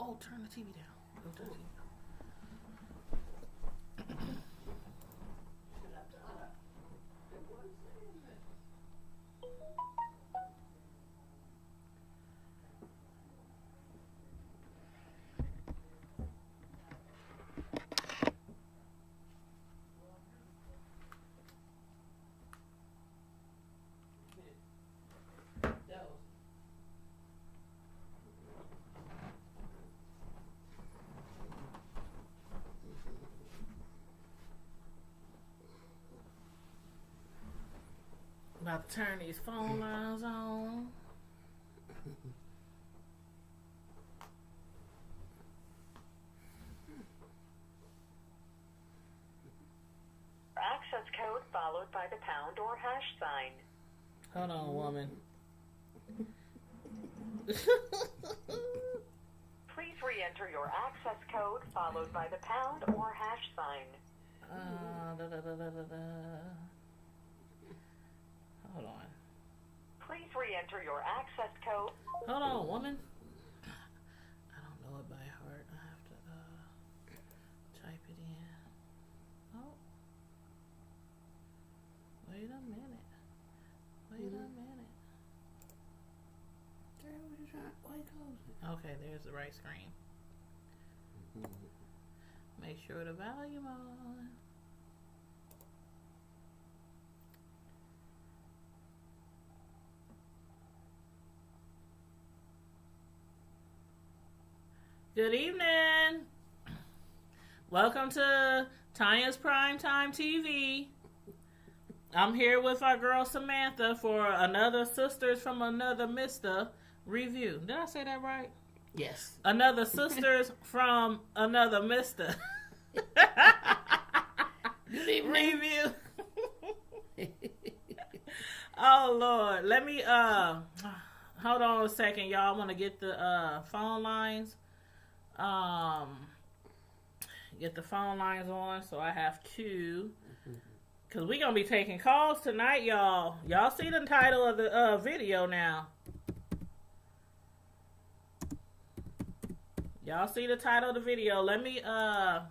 Oh, turn the TV down. Go turn the TV down. About to turn these phone lines on. Access code followed by the pound or hash sign. Hold on, woman. Please re-enter your access code followed by the pound or hash sign. Hold on. Please re-enter your access code. Hold on, woman. I don't know it by heart. I have to type it in. Oh. Wait a minute. Wait a minute. Okay, there's the right screen. Make sure the volume on. Good evening. Welcome to Tanya's Primetime TV. I'm here with our girl Samantha for another Sisters from Another Mister review. Did I say that right? Yes. Another Sisters from Another Mister Good evening. review. Oh Lord. Let me hold on a second, y'all. I want to get the phone lines. Get the phone lines on, so I have to, because we're going to be taking calls tonight, y'all. Y'all see the title of the video now. Y'all see the title of the video. Let me, I'm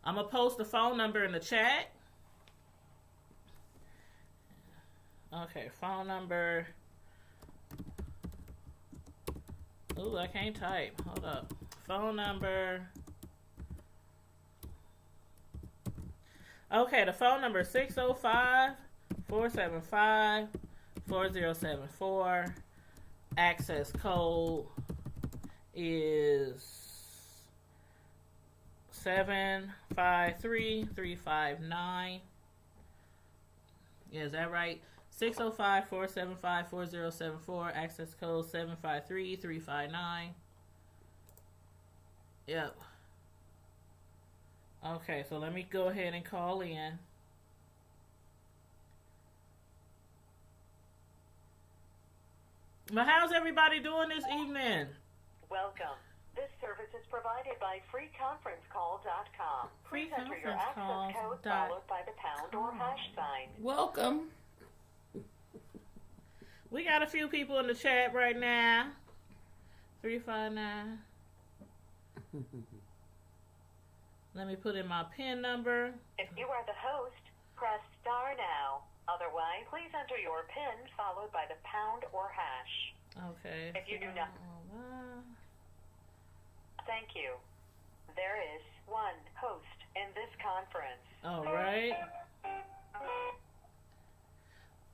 going to post the phone number in the chat. Okay, phone number. Ooh, I can't type. Hold up. Phone number. Okay, the phone number is 605-475-4074. Access code is 753359. Yeah, is that right? 605-475-4074. Access code 753359. Yep. Okay, so let me go ahead and call in. But how's everybody doing this evening? Welcome. This service is provided by freeconferencecall.com. Please enter your access code followed by the pound or hash sign. Welcome. We got a few people in the chat right now. 359. Let me put in my PIN number. If you are the host, press star now. Otherwise, please enter your PIN followed by the pound or hash. Okay. If you do not, thank you. There is one host in this conference. All right.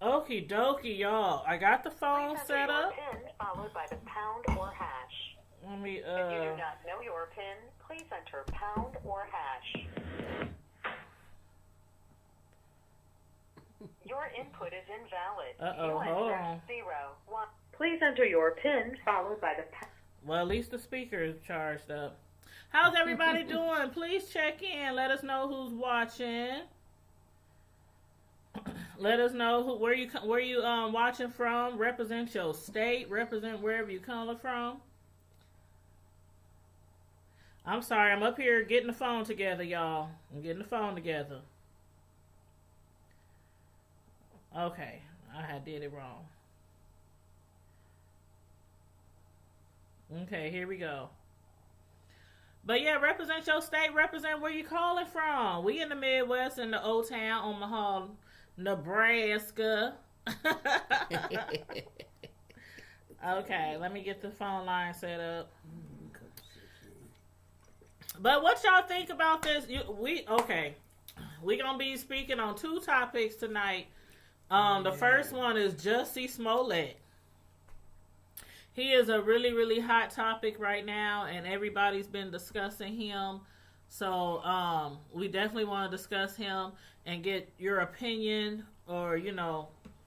Okie dokie, y'all. I got the phone set up. PIN followed by the pound or hash. Let me, If you do not know your PIN, please enter pound or hash. Your input is invalid. Uh-oh, hold on. 0, 1. Please enter your PIN followed by the pound. Well, at least the speaker is charged up. How's everybody doing? Please check in. Let us know who's watching. Let us know where you watching from. Represent your state. Represent wherever you coming from. I'm sorry. I'm up here getting the phone together, y'all. I'm getting the phone together. Okay. I did it wrong. Okay, here we go. But yeah, represent your state, represent where you calling from. We in the Midwest in the Old Town, Omaha, Nebraska. Okay, let me get the phone line set up. But what y'all think about this? We gonna be speaking on two topics tonight. The first one is Jussie Smollett. He is a really, really hot topic right now, and everybody's been discussing him. So we definitely want to discuss him and get your opinion, or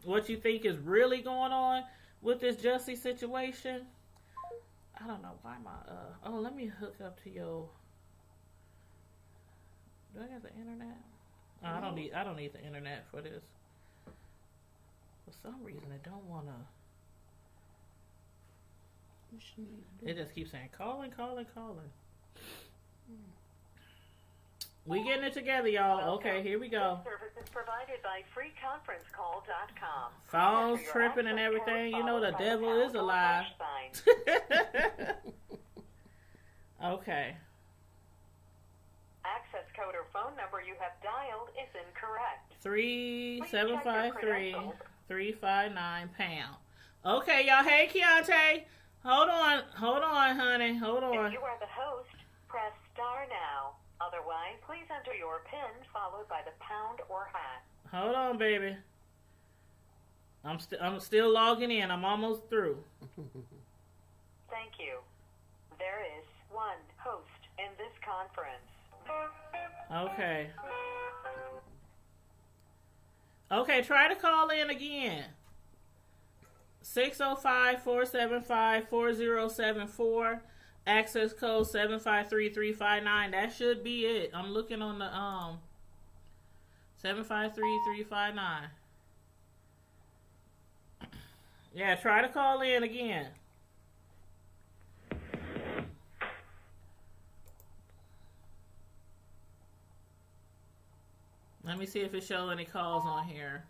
what you think is really going on with this Jussie situation. I don't know why my let me hook up to your. Do I got the internet? Oh, I don't need the internet for this. For some reason, it don't wanna. It just keeps saying calling. We getting it together, y'all. Okay, here we go. This service is provided by freeconferencecall.com. Phones tripping and everything. You know the devil is alive. Okay. Access code or phone number you have dialed is incorrect. 3-753-359 #. Okay, y'all. Hey, Keontae. Hold on, honey. Hold on. If you are the host, press star now. Otherwise, please enter your PIN followed by the pound or hash. Hold on, baby. I'm still logging in. I'm almost through. Thank you. There is one host in this conference. Okay. Okay, try to call in again. 605-475-4074. Access code 753-359. That should be it. I'm looking on the 753-359. Yeah, try to call in again. Let me see if it shows any calls on here.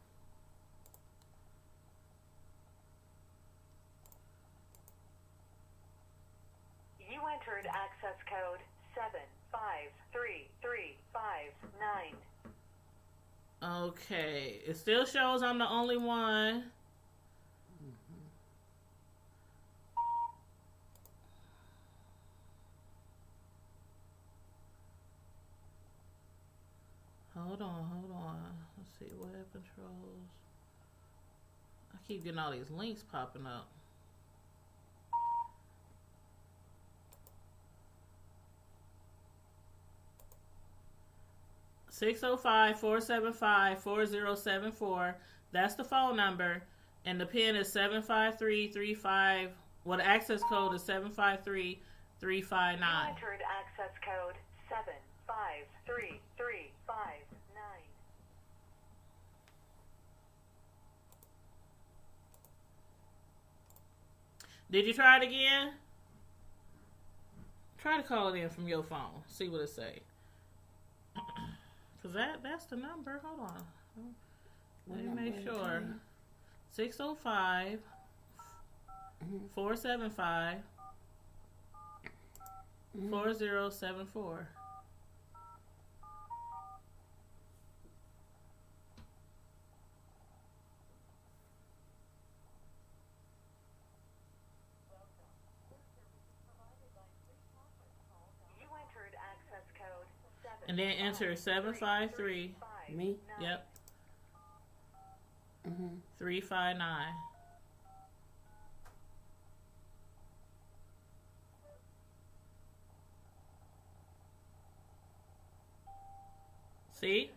You entered access code 753-359. Okay. It still shows I'm the only one. Hold on. Let's see, web controls. I keep getting all these links popping up. (605-475-4074). That's the phone number, and the PIN is 75335. Well, the access code is 753-359. You entered access code 753-359. Did you try it again? Try to call it in from your phone. See what it say. Cause that's the number. Hold on. Let me make sure. 605-475-4074. And then enter 753. Me? Yep. 359. See?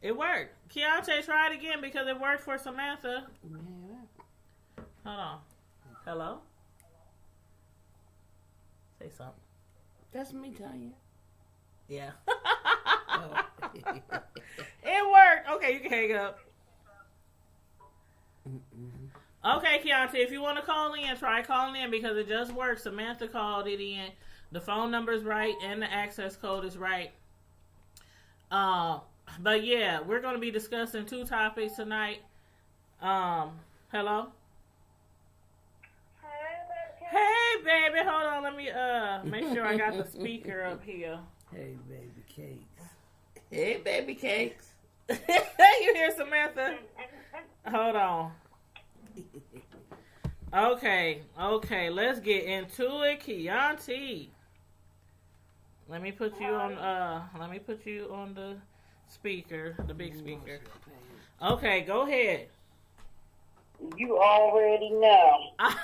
It worked. Keontae, try it again because it worked for Samantha. Yeah. Hold on. Hello? Say something. That's me, Tanya. Yeah. Oh. It worked. Okay, you can hang up. Okay, Keontae, if you want to call in, try calling in because it just worked. Samantha called it in. The phone number's right and the access code is right. But yeah, we're going to be discussing two topics tonight. Hello? Hi, Hey, baby, hold on. Let me make sure I got the speaker up here. Hey, baby cakes. Hey, baby cakes. You hear Samantha? Hold on. Okay, let's get into it, Chianti. Let me put you on the speaker, the big speaker. Okay, go ahead. You already know. I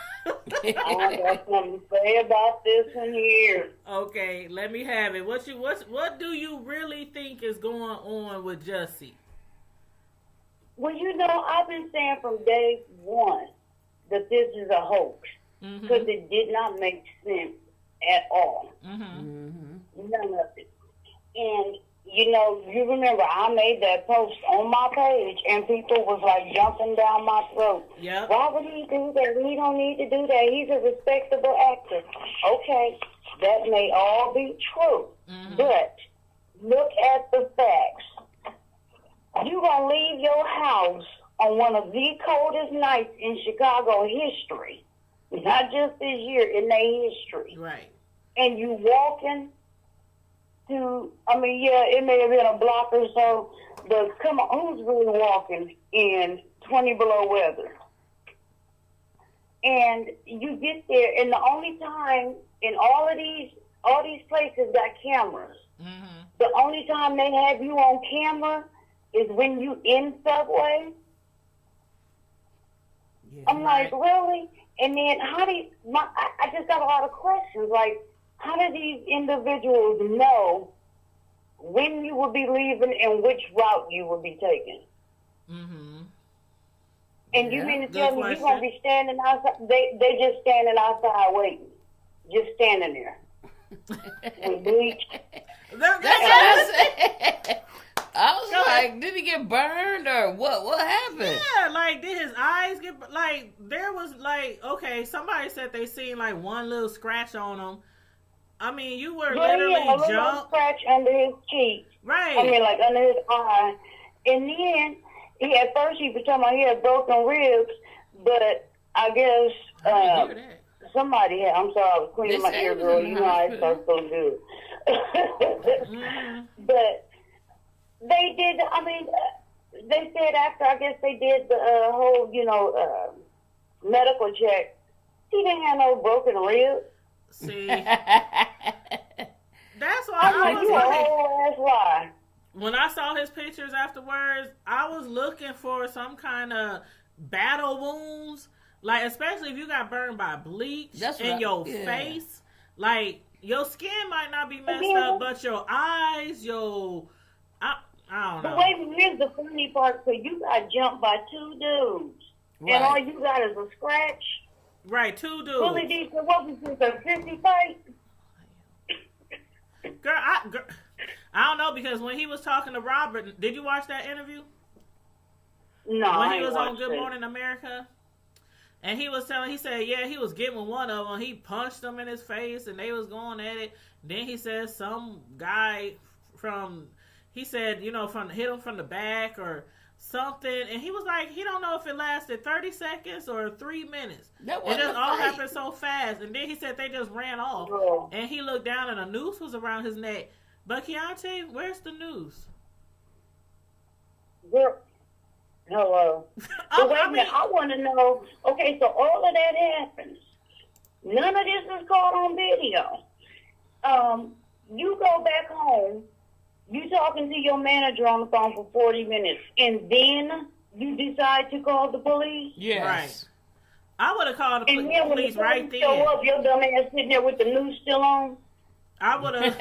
got something to say about this one here. Okay, let me have it. What do you really think is going on with Jussie? Well, I've been saying from day one that this is a hoax because it did not make sense at all. None of it. And you remember I made that post on my page, and people was like jumping down my throat. Yeah. Why would he do that? He don't need to do that. He's a respectable actor. Okay, that may all be true, but look at the facts. You gonna leave your house on one of the coldest nights in Chicago history, not just this year, in their history. Right. And you walking to, it may have been a block or so, but come on, who's really walking in 20 below weather? And you get there, and the only time in all these places got cameras. The only time they have you on camera is when you in Subway. Yeah, I'm like, really? And then I just got a lot of questions, like, how do these individuals know when you will be leaving and which route you will be taking? And you mean to tell me you're going to be standing outside? They just standing outside waiting. Just standing there. With bleach. I was like, did he get burned or what? What happened? Yeah, like, did his eyes get, like, there was, like, okay, somebody said they seen, like, one little scratch on him. I mean, you were literally a little scratch under his cheek. Right. Like under his eye. And then, at first he was talking about he had broken ribs, but I guess somebody had, I'm sorry, I was cleaning my ear, girl. You know I start so good. But they did, they said after, I guess they did the whole, medical check, he didn't have no broken ribs. See, that's why I was you like, a whole ass lie. When I saw his pictures afterwards, I was looking for some kind of battle wounds, like especially if you got burned by bleach in your face, like your skin might not be messed up, but your eyes, I don't know. But wait, here's the funny part: so you got jumped by two dudes, and all you got is a scratch. Right, two dudes. Bully D, what was this, a 50 fight? Girl, I don't know, because when he was talking to Robert, did you watch that interview? No, when he was on Good Morning America, and he said, yeah, he was getting one of them. He punched him in his face, and they was going at it. Then he said some guy hit him from the back or something, and he was like, he don't know if it lasted 30 seconds or 3 minutes. It just all happened so fast. And then he said they just ran off, and he looked down and a noose was around his neck. But Chianti, where's the noose? Girl, hello. But wait a minute, I want to know, okay, so all of that happens. None of this is caught on video. You go back home, you talking to your manager on the phone for 40 minutes, and then you decide to call the police? Yes. Right. I would have called the and then police right then. Show up, your dumb ass sitting there with the noose still on? I would have.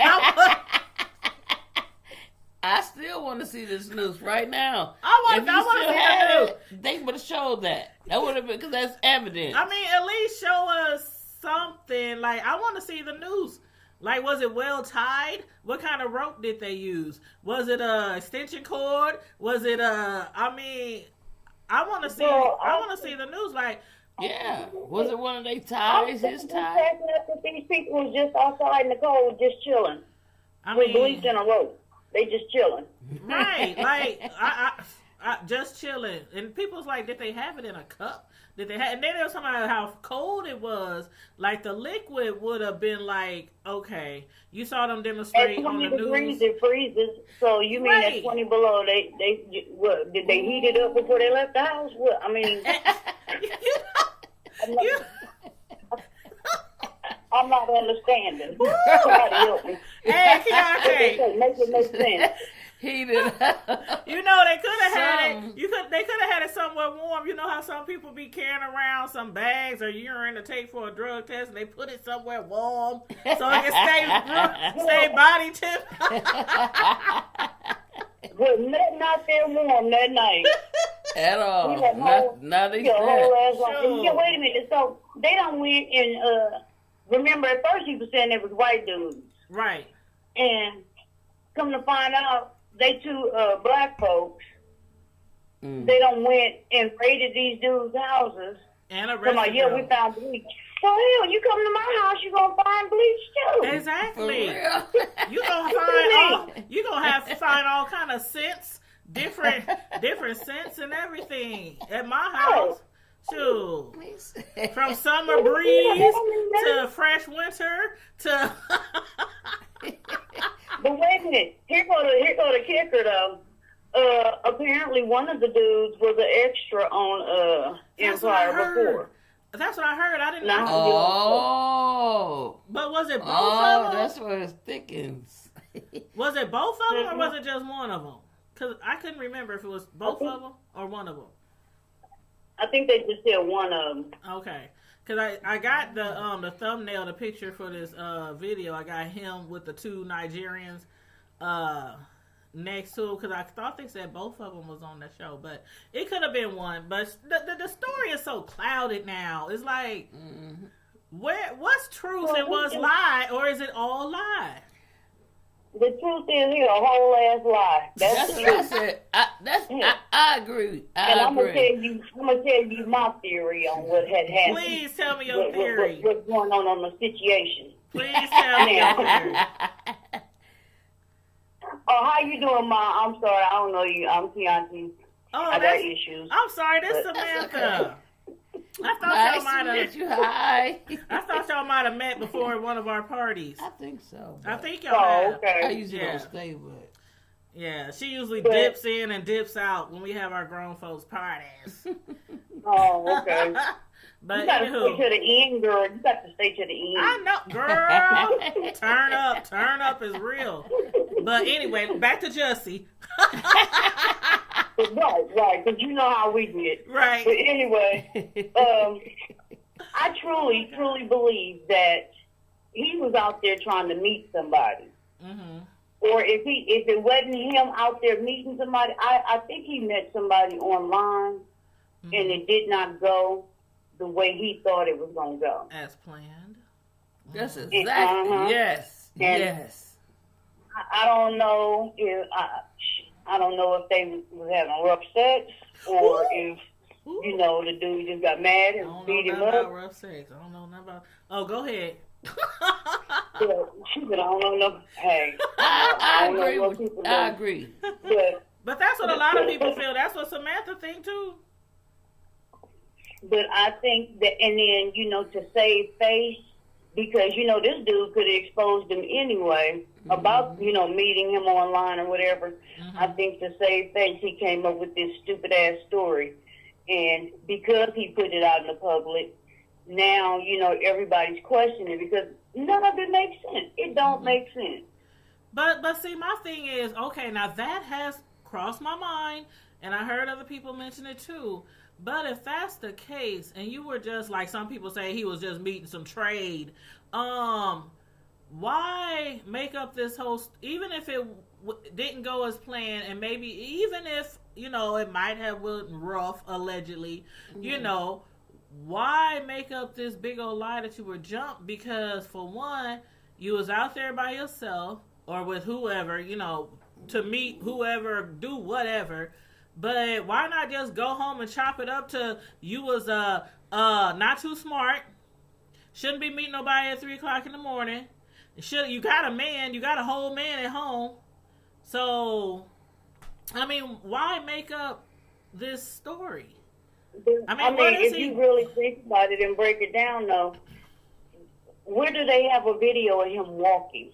I still want to see this news right now. I want to see that news. They would have showed that. That would have been, because that's evidence. I mean, at least show us something. Like, I want to see the noose. Like, was it well tied? What kind of rope did they use? Was it a extension cord? Was it I want to see. I want to see the news. Like, yeah, was it one of their ties? His ties? These people was just outside in the cold, just chilling. With bleach and a rope. They just chilling. Right, like I just chilling. And people's like, did they have it in a cup? that they had. And then there was something about how cold it was. Like the liquid would have been like, okay, you saw them demonstrate at on 20 the degrees news. it freezes. So you mean Right. at 20 below, what, did they heat it up before they left the house? What, I mean, I'm not understanding. Somebody help me. Hey, Keontae. Make it make sense. Heated up. You know they could have had Some. it. They could have had it somewhere warm. You know how some people be carrying around some bags or urine to take for a drug test, and they put it somewhere warm so it can stay body temp. Was nothing out there warm that night. At all. You got whole- Not Your whole ass on. Sure. Yeah, wait a minute. So they don't went and remember at first he was saying it was white dudes, Right. and come to find out they two black folks. They done went and raided these dudes' houses. And Come arrested on, yeah, them. we found bleach. So hell, you come to my house, you gonna find bleach too. For Exactly. real. You gonna have to find all kind of scents, different scents and everything at my house. Shoot. From summer breeze to fresh winter to But wait a minute, here go the kicker though. Apparently one of the dudes was an extra on That's what I Empire heard. before. That's what I heard. I didn't Now- know. Oh. But was it both Oh, of them? that's what it thickens. Was it both of them or was it just one of them? Because I couldn't remember if it was both of them or one of them. I think they just said one of them. Okay. Because I got the thumbnail, the picture for this video. I got him with the two Nigerians next to him because I thought they said both of them was on the show. But it could have been one. But the story is so clouded now. It's like, what's truth and what's lie? Or is it all lie? The truth is here, a whole ass lie. That's the truth. I agree. And I'm gonna agree. tell you my theory on what had happened. Please tell me your theory. What's going on the situation? Please tell me your theory. Oh, how you doing, Ma? I'm sorry, I don't know you. I'm Keontae. Oh, I got issues. I'm sorry, this But- Samantha. I thought Nice y'all might to meet have. you. Hi. I thought y'all might have met before one of our parties. I think so. I but think y'all Oh, have. I okay. usually Yeah. don't stay, but Yeah, she usually But- dips in and dips out when we have our grown folks parties. Oh, okay. But You gotta stay anywho, to the end, girl. You got to stay to the end. I know, girl. Turn up is real. But anyway, back to Jussie. Right, because you know how we did. But Right. anyway, I truly believe that he was out there trying to meet somebody. Mm-hmm. Or if it wasn't him out there meeting somebody, I think he met somebody online and it did not go the way he thought it was going to go. As planned. that's Uh-huh. exactly yes, And- yes. I don't know if I don't know if they was having rough sex or if you know the dude just got mad I and don't beat know him nothing about up. rough sex. I don't know nothing about. Oh, go ahead. But she said, I don't know. Hey, I don't know agree. what With, people I do. agree. But that's what a lot of people feel. That's what Samantha think too. But I think that, and then, you know, to save face, because, you know, this dude could have exposed him anyway about, you know, meeting him online or whatever. I think to save face, he came up with this stupid-ass story. And because he put it out in the public, now, you know, everybody's questioning because none of it makes sense. It don't make sense. But see, my thing is, okay, now that has crossed my mind, and I heard other people mention it too. But if that's the case, and you were just like some people say he was just meeting some trade, why make up this whole? Even if it didn't go as planned, and maybe even if you know it might have went rough, allegedly, you know, why make up this big old lie that you were jumped? Because for one, you was out there by yourself or with whoever, you know, to meet whoever, do whatever. But why not just go home and chop it up to you was not too smart, shouldn't be meeting nobody at 3:00 in the morning. You got a man, you got a whole man at home. So I mean, why make up this story? I mean, what is if he? you really think about it and break it down, though, where do they have a video of him walking?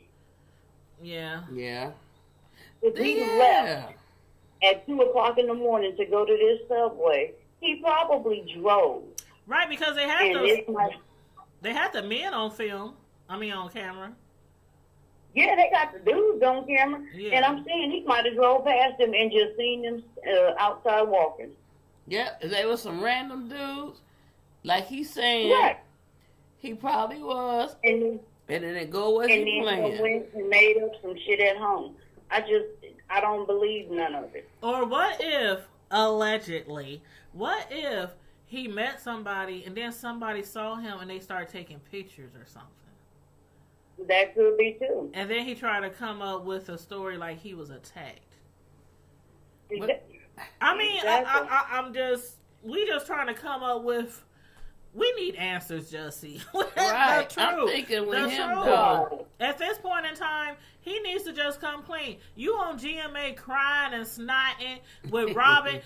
Yeah. Yeah. If he left at 2:00 in the morning to go to this subway, he probably drove. Right, because they have they had the men on film. I mean, on camera. Yeah, they got the dudes on camera, Yeah. and I'm saying he might have drove past them and just seen them outside walking. Yep, they were some random dudes. Like he's saying, Right. he probably was. And then it go where and he then playing. he went and made up some shit at home. I don't believe none of it. Or what if, allegedly, what if he met somebody and then somebody saw him and they started taking pictures or something? That could be too. And then he tried to come up with a story like he was attacked. I mean, Exactly. we just trying to come up with, we need answers, Jussie. Right. The I'm truth. thinking with The him, truth. though. At this point in time, he needs to just come clean. You on GMA crying and snotting with Robin,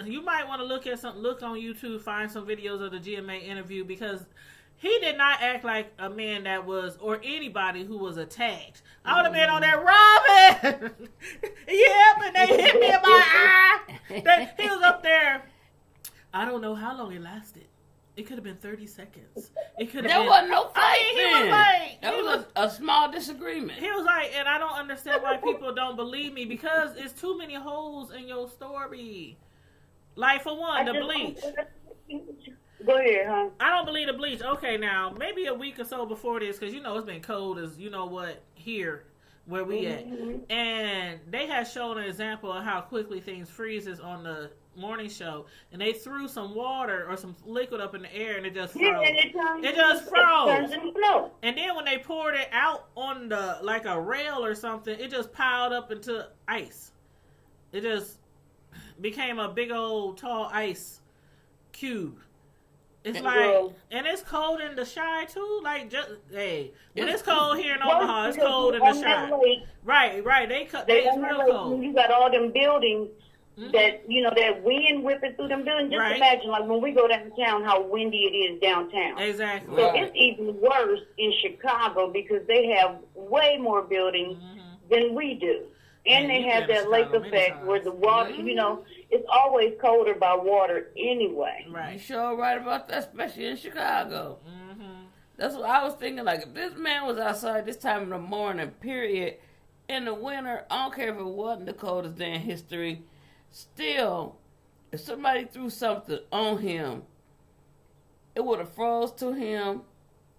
you might want to look on YouTube, find some videos of the GMA interview, because he did not act like a man that was, or anybody who was attacked. I would have been on that, Robin! Yep, and they hit me in my eye! He was up there. I don't know how long it lasted. It could have been 30 seconds. It could have There been... wasn't no fight I mean, then. That he was a small disagreement. He was like, and I don't understand why people don't believe me, because it's too many holes in your story. Like, for one, the bleach. Go ahead, huh? I don't believe the bleach. Okay, now, maybe a week or so before this, because, it's been cold as, here where we at. And they had shown an example of how quickly things freezes on the morning show. And they threw some water or some liquid up in the air, and it just froze. Yeah, and it just froze. It turns into snow. And then when they poured it out on like a rail or something, it just piled up into ice. It just became a big old tall ice cube. It's and it's cold in the Chi too. Like, when it's cold here in Omaha, it's cold in the Chi. Right. It's real cold. You got all them buildings that that wind whipping through them buildings. Just imagine, like when we go downtown, how windy it is downtown. Exactly. So it's even worse in Chicago because they have way more buildings than we do. And they have that lake effect where the water, it's always colder by water anyway. Right. You sure right about that, especially in Chicago. That's what I was thinking. Like, if this man was outside this time of the morning, period, in the winter, I don't care if it wasn't the coldest day in history, still, if somebody threw something on him, it would have froze to him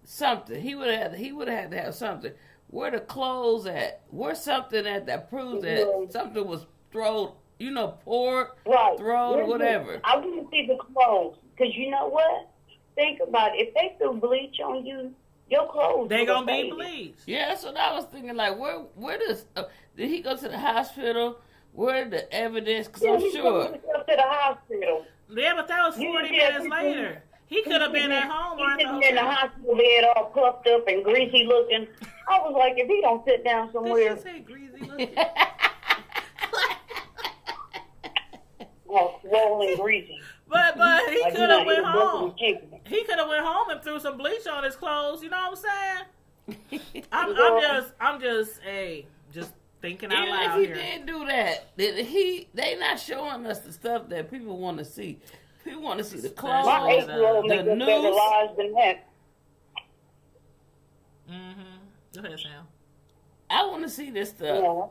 something. He would have had to have something. Where the clothes at? Where's something at that proves that something was thrown, poured, thrown, or whatever? I wouldn't see the clothes, because you know what? Think about it. If they threw bleach on you, your clothes they gonna be bleached. Yeah, that's what I was thinking. Like, where does did he go to the hospital? Where the evidence? Because I'm sure. He went to the hospital. Yeah, but that was 40 minutes later. He could have been at home or at the hotel. In the hospital bed, all puffed up and greasy looking. I was like, if he don't sit down somewhere. Did you say greasy looking? Well, swollen, greasy. But he Like, could have went home. chicken. He could have went home and threw some bleach on his clothes. You know what I'm saying? I'm just thinking out loud Even if he here. did do that, they not showing us the stuff that people want to see. People want to see the clothes, My 8-year-old makes up better lies than that. Go ahead, Sam. I want to see this stuff. Yeah.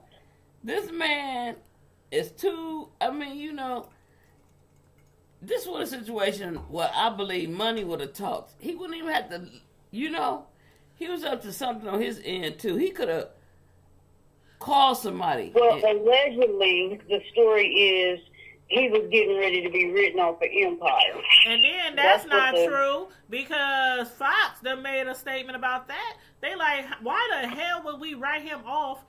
This man is too. I mean, this was a situation where I believe money would have talked. He wouldn't even have to. He was up to something on his end too. He could have called somebody. Well, allegedly, the story is he was getting ready to be written off for Empire. And then that's not true, because Fox done made a statement about that. They like, why the hell would we write him off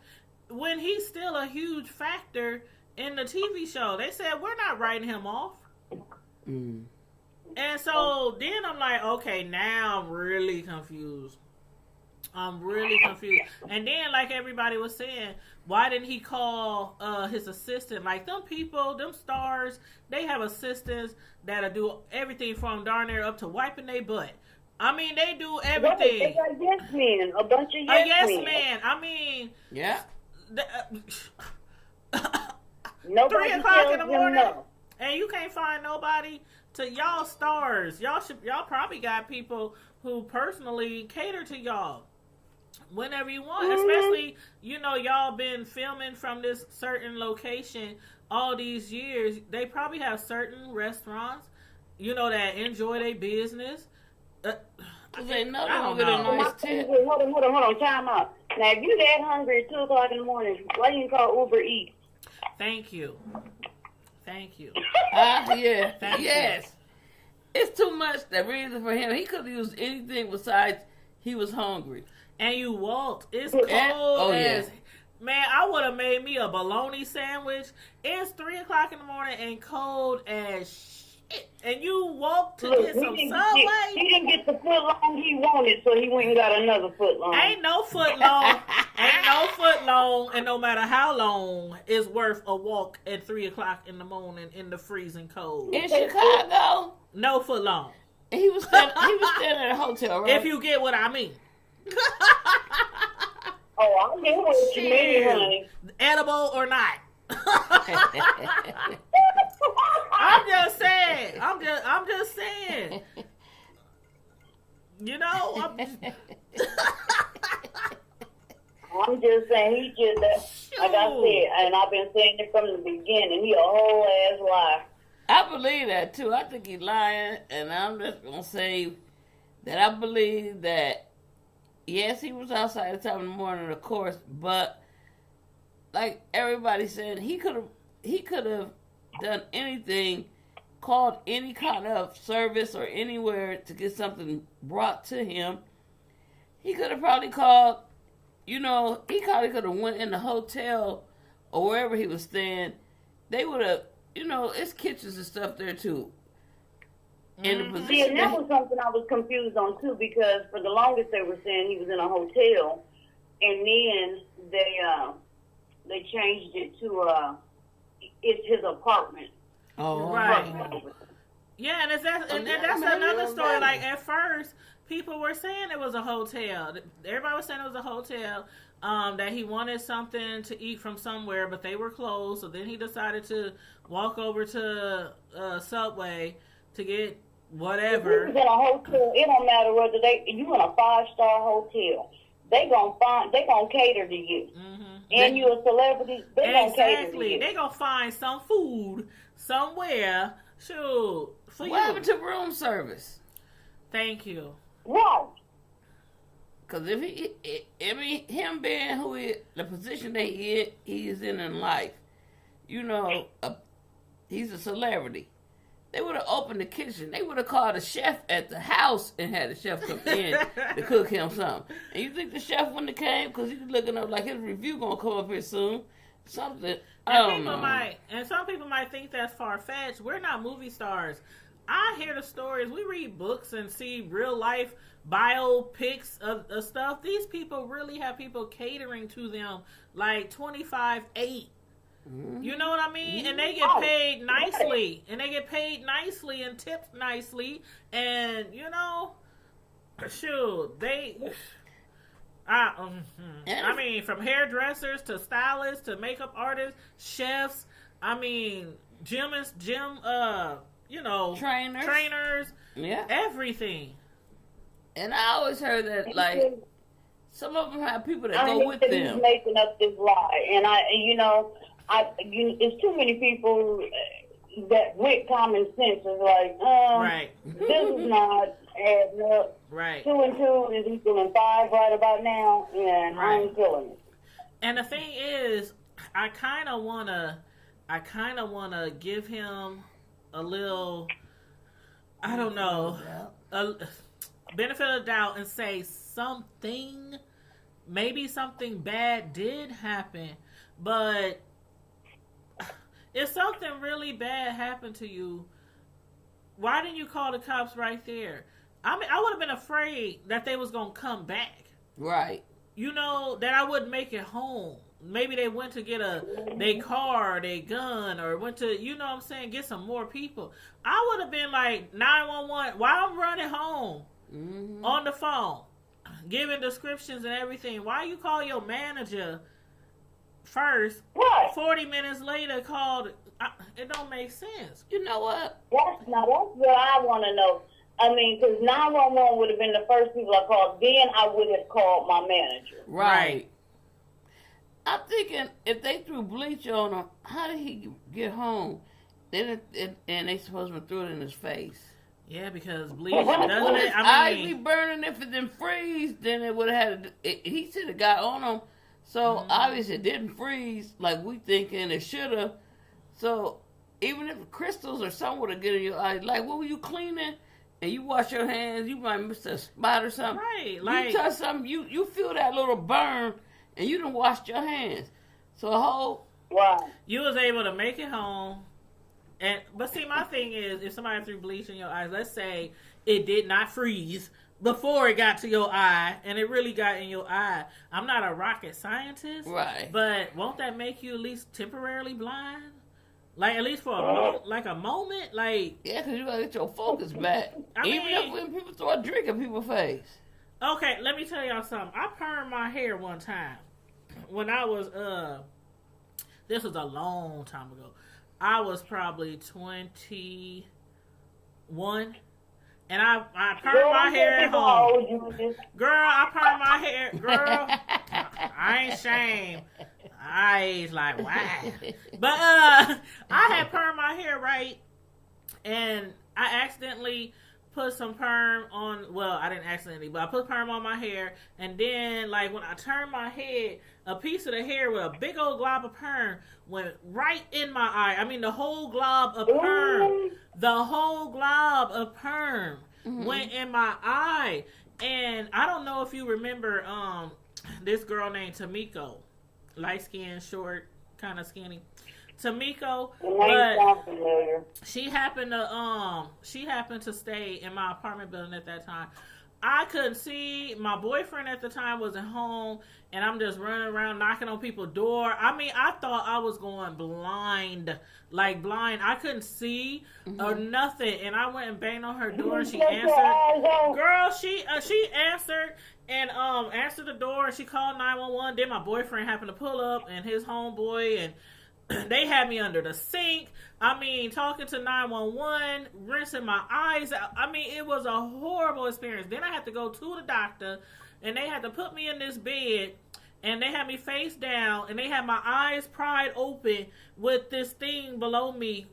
when he's still a huge factor in the TV show? They said, we're not writing him off. And so then I'm like, okay, now I'm really confused. I'm really confused. And then, like everybody was saying, why didn't he call his assistant? Like, them people, them stars, they have assistants that'll do everything from darn near up to wiping their butt. I mean, they do everything. They got yes men, a bunch of yes men. Man. I mean, Yeah. 3 o'clock in the morning, and you can't find nobody to y'all stars. Y'all probably got people who personally cater to y'all whenever you want. Especially, y'all been filming from this certain location all these years. They probably have certain restaurants, that enjoy their business. They know they're gonna get a nice tip. Hold on, time out. Now, if you that hungry at 2 o'clock in the morning, why you call Uber Eats? Thank you. Yeah. Thank Yes. you. It's too much. The reason for him, he could have used anything besides he was hungry. And you walked. It's cold as... Man, I would have made me a bologna sandwich. It's 3 o'clock in the morning and cold as shit. And you walked to get some Subway. He didn't get the foot long he wanted, so he went and got another foot long. Ain't no foot long. And no matter how long, it's worth a walk at 3 o'clock in the morning in the freezing cold. In Chicago? No foot long. And he was staying at a hotel, right? If you get what I mean. Oh, I get what you mean, honey. Edible or not. I'm just saying. I'm just saying. I'm just saying, he just, like I said, and I've been saying it from the beginning, he a whole ass liar. I believe that too. I think he's lying, and I'm just gonna say that I believe that yes, he was outside at the time in the morning, of course, but like everybody said, he could have done anything, called any kind of service or anywhere to get something brought to him. He could have probably called, he probably could have went in the hotel or wherever he was staying. They would have, it's kitchens and stuff there too. In the position. See, and that was something I was confused on too, because for the longest they were saying he was in a hotel, and then they changed it to it's his apartment. Oh, right. Yeah, and that's another story. Like, at first, people were saying it was a hotel. Everybody was saying it was a hotel. That he wanted something to eat from somewhere, but they were closed. So then he decided to walk over to Subway to get whatever. If you was in a hotel, it don't matter whether you in a 5-star hotel. They gonna cater to you. Mm-hmm. And you a celebrity, they gonna cater to you. They gonna find some food somewhere. Shoot, for what happened to room service? Thank you. Right. Because him being the position that he is in life, he's a celebrity. They would have opened the kitchen. They would have called a chef at the house and had the chef come in to cook him something. And you think the chef wouldn't have came because he's looking up like his review gonna come up here soon? Something. And some people might think that's far-fetched. We're not movie stars. I hear the stories. We read books and see real life biopics of stuff. These people really have people catering to them like 25/8. Mm-hmm. You know what I mean? Mm-hmm. And they get paid nicely. And they get paid nicely and tipped nicely. And, shoot, I mean, from hairdressers to stylists to makeup artists, chefs, trainers, yeah, everything. And I always heard that, like, some of them have people that go with them. He's making up this lie, and it's too many people that with common sense is like, right. This is not adding up. Right. 2 and 2 is equaling 5 right about now, and right. I ain't feeling it. And the thing is, I kind of wanna give him a little, I don't know, a benefit of the doubt and say maybe something bad did happen, but if something really bad happened to you, why didn't you call the cops right there? I would have been afraid that they was going to come back. Right. You know, that I wouldn't make it home. Maybe they went to get their car, their gun, or went to, you know what I'm saying, get some more people. I would have been like 911 while I'm running home on the phone, giving descriptions and everything. Why you call your manager first, Right. 40 minutes later called? It don't make sense. You know what? That's what I want to know. I mean, because 911 would have been the first people I called. Then I would have called my manager. Right. I'm thinking if they threw bleach on him, how did he get home? Then and they supposed to threw it in his face. Yeah, because bleach, doesn't it? I be burning if it didn't freeze. Then it would have had. He should have got on him. So obviously it didn't freeze like we thinking it should have. So even if crystals or something would have get in your eye, like what were you cleaning? And you wash your hands, you might miss a spot or something. Right, like you touch something, you feel that little burn, and you done washed your hands. So a whole you was able to make it home. But see, my thing is, if somebody threw bleach in your eyes, let's say it did not freeze before it got to your eye, and it really got in your eye. I'm not a rocket scientist, right? But won't that make you at least temporarily blind? Like, at least for a moment? Like, yeah, because you got to get your focus back. Even if when people start drinking people's face. Okay, let me tell y'all something. I permed my hair one time. When I was, this was a long time ago. I was probably 21. And I permed my hair at home. Girl, I permed my hair. Girl, I ain't ashamed. I was like, wow. But I had permed my hair, right? And I accidentally put some perm on, well, I didn't accidentally, but I put perm on my hair. And then, like, when I turned my head, a piece of the hair with a big old glob of perm went right in my eye. I mean, the whole glob of perm. The whole glob of perm went in my eye. And I don't know if you remember this girl named Tamiko. Light skin, short, kind of skinny. Tamiko, but she happened to stay in my apartment building at that time. I couldn't see. My boyfriend at the time wasn't home, and I'm just running around knocking on people's door. I mean, I thought I was going blind, like blind. I couldn't see or nothing, and I went and banged on her door, and she answered. Girl, she answered. And answered the door, and she called 911. Then my boyfriend happened to pull up, and his homeboy, and they had me under the sink. I mean, talking to 911, rinsing my eyes out. I mean, it was a horrible experience. Then I had to go to the doctor, and they had to put me in this bed, and they had me face down, and they had my eyes pried open with this thing below me,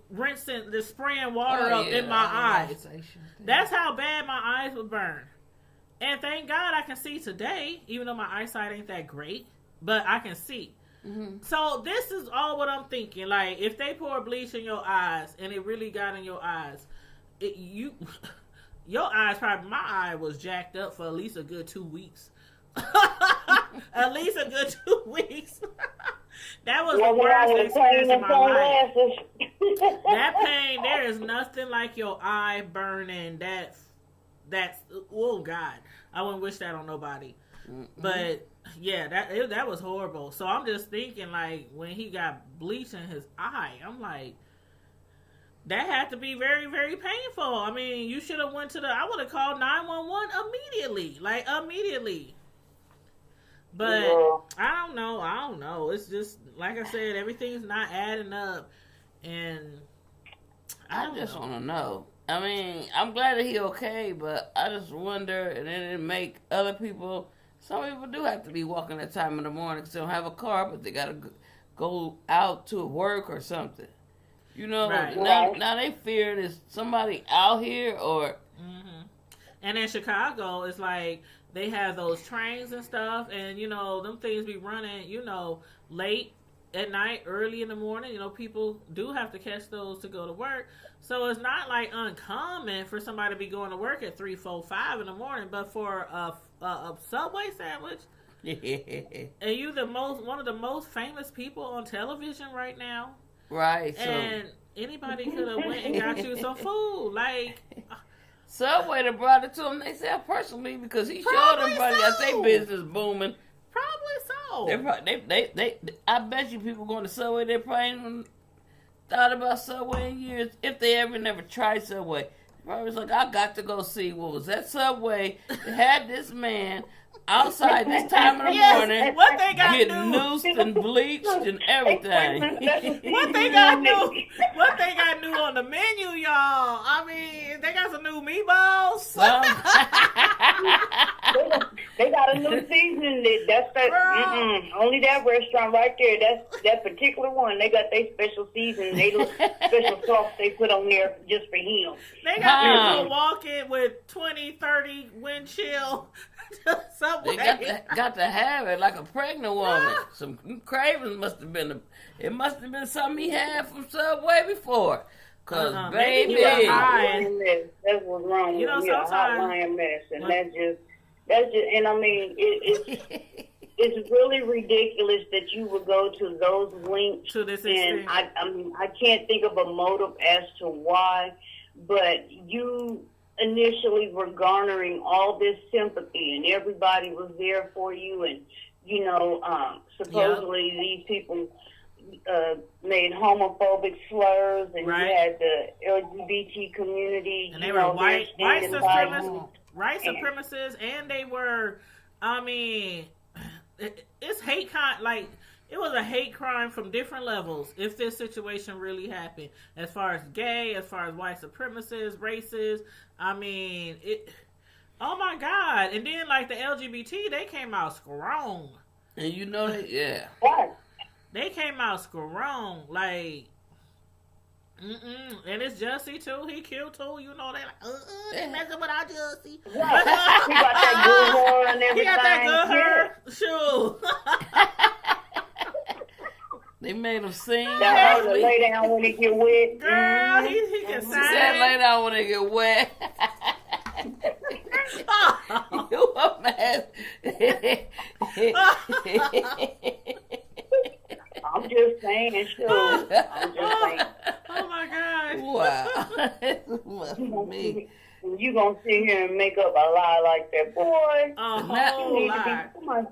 spraying water up in my eyes. That's how bad my eyes would burn. And thank God I can see today, even though my eyesight ain't that great, but I can see. So this is all what I'm thinking. Like, if they pour bleach in your eyes and it really got in your eyes, your eyes probably, my eye was jacked up for at least a good 2 weeks. At least a good 2 weeks. That was the worst experience in my life. That pain, there is nothing like your eye burning. That's oh God, I wouldn't wish that on nobody. But yeah, that was horrible. So I'm just thinking, like, when he got bleach in his eye, I'm like, that had to be very, very painful. I mean, you should have went I would have called 911 immediately. But I don't know. It's just, like I said, everything's not adding up, and I just want to know. I mean, I'm glad that he okay, but I just wonder, and then it make other people. Some people do have to be walking that time in the morning because they don't have a car, but they gotta go out to work or something. You know, right. Now they fear there's somebody out here or. And in Chicago, it's like they have those trains and stuff, and you know them things be running, you know, late at night, early in the morning. You know, people do have to catch those to go to work. So it's not like uncommon for somebody to be going to work at 3, 4, 5 in the morning. But for a Subway sandwich, and you one of the most famous people on television right now, right? And anybody could have went and got you some food, like. Subway that brought it to them. They said personally because he showed Probably them probably got so. their business booming. Probably so. They I bet you people going to Subway, they probably ain't even thought about Subway in years. If they ever never tried Subway, they probably was like, I got to go see what was that Subway that had this man outside this time of the morning What they got getting new? noosed and bleached and everything. What they got new? What they got new on the menu, y'all? I mean, they got some new meatballs. They got a new seasoning. That's that. Only that restaurant right there. That's that particular one. They got their special seasoning. They special sauce they put on there just for him. They got people walking with 20, 30 wind chill. Subway. They got to have it like a pregnant woman. Some cravings must have been. It must have been something he had from Subway before. Cause baby, that's what's wrong. You know, with me, a hot lion mess, and that's just. And I mean, it's really ridiculous that you would go to those links. To this extent. And I mean, I can't think of a motive as to why, but you initially were garnering all this sympathy, and everybody was there for you, and you know, supposedly these people made homophobic slurs, and you had the LGBT community, and they were white supremacists, and they were, I mean, it's hate like it was a hate crime from different levels if this situation really happened, as far as gay, as far as white supremacists, racists. I mean, oh my God. And then like the LGBT, they came out strong. And you know that, yeah. They came out strong, like, and it's Jussie too. He killed too. You know, they like, they messing with our Jussie. He got that good hair and everything. He got that good hair. Sure. They made him sing. That to lay down when it get wet. Girl, he can sing. She said lay down when it get wet. You a mess. I'm just saying, sure. I'm just saying. Oh my God. Wow. Me. You gonna sit here and make up a lie like that, boy? A whole lie. Come on.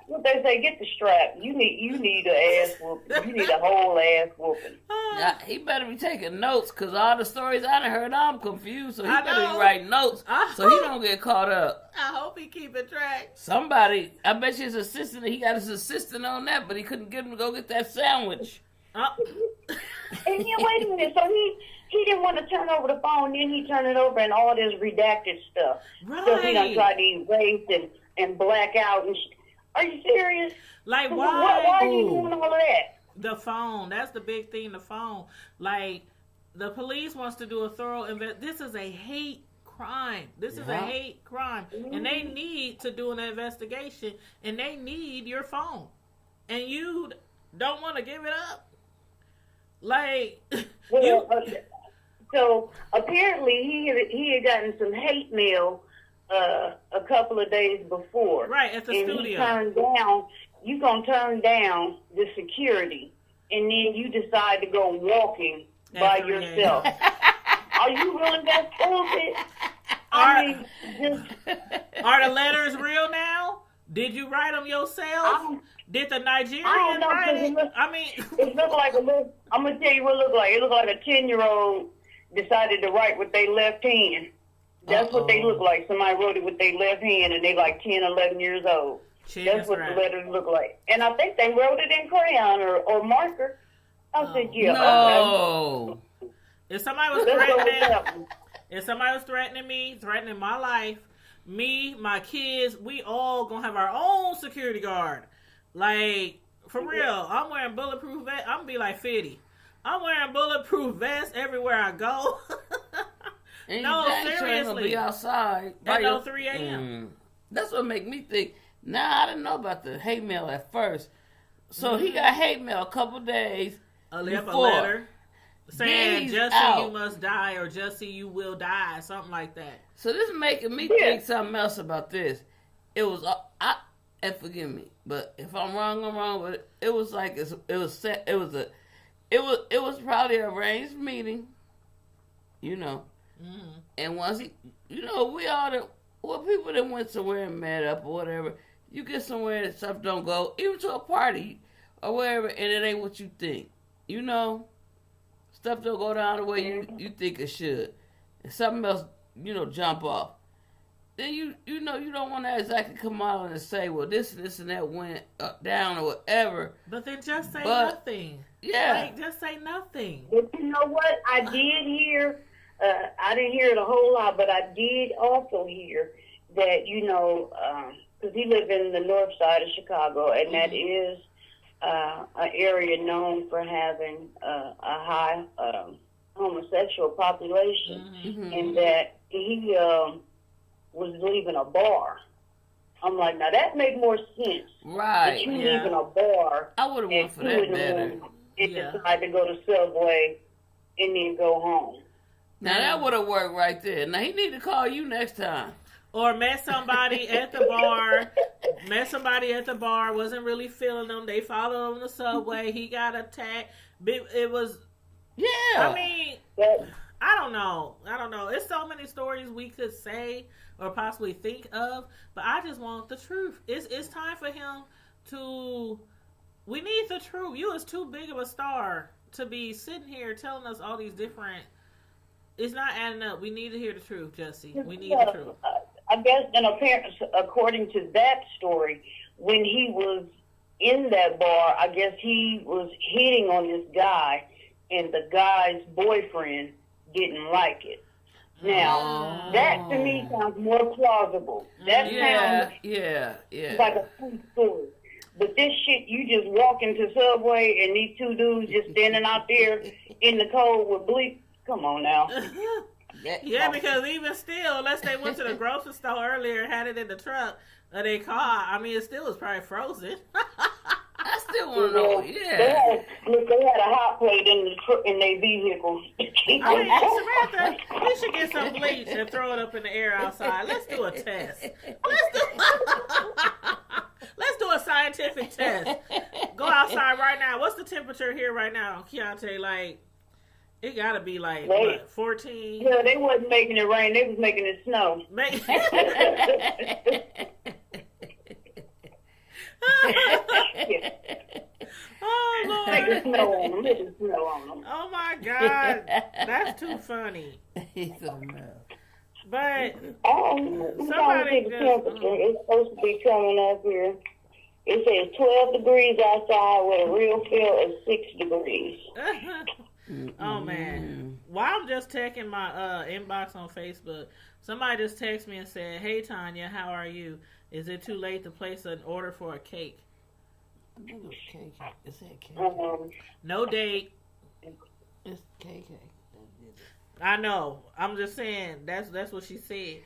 What they say? Get the strap. You need an ass whooping. You need a whole ass whooping. Yeah, he better be taking notes because all the stories I done heard, I'm confused. So he better be writing notes so he don't get caught up. I hope he keeping track. Somebody, I bet you his assistant. He got his assistant on that, but he couldn't get him to go get that sandwich. And yeah, wait a minute. So he didn't want to turn over the phone. Then he turned it over and all this redacted stuff. Right. So he done tried to erase and black out. And are you serious? Like, why? Why are you doing all of that? The phone. That's the big thing, the phone. Like, the police wants to do a thorough investigation. This is a hate crime. This is a hate crime. And they need to do an investigation. And they need your phone. And you don't want to give it up? Like, so apparently he had gotten some hate mail a couple of days before. Right, at the studio. He turned down, you going to turn down the security, and then you decide to go walking by yourself. Are you really that stupid? Are the letters real now? Did you write them yourself? Did the Nigerian write it? It looked like I'm going to tell you what it looked like. It looked like a 10-year-old decided to write with their left hand. That's what they look like. Somebody wrote it with their left hand, and they like 10, 11 years old. That's what the letters look like. And I think they wrote it in crayon or marker. I said, yeah. No. Okay. If somebody was threatening me, threatening my life, me, my kids, we all gonna have our own security guard. Like, for real, I'm wearing bulletproof vest. I'm gonna be like 50. I'm wearing bulletproof vests everywhere I go. And no, seriously. Gonna be outside at 3 a.m. That's what make me think. Nah, I didn't know about the hate mail at first. So he got hate mail a couple days before. A letter saying, Jussie, you must die, or Jussie, you will die, something like that. So this is making me think something else about this. It was, and forgive me, but if I'm wrong, I'm wrong. But it was like it was probably an arranged meeting, you know. And once he, we all people that went somewhere and met up or whatever, you get somewhere and stuff don't go, even to a party or wherever, and it ain't what you think. Stuff don't go down the way you think it should. And something else, jump off. Then you don't want to exactly come out and say, well, this and that went down or whatever. But then just say nothing. Yeah. Just say nothing. But you know what? I did hear, I didn't hear it a whole lot, but I did also hear that, because he lived in the north side of Chicago, and that is an area known for having a high homosexual population, and that he was leaving a bar. I'm like, now that makes more sense. Right. That you leaving a bar. I would have went for that better. And decide to go to Subway and then go home. Now that would have worked right there. Now he need to call you next time. Or met somebody at the bar, wasn't really feeling them. They followed him on the Subway. He got attacked. It was, I mean, I don't know. It's so many stories we could say or possibly think of, but I just want the truth. It's time for him to, we need the truth. You is too big of a star to be sitting here telling us all these different, it's not adding up. We need to hear the truth, Jussie. We need the truth. I guess, and according to that story, when he was in that bar, I guess he was hitting on this guy, and the guy's boyfriend didn't like it. Now, that to me sounds more plausible. That sounds like a true story. But this shit, you just walk into Subway and these two dudes just standing out there in the cold with bleach. Come on now. Yeah, because even still, unless they went to the grocery store earlier and had it in the truck of their car, I mean, it still was probably frozen. I still want to know. Yeah. They had a hot plate in their vehicle. I mean, Samantha, we should get some bleach and throw it up in the air outside. Let's do a test. Let's do a scientific test. Go outside right now. What's the temperature here right now, Keontae? Like, it gotta be like, what, 14? Yeah, they wasn't making it rain. They was making it snow. Oh, Lord. Make it snow on them. Oh, my God. That's too funny. He's so mad. But somebody the temperature. It's supposed to be coming up here. It says 12 degrees outside with a real feel of 6 degrees. Oh, man. While I'm just checking my inbox on Facebook, somebody just texted me and said, "Hey, Tanya, how are you? Is it too late to place an order for a cake?" Is that cake? No date. It's KK. I know. I'm just saying, that's what she said.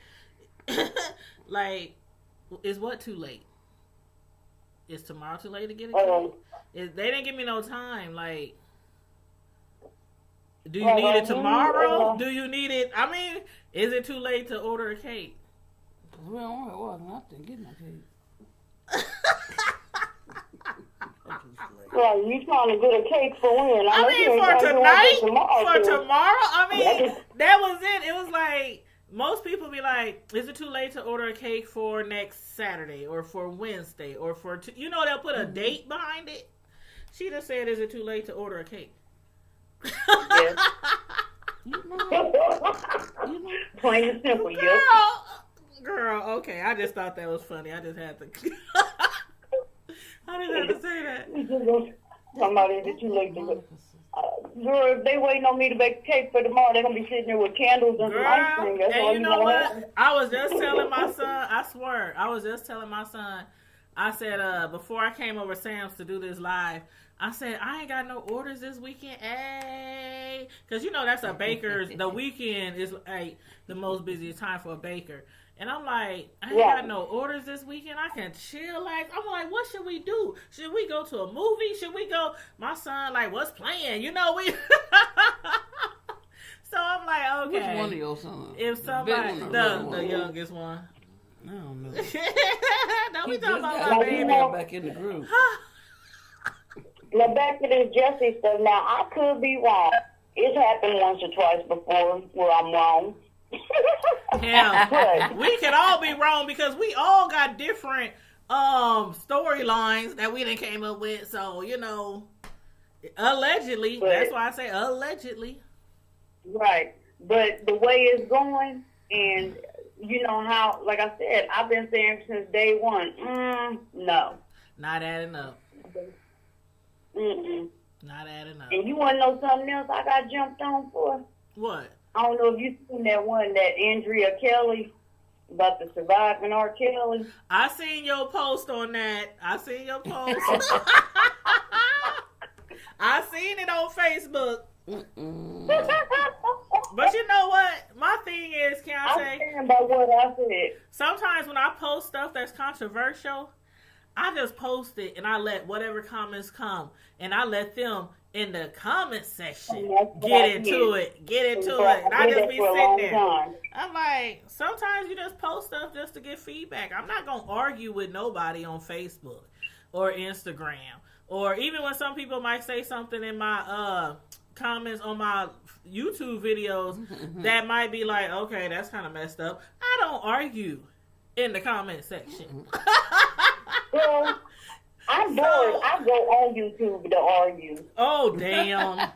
Like, is what too late? Is tomorrow too late to get a cake? They didn't give me no time. Like, do you need it tomorrow? Do you need it? I mean, is it too late to order a cake? We don't want to nothing. Get no cake. Well, you trying to get a cake for when? I mean, for tonight? For tomorrow? I mean, that was it. It was like, most people be like, is it too late to order a cake for next Saturday or for Wednesday or for, they'll put a date behind it. She just said, is it too late to order a cake? Yes. Plain and simple, Girl, okay. I just thought that was funny. I just had to. I didn't have to say that. Somebody that you like to girl, if they waiting on me to bake a cake for tomorrow, they're going to be sitting there with candles and some ice cream. That's and you know what? I was just telling my son, I swear, I said, before I came over Sam's to do this live, I said, I ain't got no orders this weekend. Hey. Because, that's a baker's, the weekend is the most busiest time for a baker. And I'm like, I ain't got no orders this weekend. I can chill. Like, I'm like, what should we do? Should we go to a movie? Should we go? My son, like, what's playing? We. So I'm like, okay. Which one of your sons? If somebody, the youngest one. I don't know. Don't be talking about my baby. Back in the group. Now back to this Jussie stuff. Now I could be wrong. It's happened once or twice before where I'm wrong. Hell, we can all be wrong because we all got different storylines that we done came up with. So, you know, allegedly, that's why I say allegedly. Right. But the way it's going, and you know how, like I said, I've been saying since day one, no. Not adding up. Mm-mm. Not adding up. And you want to know something else I got jumped on for? What? I don't know if you seen that one, that Andrea Kelly, about the surviving R. Kelly. I seen your post on that. I seen your post. I seen it on Facebook. But you know what? My thing is, can I say? I'm saying about what I said. Sometimes when I post stuff that's controversial, I just post it and I let whatever comments come, and I let them in the comment section get into it. And I just be sitting there. I'm like, sometimes you just post stuff just to get feedback. I'm not going to argue with nobody on Facebook or Instagram, or even when some people might say something in my comments on my YouTube videos that might be like, okay, that's kind of messed up. I don't argue in the comment section. Well, I'm bored. I go on YouTube to argue. Oh, damn.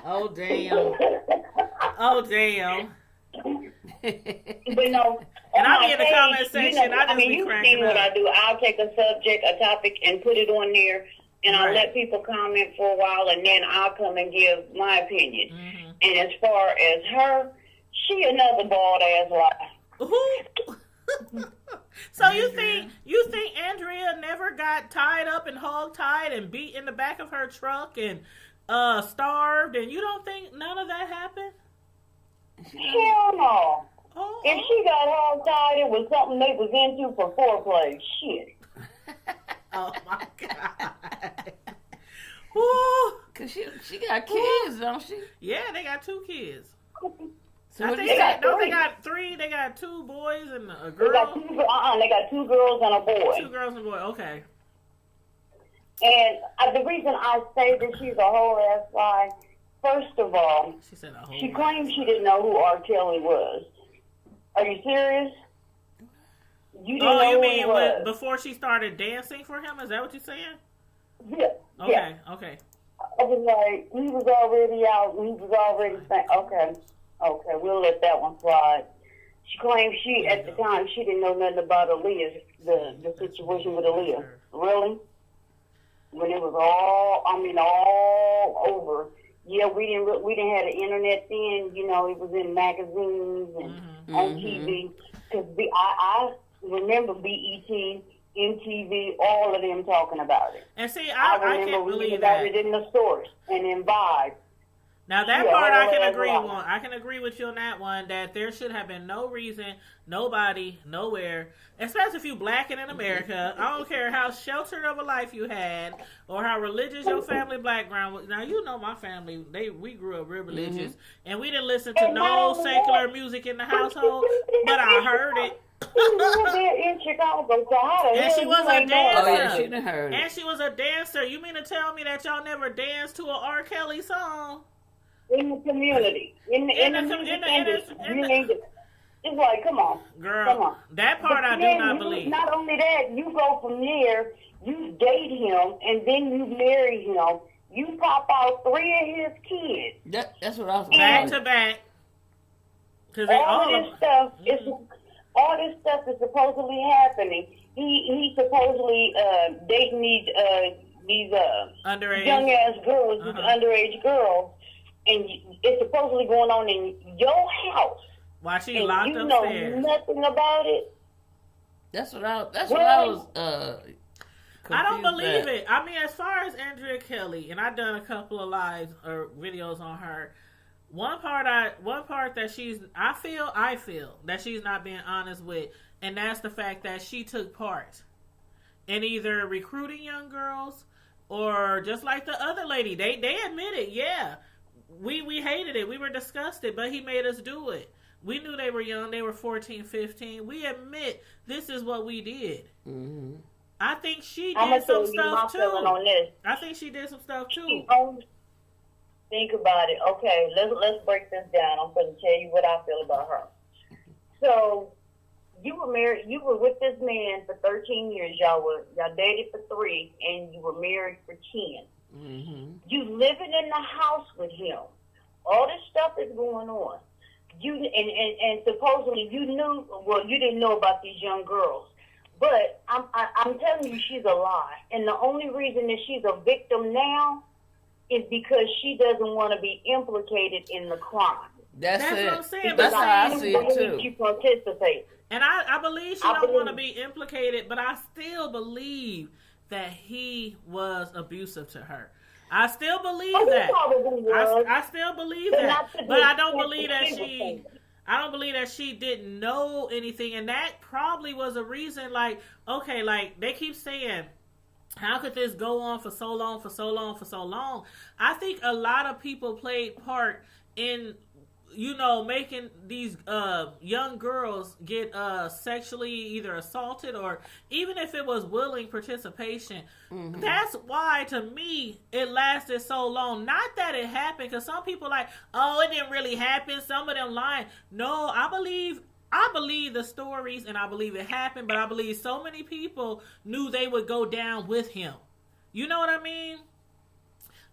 Oh, damn. Oh, damn. But no. And I'll be in the comment section. You know, I just be cracking see what I do. I'll take a subject, a topic, and put it on there, and I'll let people comment for a while, and then I'll come and give my opinion. Mm-hmm. And as far as her, she another bald-ass liar. So you think Andrea never got tied up and hog-tied and beat in the back of her truck and starved, and you don't think none of that happened? Hell no. Oh, if she got hog-tied, it was something they was into for foreplay. Shit. Oh my God. Cause she got kids, don't she? Yeah, they got 2 kids. So I think they got 3. They got 2 boys and a girl. They got 2 girls and a boy. 2 girls and a boy. Okay. And the reason I say that she's a whole ass lie, first of all, she claims she didn't know who R. Kelly was. Are you serious? You didn't know who he was. Before she started dancing for him? Is that what you're saying? Yeah. Okay. Yeah. Okay. I was like, he was already out, and he was already saying, okay, we'll let that one slide. She claims at the time, she didn't know nothing about Aaliyah, the situation with Aaliyah. Really? When it was all over. Yeah, we didn't have the internet then. You know, it was in magazines and on TV. Because I remember BET, MTV, all of them talking about it. And see, I can't believe that. I remember in the stores and in Vibe. Now that part I can agree on. I can agree with you on that one, that there should have been no reason, nobody, nowhere, especially if you black and in America. I don't care how sheltered of a life you had or how religious your family background was. Now you know my family, we grew up real religious, and we didn't listen to no secular music in the household, but I heard it. In Chicago, so and she was a dancer. Oh yeah, she done heard it. And she was a dancer. You mean to tell me that y'all never danced to a R. Kelly song? In the community, in the industry, it's like, come on, girl. Come on. That part I do not believe. Not only that, you go from there, you date him, and then you marry him. You pop out 3 of his kids. That's what I was back to back. All this stuff is supposedly happening. He's supposedly dating these underage young ass girls, these underage girls. And it's supposedly going on in your house. While she's locked upstairs. You know nothing about it. That's what I was. I don't believe it. I mean, as far as Andrea Kelly, and I've done a couple of lives or videos on her. One part that I feel that she's not being honest with, and that's the fact that she took part in either recruiting young girls or just like the other lady. They admitted, yeah. We hated it. We were disgusted, but he made us do it. We knew they were young. They were 14, 15. We admit this is what we did. Mm-hmm. I think she did some stuff too. I think she did some stuff too. think about it, okay, let's break this down. I'm going to tell you what I feel about her. So, you were married. You were with this man for 13 years. Y'all dated for 3, and you were married for 10. Mm-hmm. You living in the house with him. All this stuff is going on. You and supposedly you knew. Well, you didn't know about these young girls, but I'm telling you, she's a lie. And the only reason that she's a victim now is because she doesn't want to be implicated in the crime. That's it. What I'm saying. That's how I see it too. She participates. And I believe she don't want to be implicated, but I still believe that he was abusive to her. I still believe that. I still believe that. But I don't believe that she didn't know anything. And that probably was a reason, like, okay, like they keep saying, how could this go on for so long, for so long, for so long? I think a lot of people played part in, you know, making these young girls get sexually either assaulted or even if it was willing participation. Mm-hmm. That's why, to me, it lasted so long. Not that it happened, because some people like, oh, it didn't really happen. Some of them lying. No, I believe the stories and I believe it happened, but I believe so many people knew they would go down with him. You know what I mean?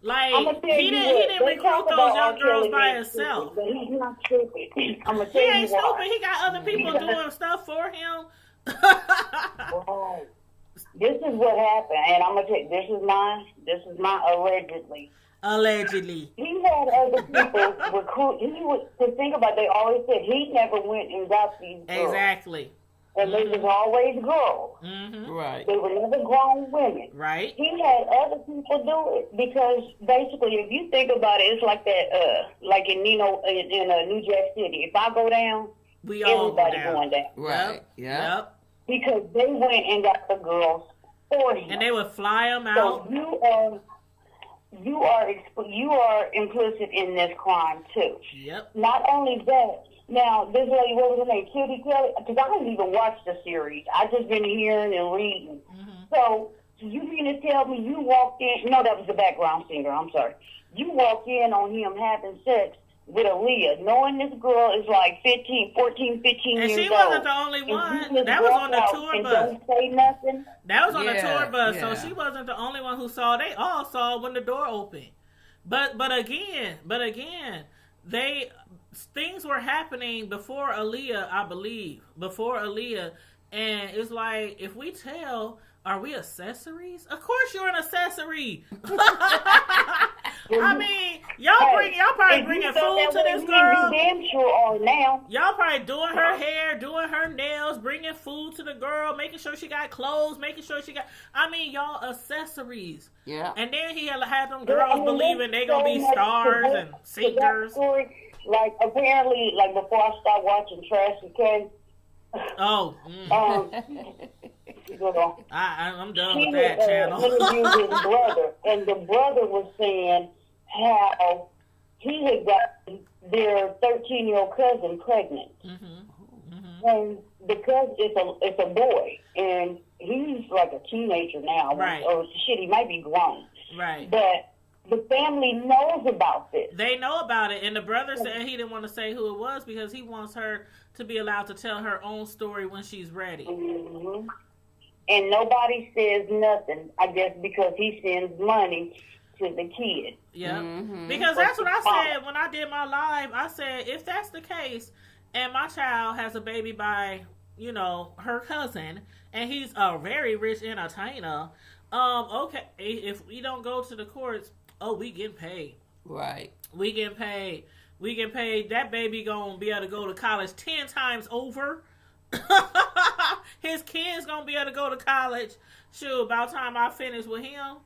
Like, he didn't recruit those young girls by himself. But he's not stupid. I'm gonna tell he you ain't why. stupid. He got other people doing stuff for him. Right. This is what happened, and I'm gonna tell you, this is my allegedly. Allegedly. He had other people recruit. To think about, they always said he never went and got these girls. Exactly. And they was always girls. Mm-hmm. Right. They were never grown women. Right. He had other people do it because basically, if you think about it, it's like that, like in New Jack City. If I go down, everybody going down. Right. Yep. Because they went and got the girls for him. And they would fly them out. So you are implicit in this crime too. Yep. Not only that. Now, this lady, what was her name? Kitty Kelly? Because I didn't even watch the series. I just been hearing and reading. Mm-hmm. So, you mean to tell me you walked in? No, that was the background singer. I'm sorry. You walked in on him having sex with Aaliyah, knowing this girl is like 15 years old. And she wasn't the only one. That was on the tour bus. Don't say nothing. That was on the tour bus, yeah. so she wasn't the only one who saw. They all saw when the door opened. But again, things were happening before Aaliyah, I believe. Before Aaliyah. And it's like, if we tell, are we accessories? Of course you're an accessory. I mean, y'all probably bringing food to this girl. Damn sure are now. Y'all probably doing her hair, doing her nails, bringing food to the girl, making sure she got clothes, making sure she got... I mean, y'all accessories. Yeah. And then he had them girls believing they gonna be stars and singers. Like, apparently, like, before I stopped watching Trash Okay. Oh. I'm done with that channel. Interviewed his brother, and the brother was saying how he had got their 13-year-old cousin pregnant. Mm-hmm. Mm-hmm. And because it's a boy, and he's like a teenager now. Right. Or shit, he might be grown. Right. But the family knows about this. They know about it, and the brother said he didn't want to say who it was because he wants her to be allowed to tell her own story when she's ready. Mm-hmm. And nobody says nothing, I guess, because he sends money to the kid. Yeah, mm-hmm. Because that's what I said when I did my live. I said, if that's the case, and my child has a baby by, her cousin, and he's a very rich entertainer, okay, if we don't go to the courts, we getting paid. Right. We getting paid. That baby gonna be able to go to college 10 times over. His kids gonna be able to go to college. Shoot, about time I finish with him.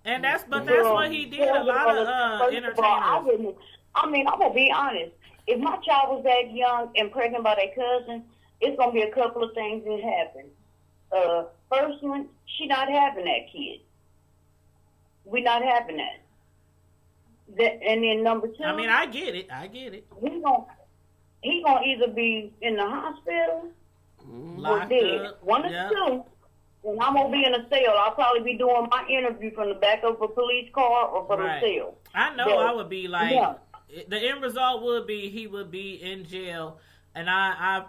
And that's what he did. A lot of entertainers. I'm gonna be honest. If my child was that young and pregnant by their cousin, it's gonna be a couple of things that happen. First one, she not having that kid. We not having that. And then number two, I mean, I get it. He gonna either be in the hospital, locked or dead. Up. One of two. when I'm gonna be in a cell, I'll probably be doing my interview from the back of a police car or from the cell. I know but, I would be like, the end result would be he would be in jail. And I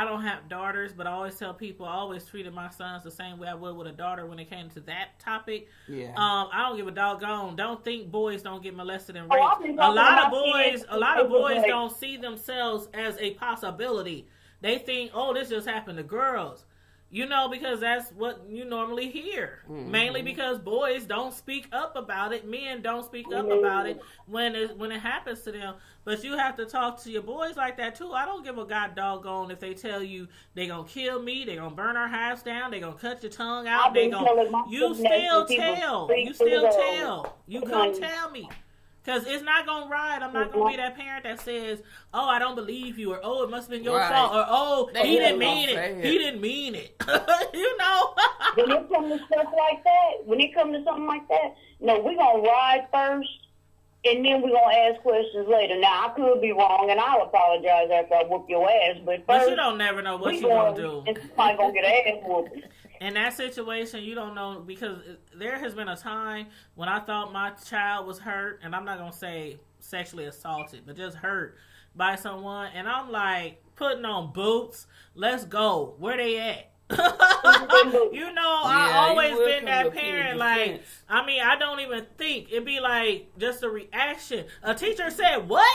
don't have daughters, but I always tell people I always treated my sons the same way I would with a daughter when it came to that topic. Yeah. I don't give a doggone. Don't think boys don't get molested and raped. A lot of boys don't see themselves as a possibility. They think, oh, this just happened to girls. You know, because that's what you normally hear. Mm-hmm. Mainly because boys don't speak up about it. Men don't speak up about it when it happens to them. But you have to talk to your boys like that, too. I don't give a god doggone if they tell you they going to kill me, they going to burn our house down, they going to cut your tongue out. You still tell. You come tell me. Because it's not going to ride. I'm not going to be that parent that says, oh, I don't believe you, or oh, it must have been your fault, or oh, he didn't mean it. He didn't mean it. You know? When it comes to stuff like that, when it comes to something like that, no, we're going to ride first, and then we're going to ask questions later. Now, I could be wrong, and I'll apologize after I whoop your ass, but first, you don't never know what you're going to do. And somebody's going to get an ass whooping. In that situation, you don't know, because there has been a time when I thought my child was hurt, and I'm not going to say sexually assaulted, but just hurt by someone, and I'm like, putting on boots, let's go. Where they at? You know, I always been that parent, like, I mean, I don't even think. It'd be like just a reaction. A teacher said, what?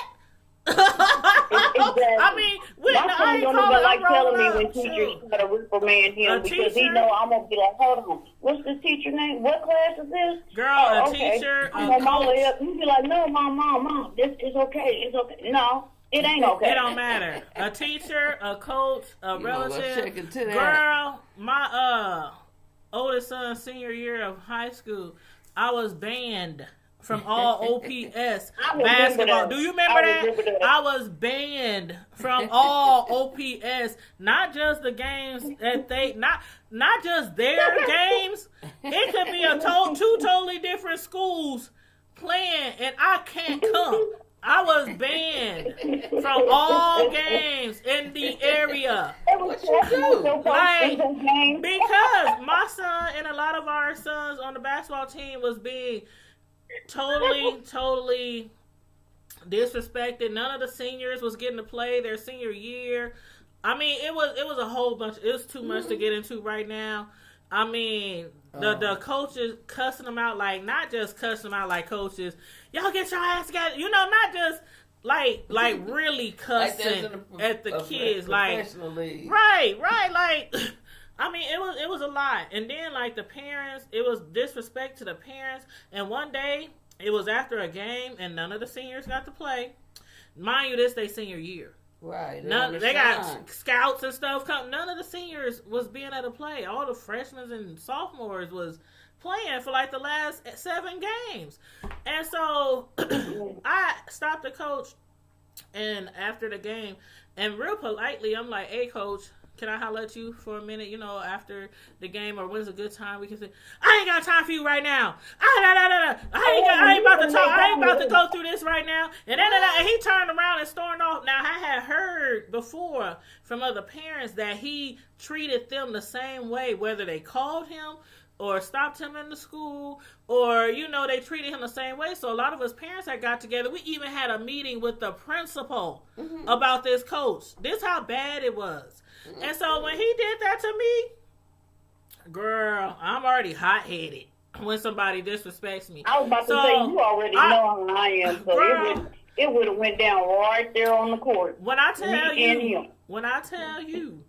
I mean, I ain't calling like telling me when teachers try to reprimand him because he know I'm gonna be like, hold on, what's the teacher name? What class is this? Girl, teacher, I'm coach. You be like, no, mom, this is okay. It's okay. No, it ain't okay. It don't matter. A teacher, a coach, a relative. Girl, my oldest son's senior year of high school, I was banned from all OPS basketball. Do you remember that? I was banned from all OPS, not just the games that they, not just their games. It could be two totally different schools playing, and I can't come. I was banned from all games in the area. Like, because my son and a lot of our sons on the basketball team was being totally disrespected. None of the seniors was getting to play their senior year. I mean, it was a whole bunch. It was too much to get into right now. I mean, the coaches cussing them out, like, not just cussing them out like coaches. Y'all get your ass together. You know, not just like really cussing at the kids. Like, right. Like, I mean, it was a lot. And then, like, the parents, it was disrespect to the parents. And one day, it was after a game, and none of the seniors got to play. Mind you, this they senior year. Right. They got scouts and stuff. None of the seniors was being able to play. All the freshmen and sophomores was playing for, like, the last 7 games. And so, I stopped the coach, and after the game, and real politely, I'm like, hey, coach, can I holler at you for a minute, you know, after the game, or when's a good time we can say, I ain't got time for you right now. I ain't about to talk. I ain't about to go through this right now. And he turned around and stormed off. Now, I had heard before from other parents that he treated them the same way, whether they called him or stopped him in the school, or, you know, they treated him the same way. So a lot of us parents that got together, we even had a meeting with the principal about this coach. This how bad it was. And so when he did that to me, girl, I'm already hot-headed when somebody disrespects me. I was about to say, you already know how I am, so girl, it would have went down right there on the court. When I tell you,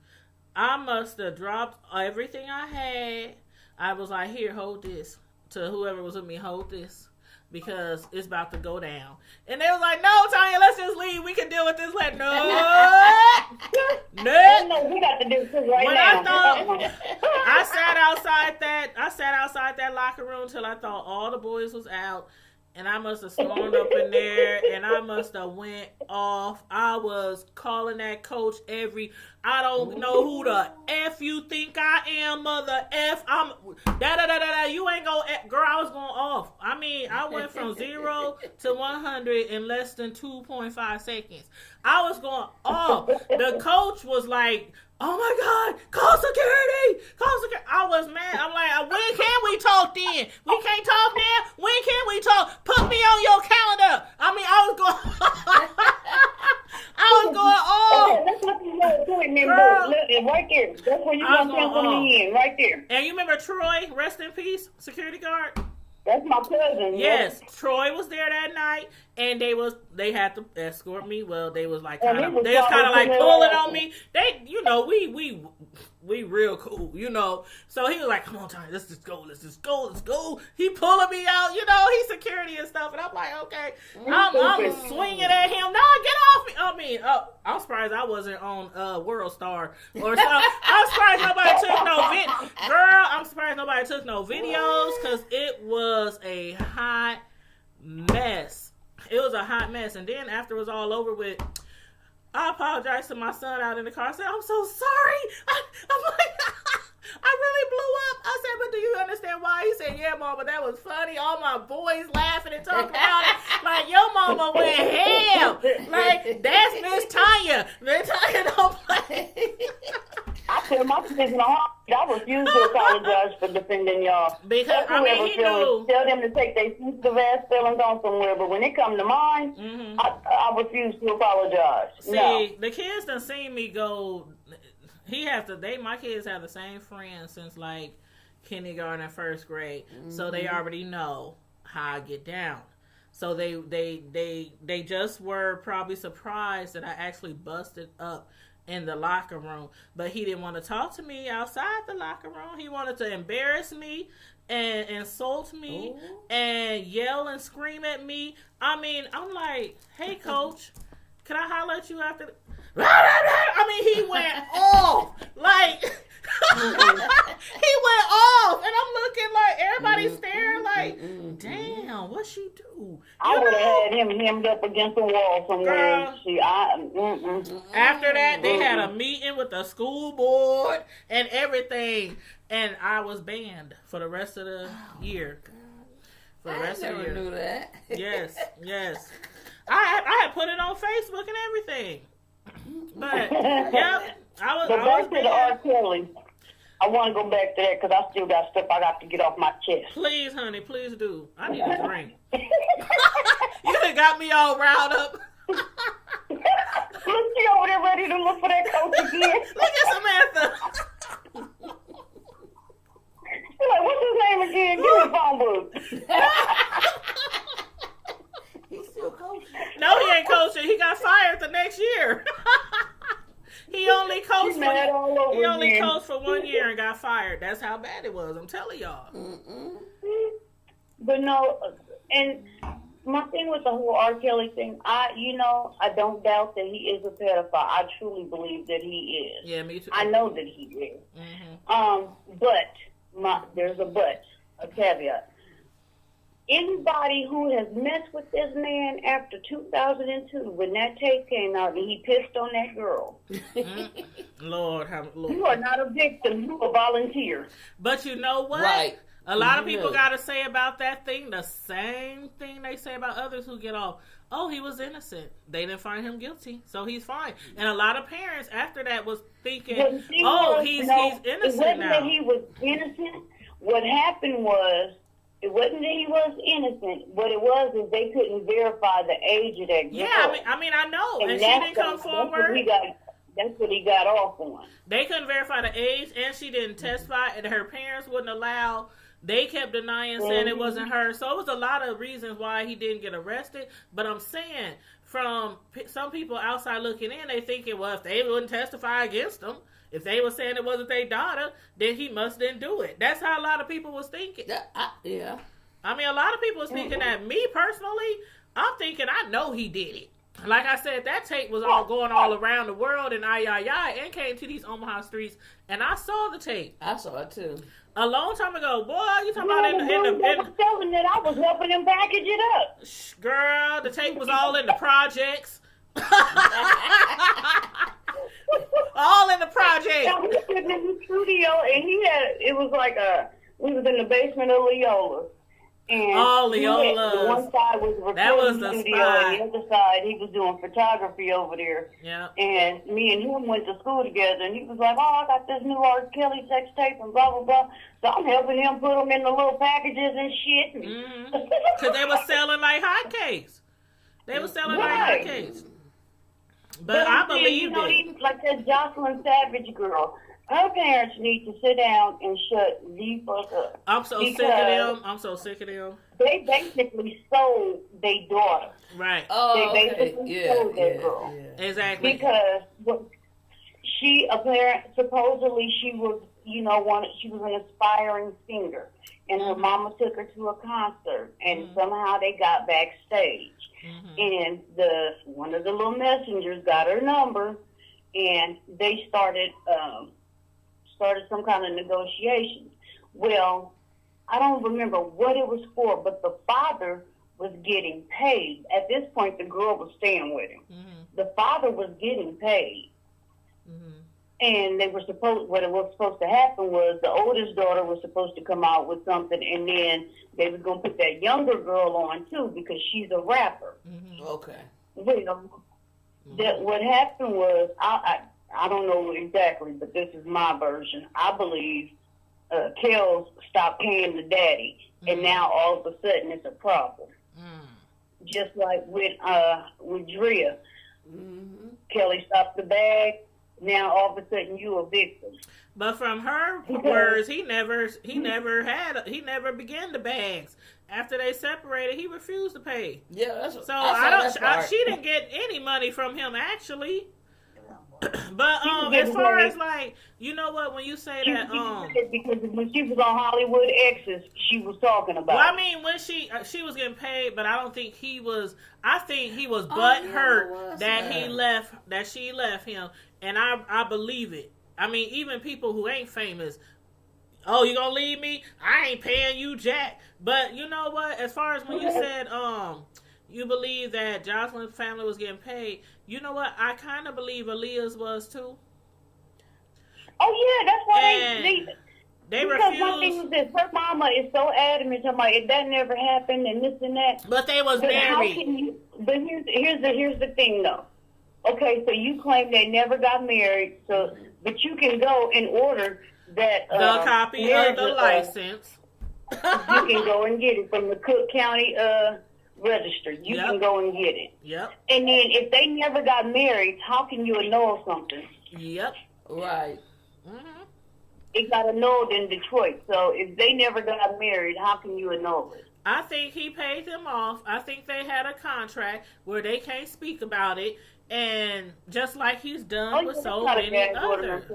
I must have dropped everything I had. I was like, here, hold this. To whoever was with me, hold this. Because it's about to go down. And they was like, no, Tanya, let's just leave. We can deal with this later. No. No, we got to do this right now. I sat outside that locker room till I thought all the boys was out. And I must have stormed up in there, and I must have went off. I was calling that coach I don't know who the F you think I am, mother F. I'm you ain't go, girl, I was going off. I mean, I went from 0 to 100 in less than 2.5 seconds. I was going off. The coach was like oh my God, call security. I was mad. I'm like, when can we talk then? We can't talk now? When can we talk? Put me on your calendar. I mean, I was going off. That's what you know, too, remember. Girl. Look, right there. That's where you I was gonna going pencil me in, right there. And you remember Troy, rest in peace, security guard? That's my cousin. Yes, Troy was there that night, and they had to escort me. Well, they was like And kind he of was like talking pulling to on me. They, you know, we real cool, you know. So he was like, "Come on, Tony, let's just go. He pulling me out, you know. He's security and stuff, and I'm like, okay, I'm swinging at him. No, get off me. I mean, I'm surprised I wasn't on World Star or something. I'm surprised nobody took no girl. I'm surprised nobody took no videos because it was a hot mess. It was a hot mess, and then after it was all over with, I apologized to my son out in the car. I said, I'm so sorry. I'm like, I really blew up. I said, but do you understand why? He said, yeah, Mama, that was funny. All my boys laughing and talking about it. Like, your mama went ham. Like, that's Miss Tanya. Miss Tanya don't play. I put my position on. I refuse to apologize for defending y'all. Because, I mean, he knew. Tell them to take their sensitive ass feelings on somewhere, but when it comes to mine, I refuse to apologize. See, the kids done seen me go. My kids have the same friends since like kindergarten and first grade, so they already know how I get down. So they just were probably surprised that I actually busted up in the locker room, but he didn't want to talk to me outside the locker room. He wanted to embarrass me and insult me and yell and scream at me. I mean, I'm like, hey, coach, can I holler at you after? I mean, he went off. Like, he went off. And I'm looking like, everybody's staring like, damn, what'd she do? I would have had him hemmed up against the wall somewhere. Girl, after that, they had a meeting with the school board and everything. And I was banned for the rest of the year. For the rest of the year. Knew that. Yes. I had put it on Facebook and everything. But, yep, I was back to the banned. R. Kelly. I want to go back to that because I still got stuff I got to get off my chest. Please, honey, please do. I need a drink. You done got me all riled up. Look, she over there ready to look for that coach again. Look at Samantha. She's like, what's his name again? Give me the phone book. He's still coaching. No, he ain't coaching. He got fired the next year. He only coached for 1 year and got fired. That's how bad it was. I'm telling y'all. But no, and my thing with the whole R. Kelly thing, I don't doubt that he is a pedophile. I truly believe that he is. Yeah, me too. I know that he is. But there's a caveat. Anybody who has messed with this man after 2002, when that tape came out and he pissed on that girl, Lord. you are not a victim. You are a volunteer. But you know what? Right. A lot of people got to say about that thing the same thing they say about others who get off. Oh, he was innocent. They didn't find him guilty, so he's fine. And a lot of parents after that was thinking, he's innocent it wasn't now. that he was innocent. What happened was, it wasn't that he was innocent. What it was is they couldn't verify the age of that girl. Yeah, I know. And she didn't come forward. That's what he got off on. They couldn't verify the age, and she didn't testify, and her parents wouldn't allow. They kept denying, saying it wasn't her. So it was a lot of reasons why he didn't get arrested. But I'm saying, from some people outside looking in, they thinking, well, if they wouldn't testify against him, if they were saying it wasn't their daughter, then he must didn't do it. That's how a lot of people was thinking. Yeah. I mean, a lot of people was thinking that. Me personally, I'm thinking I know he did it. Like I said, that tape was all going all around the world and and came to these Omaha streets, and I saw the tape. I saw it too. A long time ago. Boy, you talking about in I was telling that I was helping him package it up. Girl, the tape was all in the projects. All in the project. I was sitting in the studio, and it was like we was in the basement of Leola's, And Leola's. the one side was the That was recording the studio, spy. and the other side he was doing photography over there. Yeah. And me and him went to school together, and he was like, "Oh, I got this new R. Kelly sex tape and blah blah blah." So I'm helping him put them in the little packages and shit. Because they were selling like hotcakes. They were selling like hotcakes. But I believed it. Even like that Jocelyn Savage girl, her parents need to sit down and shut the fuck up. I'm so sick of them. They basically sold their daughter. Right. Oh, They okay. basically Yeah, sold that yeah. girl. Exactly. Because supposedly she was, she was an aspiring singer. And her mama took her to a concert, and somehow they got backstage. And one of the little messengers got her number, and they started some kind of negotiations. Well, I don't remember what it was for, but the father was getting paid. At this point, the girl was staying with him. The father was getting paid. And what was supposed to happen was the oldest daughter was supposed to come out with something, and then they was going to put that younger girl on too because she's a rapper. Okay. Well, what happened was, I don't know exactly, but this is my version. I believe Kells stopped paying the daddy, and now all of a sudden it's a problem. Just like with Drea. Kelly stopped the bag. Now all of a sudden you a victim. But from her words, he never began the bags. After they separated, he refused to pay. Yeah, she didn't get any money from him actually. But as far as like, you know what, when you say that because when she was on Hollywood Exes, she was talking about. Well, I mean, when she was getting paid, but I don't think he was. I think he was butthurt that she left him, and I believe it. I mean, even people who ain't famous. Oh, you gonna leave me? I ain't paying you jack. But you know what? As far as when you said you believe that Jocelyn's family was getting paid, you know what? I kind of believe Aaliyah's was too. Oh yeah, that's why they because refused. one thing is this: her mama is so adamant about that never happened and this and that. But they was married. How can you? But here's the thing though. Okay, so you claim they never got married, but you can go and order that the copy of the license. You can go and get it from the Cook County register. You can go and get it. Yep. And then if they never got married, how can you annul something? Yep. Right. It got annulled in Detroit. So if they never got married, how can you annul it? I think he paid them off. I think they had a contract where they can't speak about it. And just like he's done with so many others.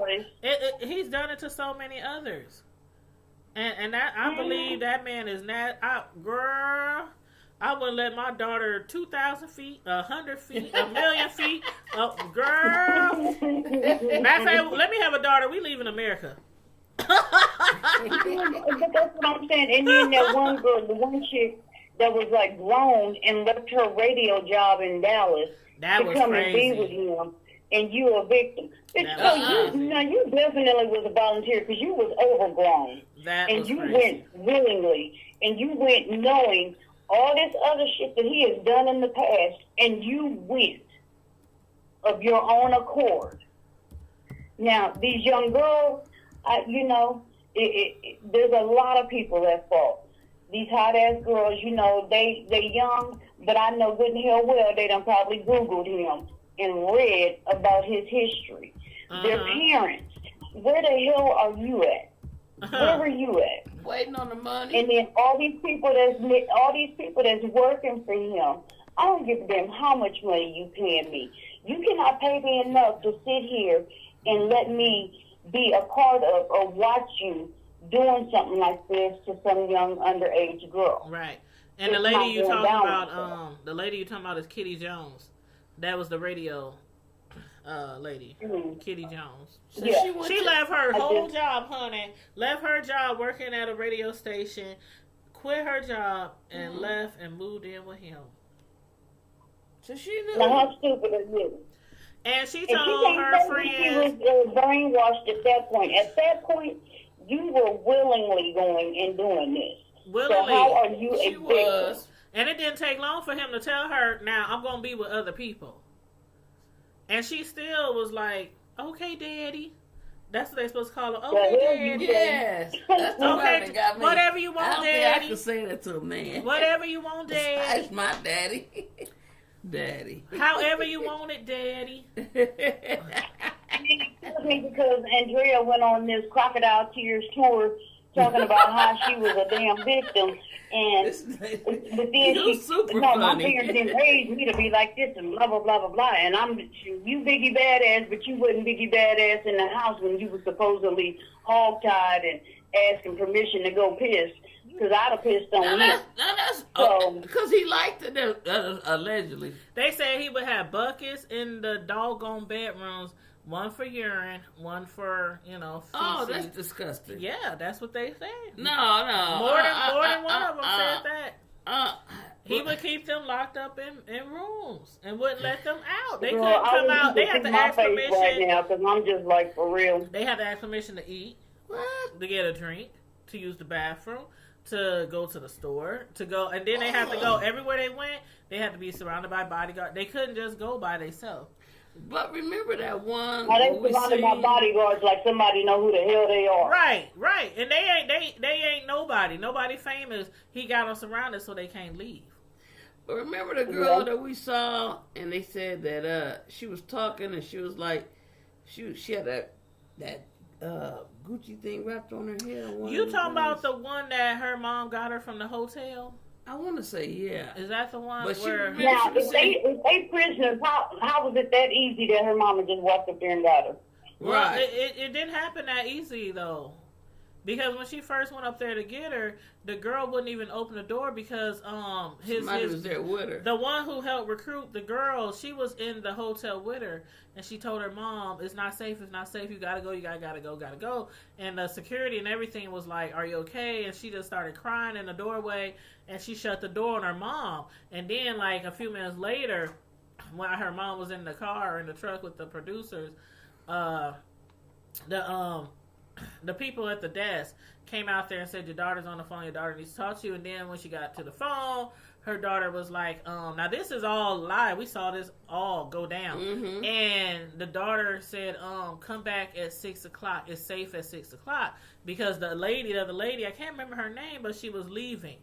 He's done it to so many others. And that I believe that man is not girl. I wouldn't let my daughter 2,000 feet, 100 feet, 1,000,000 feet. Girl. Matter of fact, let me have a daughter. We leave in America. But that's what I'm saying. And then that one girl, the one chick that was like grown and left her radio job in Dallas to come and be with him, and you a victim. You definitely was a volunteer because you was overgrown. And you went willingly, and you went knowing all this other shit that he has done in the past, and you went of your own accord. Now, these young girls, there's a lot of people at fault. These hot-ass girls, they young, but I know good and hell well they done probably Googled him and read about his history. Their parents, where the hell are you at? Where were you at? Waiting on the money. And then all these people that's working for him, I don't give a damn how much money you paying me. You cannot pay me enough to sit here and let me be a part of or watch you doing something like this to some young underage girl. Right. And the lady you talking about is Kitty Jones. That was the radio lady, Kitty Jones. So she left her whole job, honey. Left her job working at a radio station, quit her job, and left and moved in with him. So she knew. Now how stupid is you? And she told her friends. She was brainwashed at that point. At that point, you were willingly going and doing this. Willingly. So how are you She a victim? was. And it didn't take long for him to tell her, now I'm going to be with other people. And she still was like, okay, daddy. That's what they supposed to call her. Okay, daddy. Yes. That's the Okay, one that got me. whatever you I want, don't think I daddy. could say that to a man. Whatever you want, daddy. That's my daddy. Daddy. However you want it, daddy. Excuse me, because Andrea went on this Crocodile Tears tour talking about how she was a damn victim. And but then You she, super no, my funny. parents didn't raise me to be like this and blah, blah, blah, blah, blah. And you Biggie Badass, but you wasn't Biggie Badass in the house when you was supposedly hog-tied and asking permission to go piss. Because I'd have pissed on you. That's So- because he liked it, allegedly. They said he would have buckets in the doggone bedrooms, one for urine, one for, feces. Oh, that's disgusting. Yeah, that's what they said. No. More than one of them said that. He Well, would keep them locked up in rooms and wouldn't let them out. They Girl, couldn't I come wish out. you They could had see to my ask face permission. right now, because I'm just like, for real. They had to ask permission to eat, what? to get a drink, to use the bathroom, to go to the store, to go, and then they had to go everywhere they went. They had to be surrounded by bodyguards. They couldn't just go by themselves. But remember that one? Now they we surrounded by seen- bodyguards like somebody know who the hell they are. Right, and they ain't nobody famous. He got them surrounded so they can't leave. But remember the girl that we saw, and they said that she was talking, and she was like, she had that Gucci thing wrapped on her head. on one You of talking those. about the one that her mom got her from the hotel? I want to say yeah. Is that the one But she where? really- Now, if they prisoners, how was it that easy that her mama just walked up there and got her? Well, Right. it didn't happen that easy though, because when she first went up there to get her, the girl wouldn't even open the door because Somebody was there with her. the one who helped recruit the girl, she was in the hotel with her, and she told her mom, "It's not safe. It's not safe. You gotta go. You gotta go." And the security and everything was like, "Are you okay?" And she just started crying in the doorway, and she shut the door on her mom. And then, like a few minutes later, when her mom was in the car or in the truck with the producers, the people at the desk came out there and said, your daughter's on the phone, your daughter needs to talk to you. And then when she got to the phone, her daughter was like, now this is all live. We saw this all go down. Mm-hmm. And the daughter said, come back at 6 o'clock. It's safe at 6 o'clock. Because the other lady, I can't remember her name, but she was leaving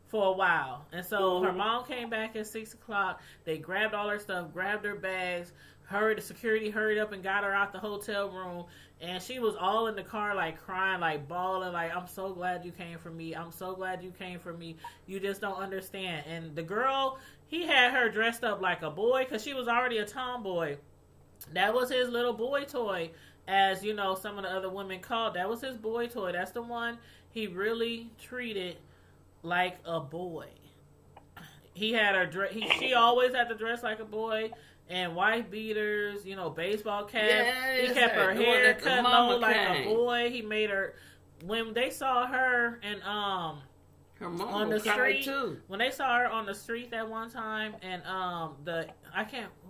for a while. And so her mom came back at 6 o'clock. They grabbed all her stuff, grabbed her bags, the security hurried up and got her out the hotel room. And she was all in the car, like crying, like bawling, like, I'm so glad you came for me. I'm so glad you came for me. You just don't understand. And the girl, he had her dressed up like a boy because she was already a tomboy. That was his little boy toy, as, you know, some of the other women called. That was his boy toy. That's the one he really treated like a boy. He had her she always had to dress like a boy. And white beaters, you know, baseball caps. Yeah, he kept her the one hair that the cut mama low like came. a boy. He made her, when they saw her and Her mom on the was crying street too. when they saw her on the street that one time, and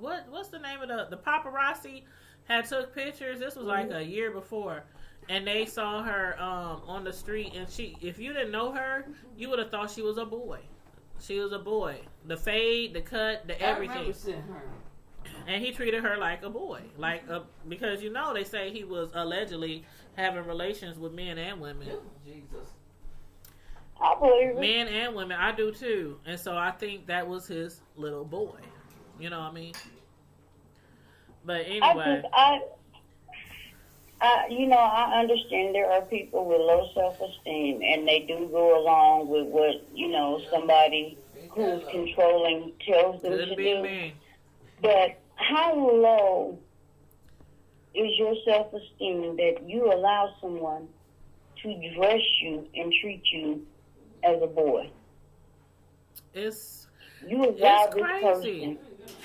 what's the name of the paparazzi had took pictures. This was like a year before, and they saw her on the street, and if you didn't know her, you would have thought she was a boy. She was a boy. The fade, the cut, the I everything. remember seeing her. And he treated her like a boy, because you know they say he was allegedly having relations with men and women. Jesus. I believe it. Men and women, I do too. And so I think that was his little boy. You know what I mean? But anyway. I understand there are people with low self-esteem, and they do go along with what, somebody who's controlling tells them Couldn't to be do. me. But how low is your self-esteem that you allow someone to dress you and treat you as a boy? You allow It's this crazy. person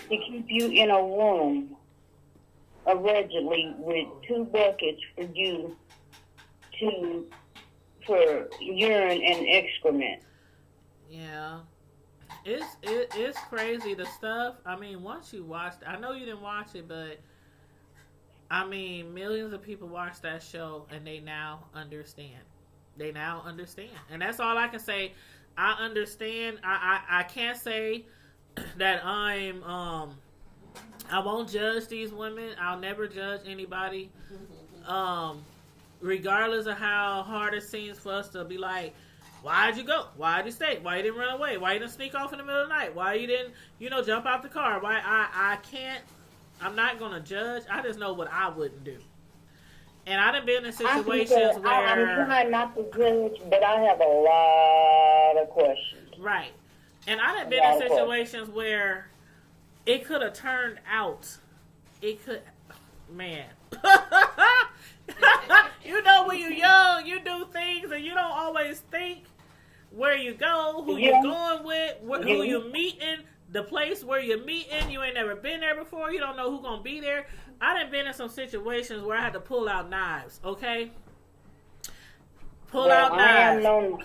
to keep you in a room, allegedly, with 2 buckets for urine and excrement. Yeah. It's crazy, the stuff. I mean, once you watched, I know you didn't watch it, but I mean, millions of people watch that show and they now understand. They now understand. And that's all I can say. I understand. I can't say that I won't judge these women. I'll never judge anybody. Regardless of how hard it seems for us to be like, why'd you go? Why'd you stay? Why you didn't run away? Why you didn't sneak off in the middle of the night? Why you didn't, jump out the car? Why I can't, I'm not going to judge. I just know what I wouldn't do. And I done been in situations where... I'm trying not to judge, but I have a lot of questions. Right. And I done been in situations where it could have turned out. It could... Man. When you're young, you do things and you don't always think where you go, who you're going with, who you're meeting, the place where you're meeting. You ain't never been there before. You don't know who's going to be there. I done been in some situations where I had to pull out knives, okay? Pull out knives. On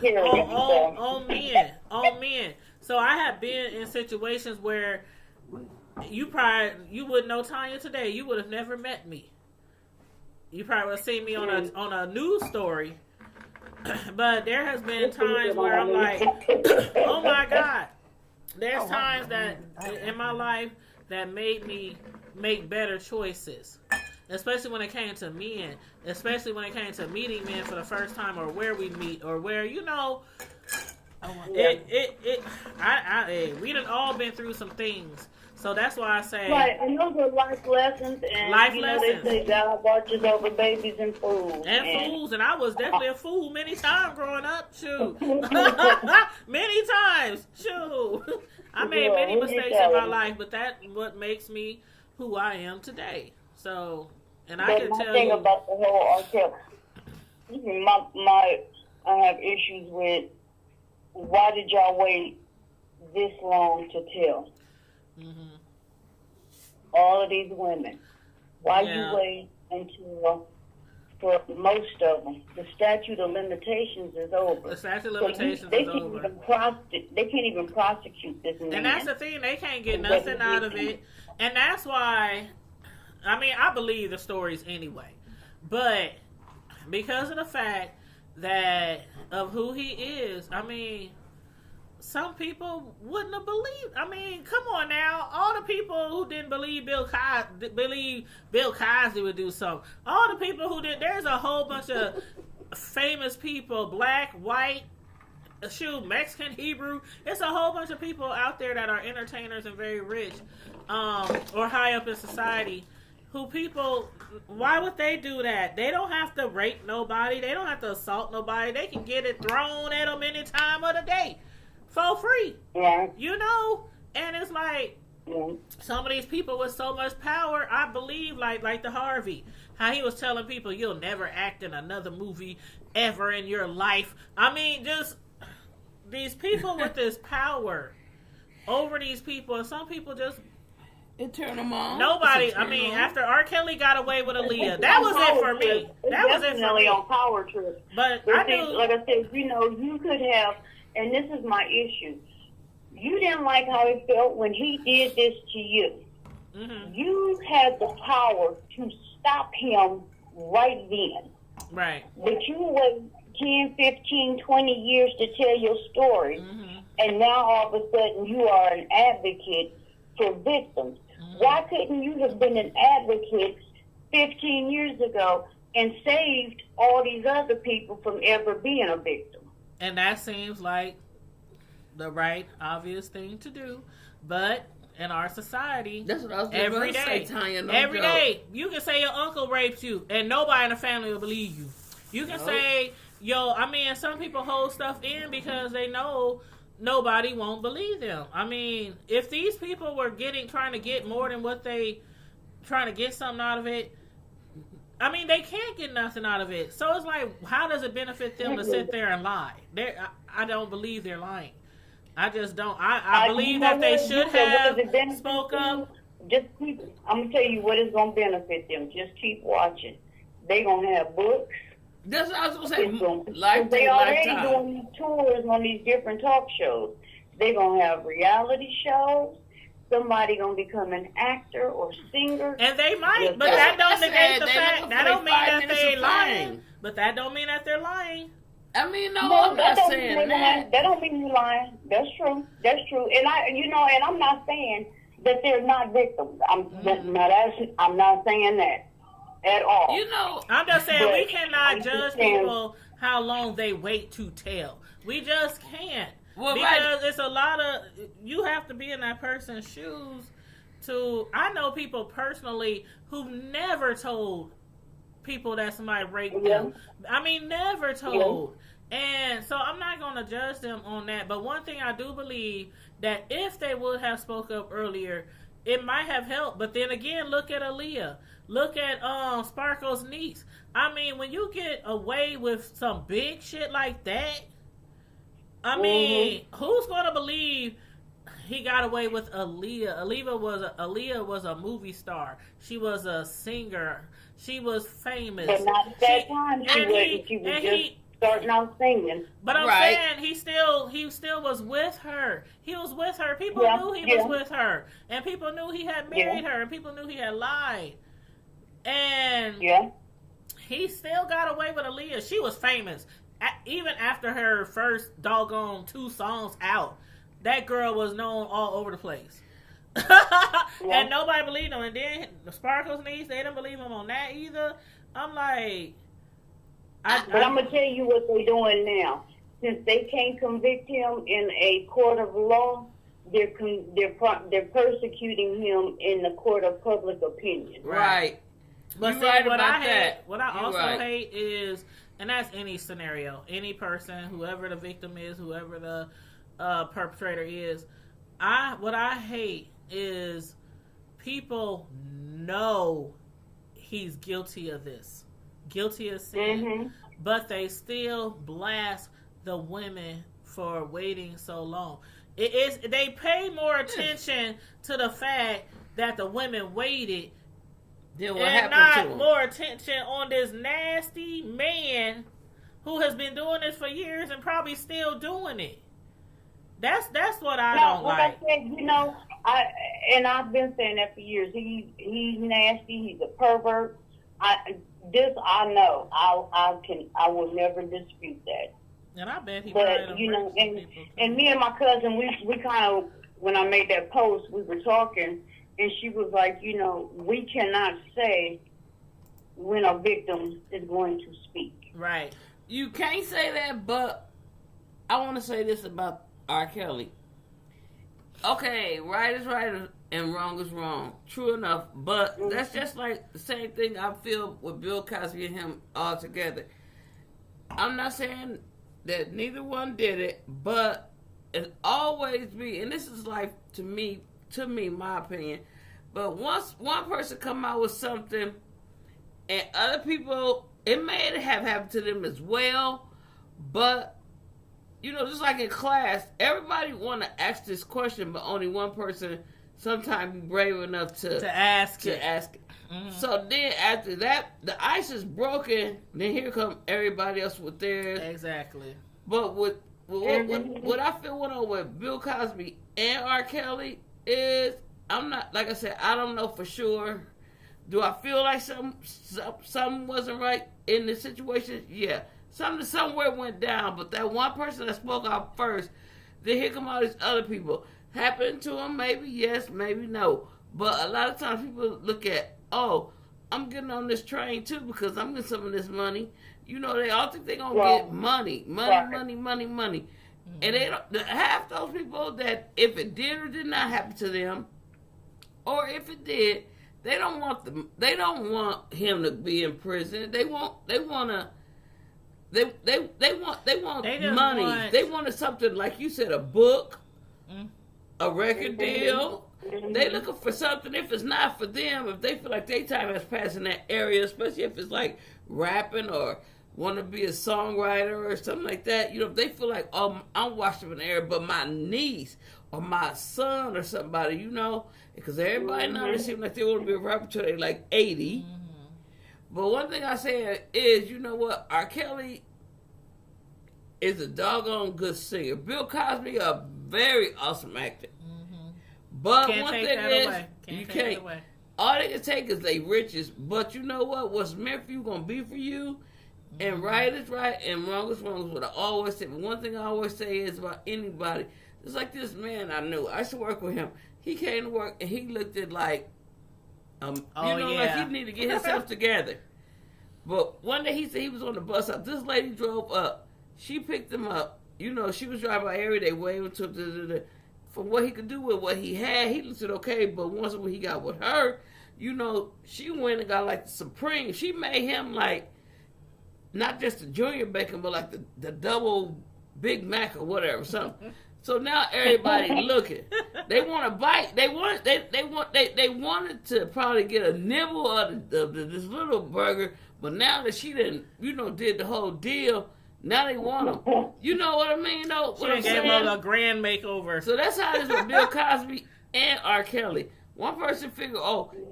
men. So I have been in situations where you wouldn't know Tanya today. You would have never met me. You probably would have seen me on a news story. But there has been times where I'm like, oh my God. There's times that in my life that made me make better choices. Especially when it came to men. Especially when it came to meeting men for the first time, or where we meet, or where, we done all been through some things. So that's why I say... Right, and those are life lessons. And, they say God watches over babies and fools. And fools. And I was definitely a fool many times growing up. Shoot. Many times. Shoot. I made many mistakes in my life, but that's what makes me who I am today. So, and I can tell you... about the whole I have issues with, why did y'all wait this long to tell? Mm-hmm. All of these women. Why you wait until, for most of them, the statute of limitations is over. The statute of limitations is over. They can't even prosecute this man. And that's the thing. They can't get nothing out of it. And that's why, I believe the stories anyway. But because of the fact that of who he is, some people wouldn't have believed. Come on now. All the people who didn't believe Bill Cosby would do something. All the people who did. There's a whole bunch of famous people, black, white, Mexican, Hebrew. It's a whole bunch of people out there that are entertainers and very rich, or high up in society. Why would they do that? They don't have to rape nobody. They don't have to assault nobody. They can get it thrown at them any time of the day. For free. Yeah. And it's like, some of these people with so much power, I believe, like the Harvey, how he was telling people, you'll never act in another movie ever in your life. Just these people with this power over these people, and some people just... It turned them on. Nobody, after R. Kelly got away with Aaliyah, that was it for me. That was it for me. On power trip. But like I said, you could have... And this is my issue. You didn't like how it felt when he did this to you. Mm-hmm. You had the power to stop him right then. Right. But you wait 10, 15, 20 years to tell your story. Mm-hmm. And now all of a sudden you are an advocate for victims. Mm-hmm. Why couldn't you have been an advocate 15 years ago and saved all these other people from ever being a victim? And that seems like the right, obvious thing to do. But in our society, that's what I was every day, every day, you can say your uncle raped you, and nobody in the family will believe you. You can say, some people hold stuff in because they know nobody won't believe them. If these people were trying to get more than what trying to get something out of it, they can't get nothing out of it. So it's like, how does it benefit them to sit there and lie? I don't believe they're lying. I just don't. I believe that they should have spoke up. I'm going to tell you what is going to benefit them. Just keep watching. They're going to have books. That's what I was going to say. They already doing these tours on these different talk shows. They're going to have reality shows. Somebody gonna become an actor or singer, and they might, but that don't negate the fact. That don't mean that they're lying. But that don't mean that they're lying. I mean, no, No, I'm not don't saying mean that. That don't mean you're lying. That's true. That's true. And and I'm not saying that they're not victims. I'm not saying that at all. You know, I'm just saying But we cannot I'm judge just saying- people how long they wait to tell. We just can't. Well, because it's a lot of, you have to be in that person's shoes to, I know people personally who never told people that somebody raped them. I mean, never told. And so I'm not going to judge them on that. But one thing I do believe that if they would have spoke up earlier, it might have helped. But then again, look at Aaliyah. Look at Sparkle's niece. I mean, when you get away with some big shit like that, I mean, who's going to believe he got away with Aaliyah? Aaliyah was a movie star. She was a singer. She was famous. But not at that time. She was just starting out singing. But I'm saying he still was with her. He was with her. People knew he was with her, and people knew he had married her, and people knew he had lied. And he still got away with Aaliyah. She was famous. Even after her first doggone 2 songs out, that girl was known all over the place. And nobody believed him. And then the Sparkle's niece, they didn't believe him on that either. I'm like... But I'm going to tell you what they're doing now. Since they can't convict him in a court of law, they're persecuting him in the court of public opinion. Right. But see, right what about I that. What I also hate is, and that's any scenario, any person, whoever the victim is, whoever the perpetrator is, what I hate is people know he's guilty of this, guilty of sin, but they still blast the women for waiting so long. They pay more attention to the fact that the women waited then what and happened to not him? more attention on this nasty man who has been doing this for years and probably still doing it. That's what I don't like. I said, I've been saying that for years. He's nasty. He's a pervert. I know. I will never dispute that. And I bet he. But and me and my cousin, we kind of, when I made that post, we were talking. And she was like, we cannot say when a victim is going to speak. Right. You can't say that, but I want to say this about R. Kelly. Okay, right is right and wrong is wrong. True enough, but that's just like the same thing I feel with Bill Cosby and him all together. I'm not saying that neither one did it, but it always be, and this is like, to me, my opinion. But once one person come out with something, and other people, it may have happened to them as well. But just like in class, everybody want to ask this question, but only one person sometimes be brave enough to ask it. Mm-hmm. So then after that, the ice is broken. Then here come everybody else with theirs. Exactly. But what I feel went on with Bill Cosby and R. Kelly is, I'm not, like I said, I don't know for sure. Do I feel like something wasn't right in the situation? Yeah. Something somewhere went down, but that one person that spoke out first, then here come all these other people. Happened to them, maybe yes, maybe no. But a lot of times people look at, I'm getting on this train too because I'm getting some of this money. They all think they're going to get money. Mm-hmm. And they don't, half those people that if it did or did not happen to them, or if it did, they don't want him to be in prison. They want money. They wanted something like you said, a book, a record deal. They looking for something. If it's not for them, if they feel like their time has passed in that area, especially if it's like rapping or want to be a songwriter or something like that, if they feel like, I'm watching an area, but my niece or my son or somebody, because everybody now they seem like they want to be a rapper till they're like 80. Mm-hmm. But one thing I say is, you know what, R. Kelly is a doggone good singer. Bill Cosby, a very awesome actor. Mm-hmm. But one thing is, you can't. All they can take is their riches. But you know what? What's meant for you gonna be for you. And right is right and wrong is wrong is what I always say. But one thing I always say is about anybody, it's like this man I knew. I used to work with him. He came to work and he looked at like, like he needed to get himself together. But one day he said he was on the bus stop. This lady drove up. She picked him up. You know, she was driving by every day, waving to from what he could do with what he had. He said, okay, but once he got with her, you know, she went and got like the Supreme. She made him like, not just the junior bacon, but like the double Big Mac or whatever, something. So now everybody looking. They want to bite. They wanted to probably get a nibble of this little burger, but now that she did the whole deal, now they want them. You know what I mean, though? She gave him a grand makeover. So that's how it is with Bill Cosby and R. Kelly. One person figured,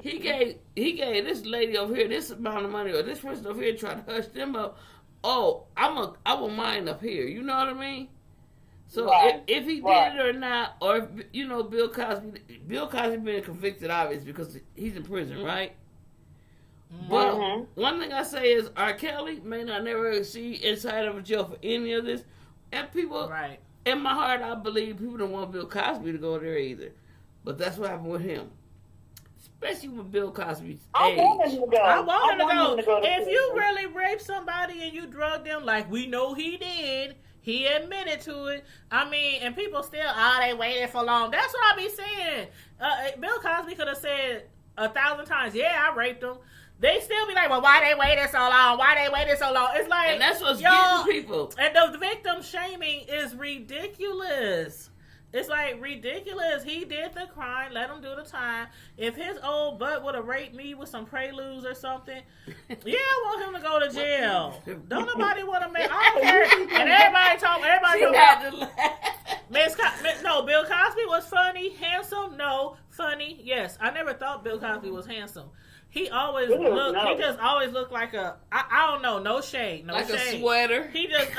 he gave this lady over here this amount of money, or this person over here tried to hush them up. I will mine up here. You know what I mean? So if he did it or not, or if, Bill Cosby been convicted, obviously, because he's in prison, right? Mm-hmm. But one thing I say is R. Kelly may not never see inside of a jail for any of this, and people, in my heart, I believe people don't want Bill Cosby to go there either. But that's what happened with him. Especially with Bill Cosby's age. I want him to go. If you really raped somebody and you drugged them like we know he did, he admitted to it. I mean, and people still, they waited for long. That's what I be saying. Bill Cosby could have said 1,000 times, yeah, I raped him. They still be like, well, why they waited so long? Why they waited so long? It's like, and that's what's getting people. And the victim shaming is ridiculous. It's like ridiculous. He did the crime. Let him do the time. If his old butt would have raped me with some preludes or something, I want him to go to jail. Don't nobody want to make. I don't care. And everybody talk about. No, Bill Cosby was funny, handsome. No, funny. Yes, I never thought Bill Cosby was handsome. He always looked. No. He just always looked like I don't know. No shade. No like shade. Like a sweater. He just.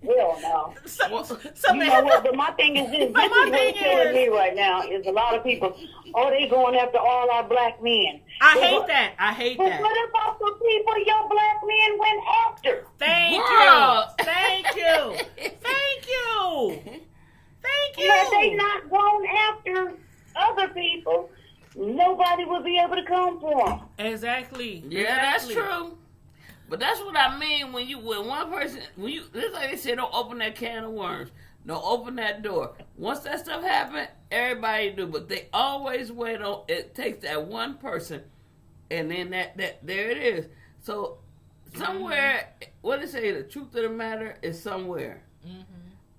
Hell no. So you know what? But my thing is this. This is what's killing me right now is a lot of people. They going after all our black men. I hate that. But what about the people your black men went after? Thank you. Had they not gone after other people, nobody would be able to come for them. Exactly. Yeah, that's true. But that's what I mean when one person, this like they said, don't open that can of worms. Don't open that door. Once that stuff happens, everybody do. But they always wait on, it takes that one person, and then that there it is. So somewhere, what they say, the truth of the matter is somewhere. Mm-hmm.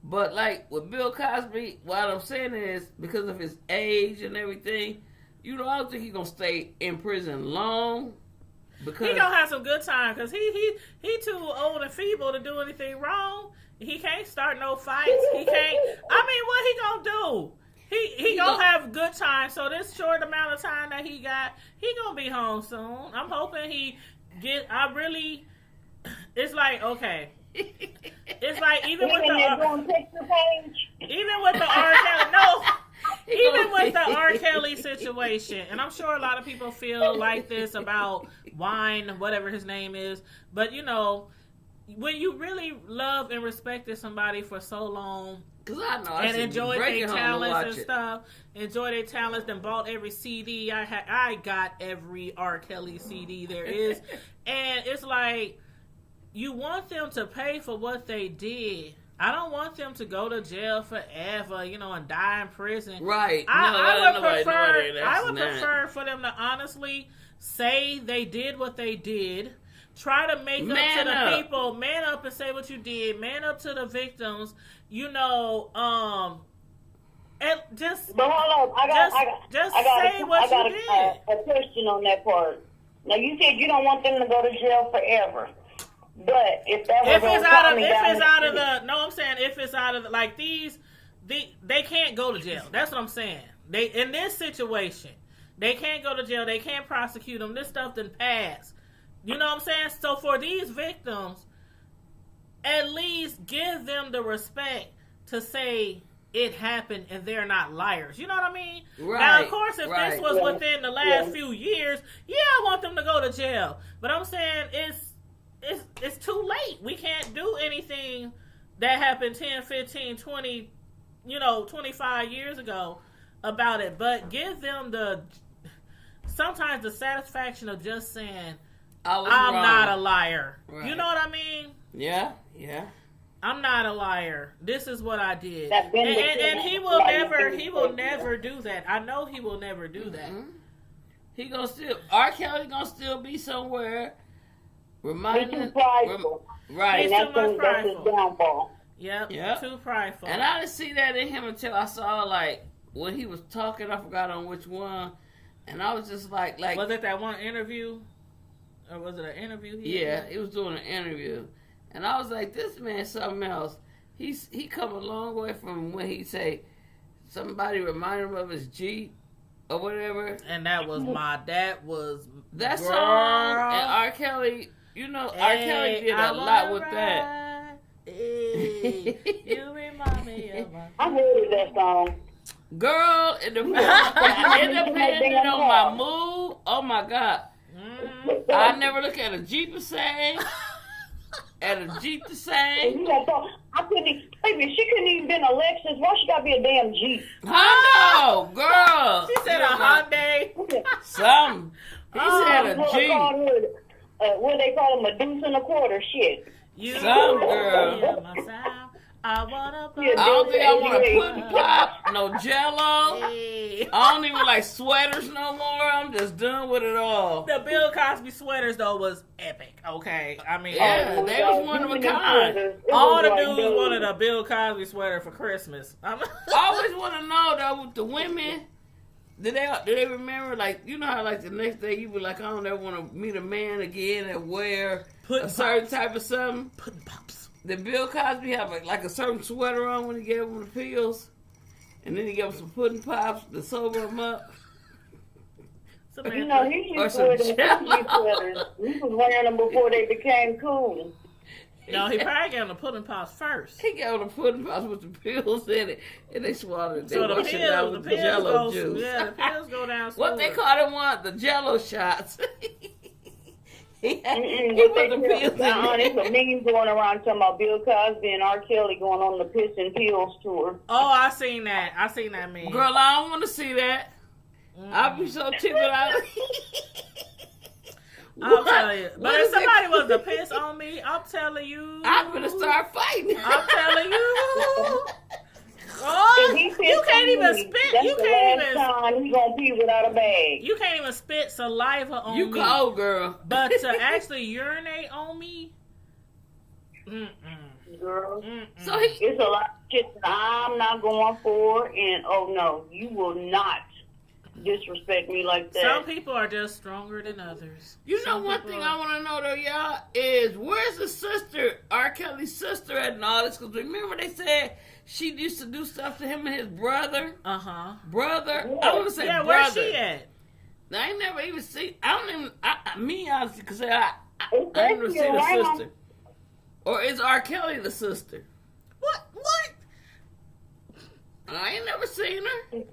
But like with Bill Cosby, what I'm saying is, because of his age and everything, I don't think he's going to stay in prison long. Because he gonna have some good time because he too old and feeble to do anything wrong. He can't start no fights. He can't. I mean, what he gonna do? He gonna have good time. So this short amount of time that he got, he gonna be home soon. I'm hoping he get. It's like okay. It's like even with the R. Kelly. No. Even with the R. Kelly situation, and I'm sure a lot of people feel like this about Wine, whatever his name is, but when you really love and respected somebody for so long, and enjoy their talents and stuff, and bought every CD I got every R. Kelly CD there is, and it's like you want them to pay for what they did. I don't want them to go to jail forever, and die in prison. Right. I would prefer for them to honestly say they did what they did. Try to make up to the people. Man up and say what you did. Man up to the victims. And just. But hold on, I got a question on that part. Now you said you don't want them to go to jail forever. But if it's out of like these, they can't go to jail. That's what I'm saying. They in this situation, they can't go to jail. They can't prosecute them. This stuff done passed. You know what I'm saying? So for these victims, at least give them the respect to say it happened and they're not liars. You know what I mean? Right. Now, of course, if right. this was within the last few years, I want them to go to jail. But I'm saying it's too late. We can't do anything that happened 10, 15, 20, 25 years ago about it. But give them sometimes the satisfaction of just saying, I'm wrong. not a liar. Right. You know what I mean? Yeah. I'm not a liar. This is what I did. And he will never do that. I know he will never do that. He gonna still, R. Kelly gonna still be somewhere reminding. He's too prideful. Right. He's too much That's his downfall. Yep. Too prideful. And I didn't see that in him until I saw, like, when he was talking, I forgot on which one. And I was just like. Was it that one interview? Or was it an interview? He was doing an interview. And I was like, this man's something else. He come a long way from when he say somebody remind him of his Jeep or whatever. And that was that song. And R. Kelly, R. Kelly did a lot with that. Hey, you remind me of my... I heard that song. Girl, it depended on my mood. Oh my God. I never look at a Jeep the same. At a Jeep the same. Baby, she couldn't even been a Lexus. Why she gotta be a damn Jeep? I know, girl. She said a Hyundai. Something. He said a Jeep. What they call a Medusa and a quarter shit. Some girl. I wanna I don't think I want to pudding pop, no Jello. Hey. I don't even like sweaters no more. I'm just done with it all. The Bill Cosby sweaters though was epic. Okay, I mean, they was one of a kind. All the dudes wanted a Bill Cosby sweater for Christmas. I always want to know though, with the women, did they remember, like, you know how like the next day you be like, I don't ever want to meet a man again and wear a certain type of something. Pudding pops. Did Bill Cosby have a certain sweater on when he gave him the pills? And then he gave him some pudding pops to sober him up? He used to wear them sweaters. He was wearing them before they became cool. No, he probably gave him the pudding pops first. He gave him the pudding pops with the pills in it, and they swallowed it. So the pills, with the Jello juice. Yeah, the pills go down. What they call them? The Jello shots. There's a meme going around talking about Bill Cosby and R. Kelly going on the Piss and Pills tour. Oh, I seen that meme. Girl, I don't want to see that. I'll be so tickled out. I'll tell you. But if somebody was to piss on me, I'm telling you. I'm going to start fighting. I'm telling you. Oh, you can't even spit. That's you the can't last even. time he's gonna pee without a bag. You can't even spit saliva on me. You cold, girl. But to actually urinate on me, girl. So it's a lot of shit that I'm not going for, and oh no, you will not disrespect me like that. Some people are just stronger than others. You know, one thing I want to know though, y'all, is where's the sister, R. Kelly's sister, at and all this? Because remember they said she used to do stuff to him and his brother. Brother. Yeah. I want to say brother. Where's she at? I ain't never even seen. I don't even. Me honestly, because I ain't never seen the sister. Or is R. Kelly the sister? What? I ain't never seen her.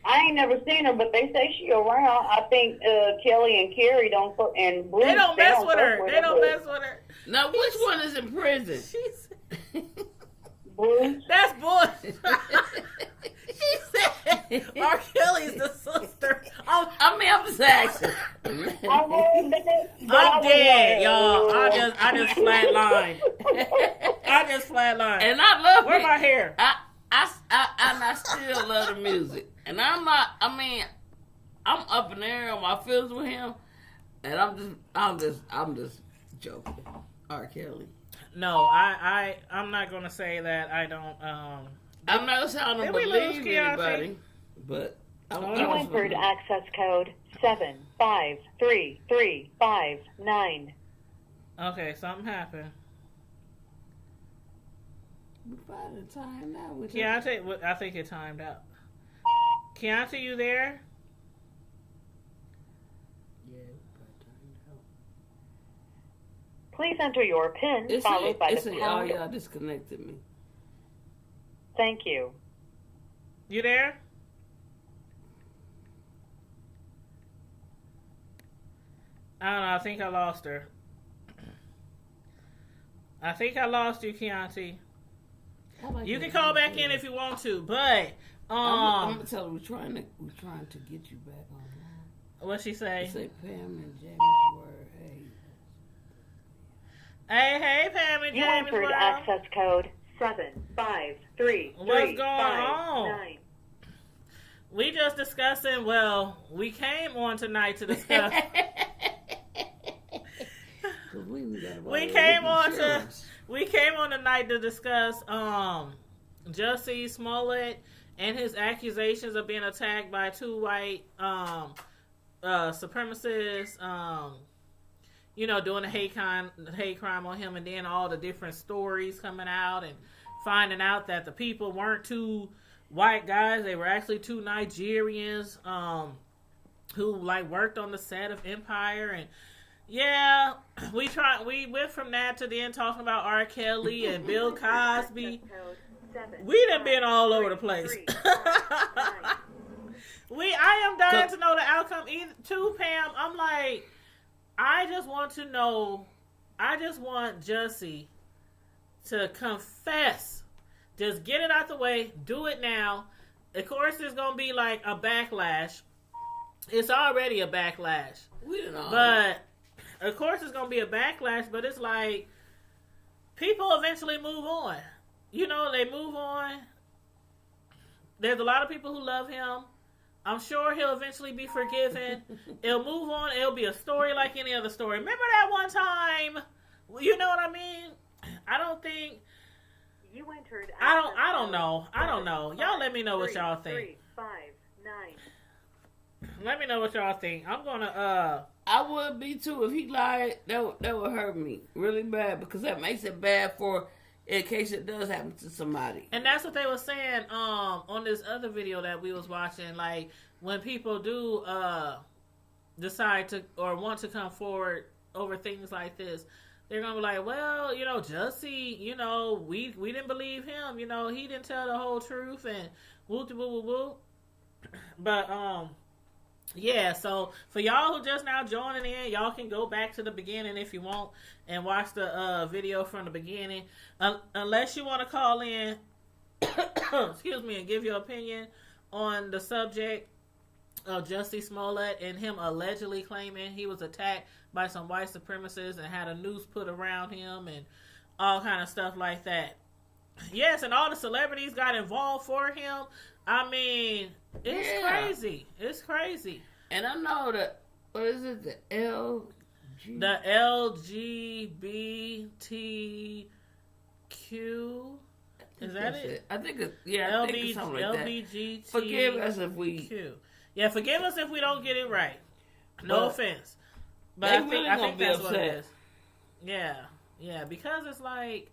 I ain't never seen her, but they say she around. I think Kelly and Carrie don't and Bruce, they don't mess with her. They don't mess with her. Now, which one is in prison? Bruce. That's bullshit. She said R. Kelly's the sister. I'm just asking. I'm dead, y'all. I just flatlined. And I love Where it. my hair? I still love the music. And I'm not, I'm up in the air on my feelings with him. And I'm just joking. R. Kelly. No, I'm not gonna say that I don't. I'm not saying I don't believe anybody, but you entered access code 753359. Okay, something happened. We're finding time now. Keontae, I think it timed out. Keontae, you there? Please enter your PIN followed by the pound. Y'all disconnected me. Thank you. You there? I don't know. I think I lost her. I think I lost you, Keontae. You can call back in if you want to, but I'm gonna tell her we're trying to get you back online. What'd she say? Say Pam and James were Hey, Pam and You James. entered access code 753. What's going on? We just discussing. Well, we came on tonight to discuss. We came on tonight to discuss Jussie Smollett and his accusations of being attacked by two white supremacists, doing a hate crime on him, and then all the different stories coming out and finding out that the people weren't two white guys, they were actually two Nigerians who worked on the set of Empire. And yeah, we went from that to then talking about R. Kelly and Bill Cosby. We done been all over the place. I am dying to know the outcome too, Pam. I'm like, I just want Jussie to confess. Just get it out the way. Do it now. Of course, there's going to be like a backlash. It's already a backlash. But of course, it's going to be a backlash, but it's like people eventually move on. They move on. There's a lot of people who love him. I'm sure he'll eventually be forgiven. It'll move on. It'll be a story like any other story. Remember that one time? You know what I mean? I don't think. You entered. I don't know. Y'all let me know what y'all think. 359. Let me know what y'all think. I'm gonna. I would be too if he lied. That would hurt me really bad because that makes it bad for in case it does happen to somebody. And that's what they were saying on this other video that we was watching. Like when people do decide to or want to come forward over things like this, they're gonna be like, well, Jussie, we didn't believe him. He didn't tell the whole truth and woo woo woo woo. But yeah, so for y'all who just now joining in, y'all can go back to the beginning if you want and watch the video from the beginning. Unless you want to call in, excuse me, and give your opinion on the subject of Jussie Smollett and him allegedly claiming he was attacked by some white supremacists and had a noose put around him and all kind of stuff like that. Yes, and all the celebrities got involved for him. I mean, it's crazy. It's crazy. And I know that, what is it, the LGBTQ? Is that it? I think it's, I think it's something like LBGT. Forgive us if we... Yeah, forgive us if we don't get it right. No offense. But I think that's what it is. Yeah, because it's like,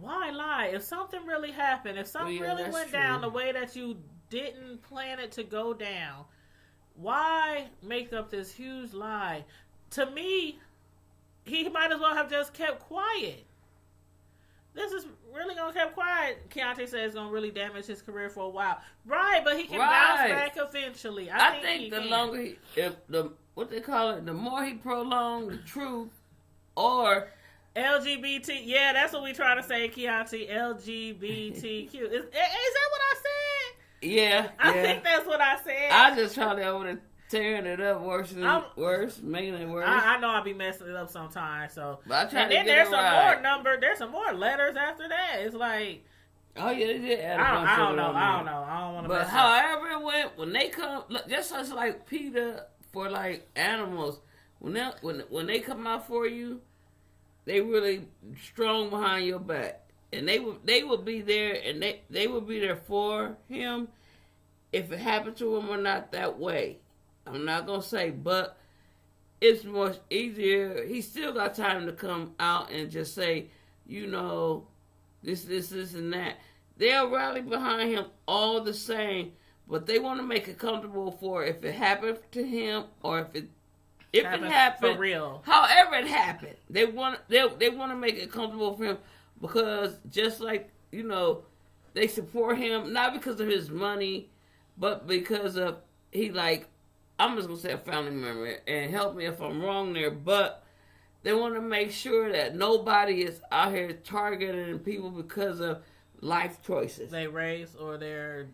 why lie? If something really happened, if something really went down the way that you didn't plan it to go down, why make up this huge lie? To me, he might as well have just kept quiet. This is really going to keep quiet. Keontae says it's going to really damage his career for a while. Right, but he can bounce back eventually. I think the longer the more he prolonged the truth, or LGBT, that's what we trying to say, Keontae. LGBTQ. Is that what I said? Yeah. I think that's what I said. I just trying to over tearing it up making it worse. I know I'll be messing it up sometimes. So, but and then there's some more there's some more letters after that. It's like, oh yeah, they did add I don't know. I don't want to. But however it went, when they come, just as like PETA for like animals, when they come out for you, they really strong behind your back, and they will be there, and they will be there for him if it happened to him or not that way. I'm not gonna say, but it's much easier. He still got time to come out and just say, this, and that. They'll rally behind him all the same, but they want to make it comfortable for if it happened to him or if it happened for real. However it happened, they want to make it comfortable for him because just like they support him not because of his money, but because of I'm just gonna say a family member, and help me if I'm wrong there, but they want to make sure that nobody is out here targeting people because of life choices. They race or their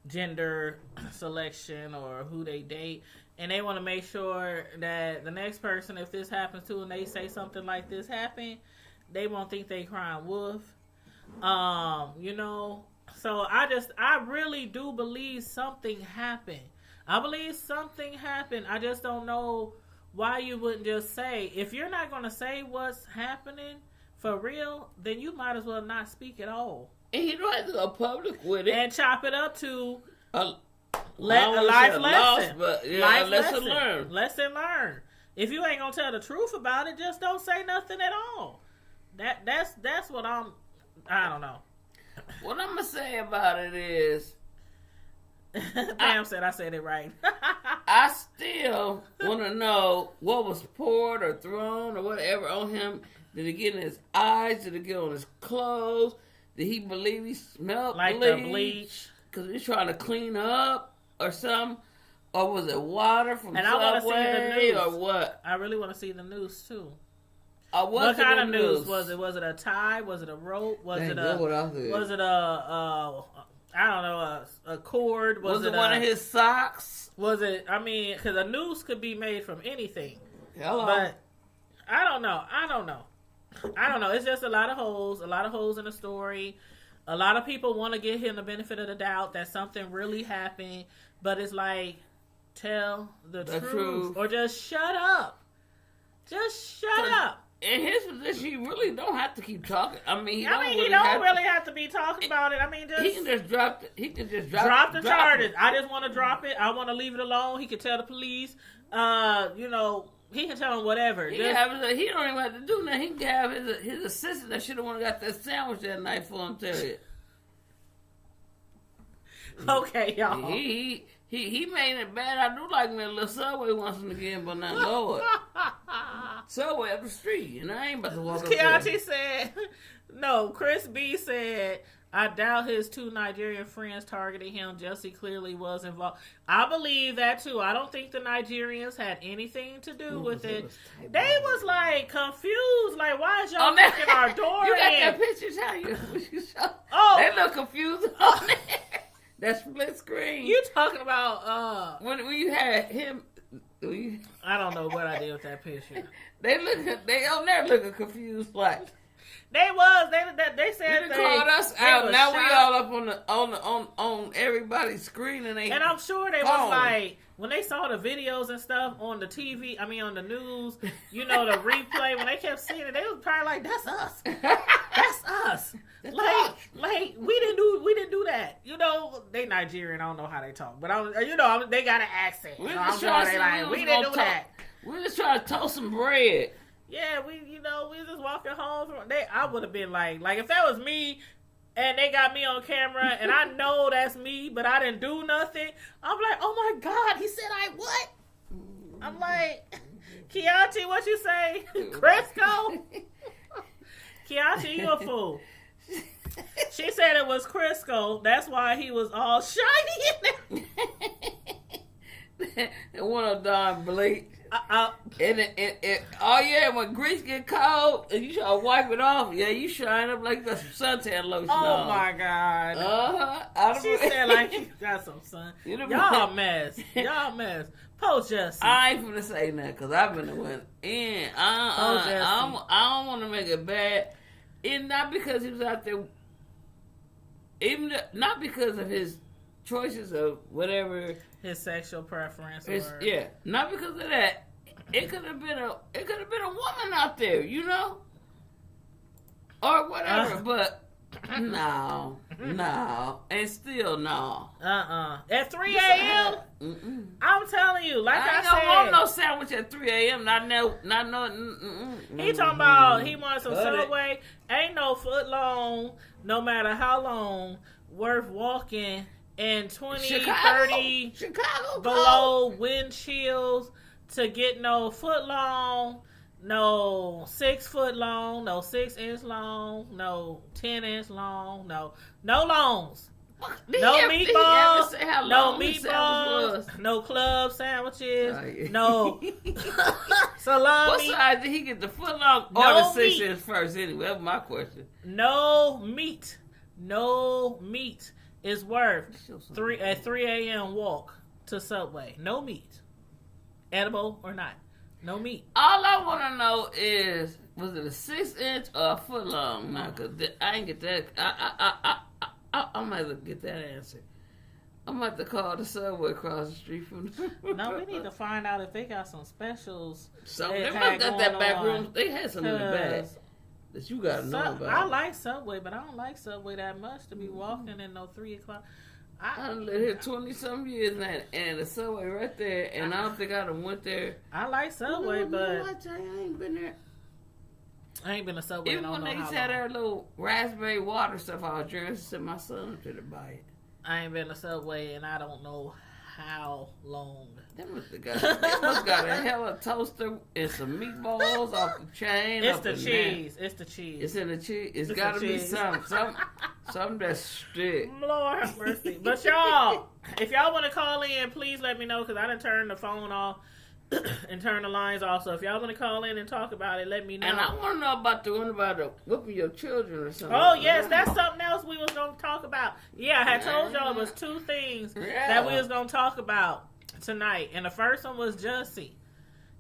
gender selection or who they date. And they want to make sure that the next person, if this happens to and they say something like this happened, they won't think they crying wolf. You know, so I really do believe something happened. I believe something happened. I just don't know why you wouldn't just say, if you're not going to say what's happening for real, then you might as well not speak at all. And you don't have to go public with it. And chop it up to a life life lesson. Loss, but life lesson learned. Lesson learned. If you ain't going to tell the truth about it, just don't say nothing at all. That's what I don't know. What I'm going to say about it is, Damn, I said it right. I still want to know what was poured or thrown or whatever on him. Did it get in his eyes? Did it get on his clothes? Did he believe he smelled like the bleach? Because he's trying to clean up or something? Or was it water from and Subway? I want to see the news. Or what? I really want to see the news too. What kind of news was it? Was it a tie? Was it a rope? Was it a I don't know, a cord? Was it one of his socks? Was it, I mean, because a noose could be made from anything. Hello. But I don't know. It's just a lot of holes in the story. A lot of people want to give him the benefit of the doubt that something really happened. But it's like, tell the truth. Or just shut up. Just shut up. In his position, you really don't have to keep talking. I mean, he don't really have to be talking about it. I mean, he can just drop the charges. I just want to drop it. I want to leave it alone. He can tell the police. You know, he can tell them whatever. He don't even have to do that. He can have his assistant that should have went and got that sandwich that night for him. Tell you. Okay, y'all. He made it bad. I do like me a little Subway once and again, but not Lord. Subway up the street, and I ain't about to walk up there. Keontae said, no, Chris B said, I doubt his 2 Nigerian friends targeted him. Jussie clearly was involved. I believe that too. I don't think the Nigerians had anything to do with it. They was like confused, like, why is y'all kicking our door in? You got that picture, how you they look confused on it. That split screen. You talking about when you had him? I don't know what I did with that picture. They on there looking confused, like they said they called us out. Now we all up on everybody's screen, and I'm sure they was like, when they saw the videos and stuff on the TV, I mean on the news, you know, the replay, when they kept seeing it, they was probably like, that's us. That's us. Like we didn't do that. You know, they Nigerian, I don't know how they talk, but they got an accent. I'm sure they like, we didn't do that. We just trying to toast some bread. Yeah, we just walking home from I would have been like if that was me and they got me on camera and I know that's me, but I didn't do nothing, I'm like, oh my God, he said I what? I'm like, Keontae, what you say? Crisco? Keontae, you a fool. She said it was Crisco. That's why he was all shiny in there. And one of them bleach. When grease get cold and you try to wipe it off, you shine up like you got some suntan lotion on. Oh my God. She said like you got some sun. Y'all mess. Post Jussie. I ain't finna say nothing because I've been the one in. I don't want to make it bad. And not because he was out there, not because of his choices of whatever his sexual preference. Not because of that. It could have been a woman out there, you know, or whatever. But no, and still no. At 3 a.m. I'm telling you, like I said, I don't want no sandwich at 3 a.m. Not no. He talking about he wants some Subway. Ain't no foot long, no matter how long, worth walking in 20, 30 below wind chills to get no foot long, no 6 foot long, no 6 inch long, no 10 inch long, no longs. No meatballs, no club sandwiches, no salami. What size did he get, the foot long or the 6 inch first? Anyway, that's my question. No meat is worth a 3 a.m. walk to Subway. No meat, edible or not. No meat. All I want to know is, was it a 6 inch or a foot long? No, because I ain't get that. I'm going to get that answer. I'm going to call the Subway across the street from them. No, we need to find out if they got some specials. So they must got that back room. They had some in the back that you got to know about. I like Subway, but I don't like Subway that much to be walking in no 3 o'clock. I lived here 20-some years now, and the Subway right there, and I don't think I done went there. I like Subway, but I ain't been there. I ain't been to Subway. Even when they used to have their little raspberry water stuff, I was drinking. I sent my son up to buy it. I ain't been to Subway, and I don't know how long. They must got a hell of a toaster and some meatballs off the chain. It's the cheese. It's the cheese. It's in the cheese. It's got to be something that's strict. Lord have mercy. But y'all, if y'all want to call in, please let me know, because I done turned the phone off and turn the lines off. So if y'all want to call in and talk about it, let me know. And I want to know about the one about whooping your children or something. Oh, yes, that's something else we was going to talk about. Yeah, I had told y'all it was 2 things that we was going to talk about tonight. And the first one was Jussie.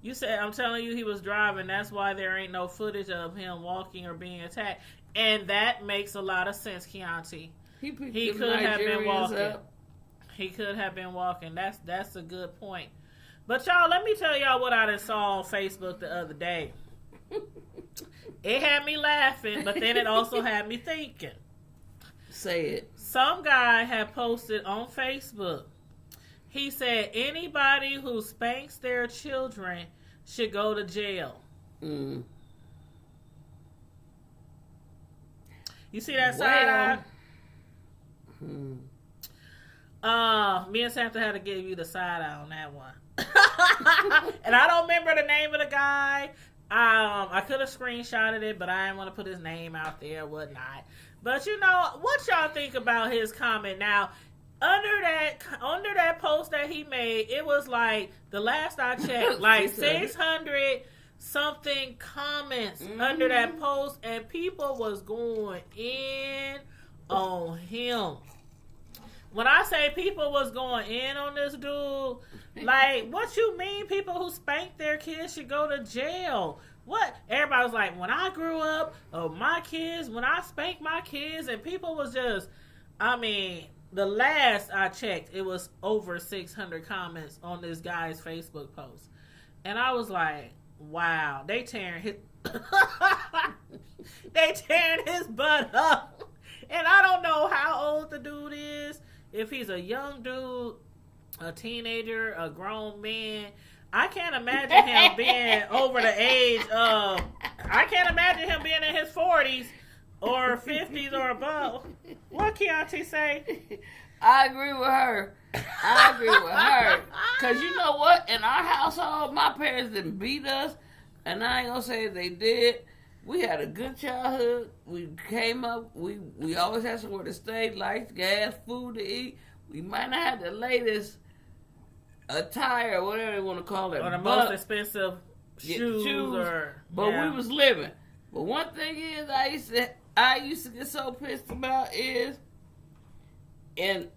You said, I'm telling you, he was driving. That's why there ain't no footage of him walking or being attacked. And that makes a lot of sense, Keontae. He could have been walking. Up. He could have been walking. That's a good point. But y'all, let me tell y'all what I saw on Facebook the other day. It had me laughing, but then it also had me thinking. Say it. Some guy had posted on Facebook. He said anybody who spanks their children should go to jail. Mm. You see that side eye? Me and Santa had to give you the side eye on that one. And I don't remember the name of the guy. I could have screenshotted it, but I didn't want to put his name out there, whatnot. But you know, what y'all think about his comment? Now, under that post that he made, it was like, the last I checked, like 600 something comments under that post, and people was going in on him. When I say people was going in on this dude, like, what you mean people who spank their kids should go to jail? What? Everybody was like, when I grew up, when I spanked my kids, and people was just, the last I checked, it was over 600 comments on this guy's Facebook post. And I was like, wow, they tearing his butt up. And I don't know how old the dude is. If he's a young dude, a teenager, a grown man, I can't imagine him being over the age of, I can't imagine him being in his 40s or 50s or above. What Keontae say? I agree with her. Because you know what? In our household, my parents didn't beat us. And I ain't going to say they did. We had a good childhood. We came up. We always had somewhere to stay, lights, gas, food to eat. We might not have the latest attire, whatever they want to call it. Or the most expensive shoes. But we was living. But one thing is, I used to get so pissed about is, and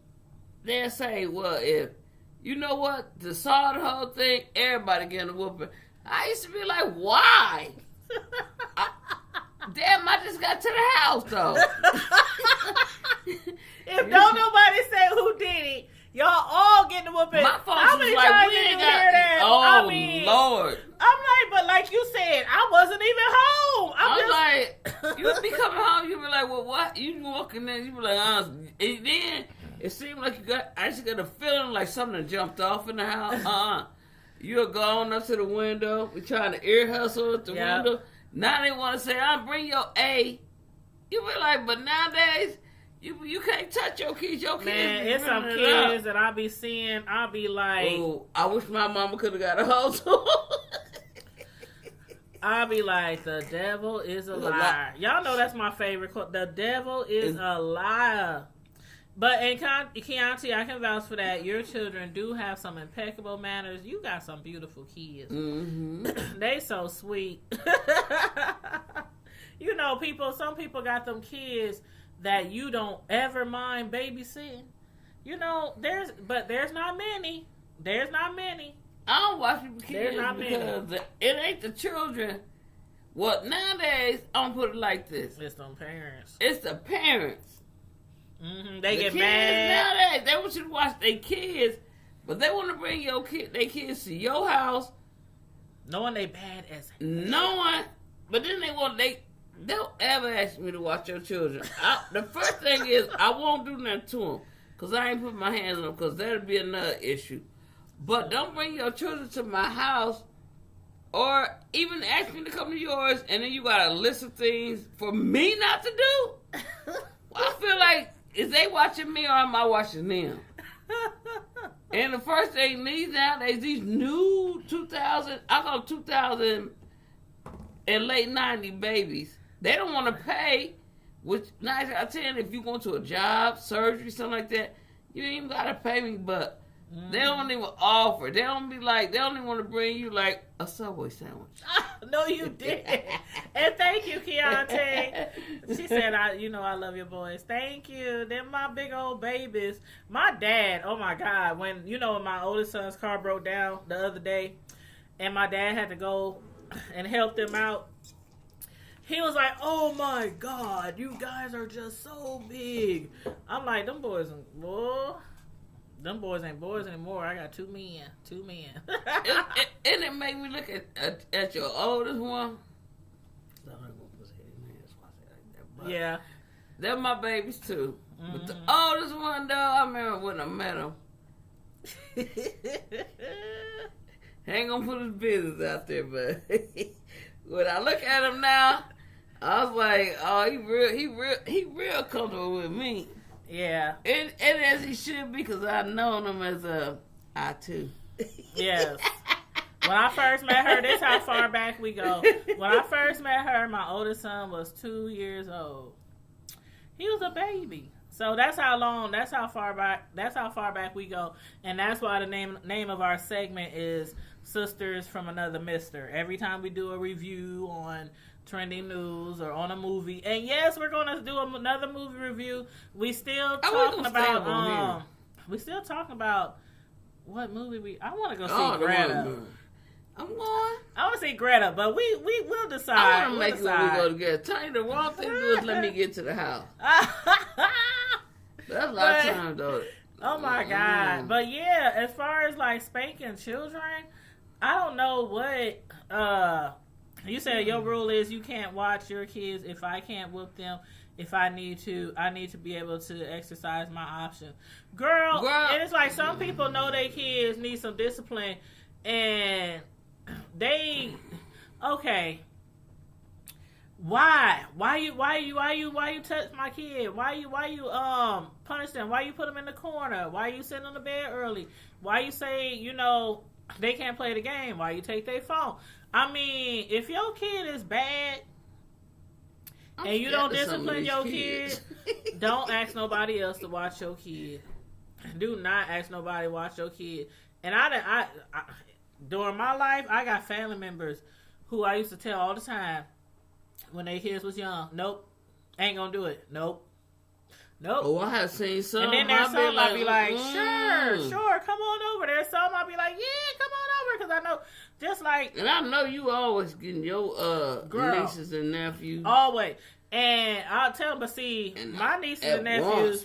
they'll say, well, if, you know what, to solve the whole thing, everybody getting a whooping. I used to be like, why? Damn, I just got to the house, though. If don't nobody say who did it, y'all all getting a whooping. My folks was like, we ain't got that. Oh, Lord. I'm like, but like you said, I wasn't even home. I'm like, you be coming home, you be like, well, what? You walking in, you be like, and then it seemed like I just got a feeling like something jumped off in the house. You're going up to the window. We trying to ear hustle at the window. Now they want to say, bring your A. You be like, but nowadays, you can't touch your kids. Your kids, man, it's some kids that I be seeing. I be like, oh, I wish my mama could have got a hustle. I'll be like, the devil is a liar. Y'all know that's my favorite quote. The devil is a liar. But in Keontae, I can vouch for that. Your children do have some impeccable manners. You got some beautiful kids. Mm-hmm. They so sweet. You know, some people got them kids that you don't ever mind babysitting. You know, there's not many. There's not many. I don't watch people kids because it ain't the children. Well, nowadays, I'm put it like this. It's them parents. It's the parents. Mm-hmm. They get mad. Nowadays, they want you to watch their kids, but they want to bring their kids to your house. Knowing they bad as knowing, but then they'll ever ask me to watch your children. The first thing is, I won't do nothing to them, because I ain't put my hands on them, because that'll be another issue. But don't bring your children to my house, or even ask me to come to yours, and then you got a list of things for me not to do. I feel like, is they watching me or am I watching them? And the first thing nowadays, these new 2000 and late 90 babies, they don't want to pay, which 9 out of 10, if you go to a job, surgery, something like that, you ain't even got to pay me, but they don't even offer. They don't even want to bring you like a Subway sandwich. No, you didn't. And thank you, Keontae. She said, I love your boys. Thank you. They're my big old babies. My dad, oh my God, when my oldest son's car broke down the other day, and my dad had to go and help them out. He was like, oh my God, you guys are just so big. I'm like, them boys ain't boys anymore. I got two men. And it made me look at your oldest one. Yeah. They're my babies too. Mm-hmm. But the oldest one, though, I remember when I met him. I ain't gonna put his business out there, but when I look at him now, I was like, oh, he real comfortable with me. Yeah. And as he should be, because I've known him as I too. Yes. When I first met her, this is how far back we go. When I first met her, my oldest son was 2 years old. He was a baby. So that's how far back we go. And that's why the name of our segment is Sisters from Another Mister. Every time we do a review on trending news or on a movie, and yes, we're gonna do another movie review. We still talking about what movie I want to go see Greta. I'm going. I want to see Greta, but we will decide. I want to make it when we go together. Tell you the wrong thing to do is let me get to the house. That's a lot of time though. Oh my God! But yeah, as far as like spanking children, I don't know what. You said your rule is you can't watch your kids if I can't whoop them. If I need to be able to exercise my option. Girl, and it's like some people know their kids need some discipline, and okay. Why you touch my kid? Why you punish them? Why you put them in the corner? Why you send them to bed early? Why you say they can't play the game? Why you take their phone? I mean, if your kid is bad and you don't discipline your kid, don't ask nobody else to watch your kid. Do not ask nobody to watch your kid. And I during my life, I got family members who I used to tell all the time when their kids was young, nope, ain't gonna do it. Nope. Oh, I have seen some. And then there's some I'll be like, sure, come on over. There's some I'll be like, yeah, come on over, because I know, just like. And I know you always getting your nieces and nephews. Always. And I'll tell them, but see, my nieces and nephews,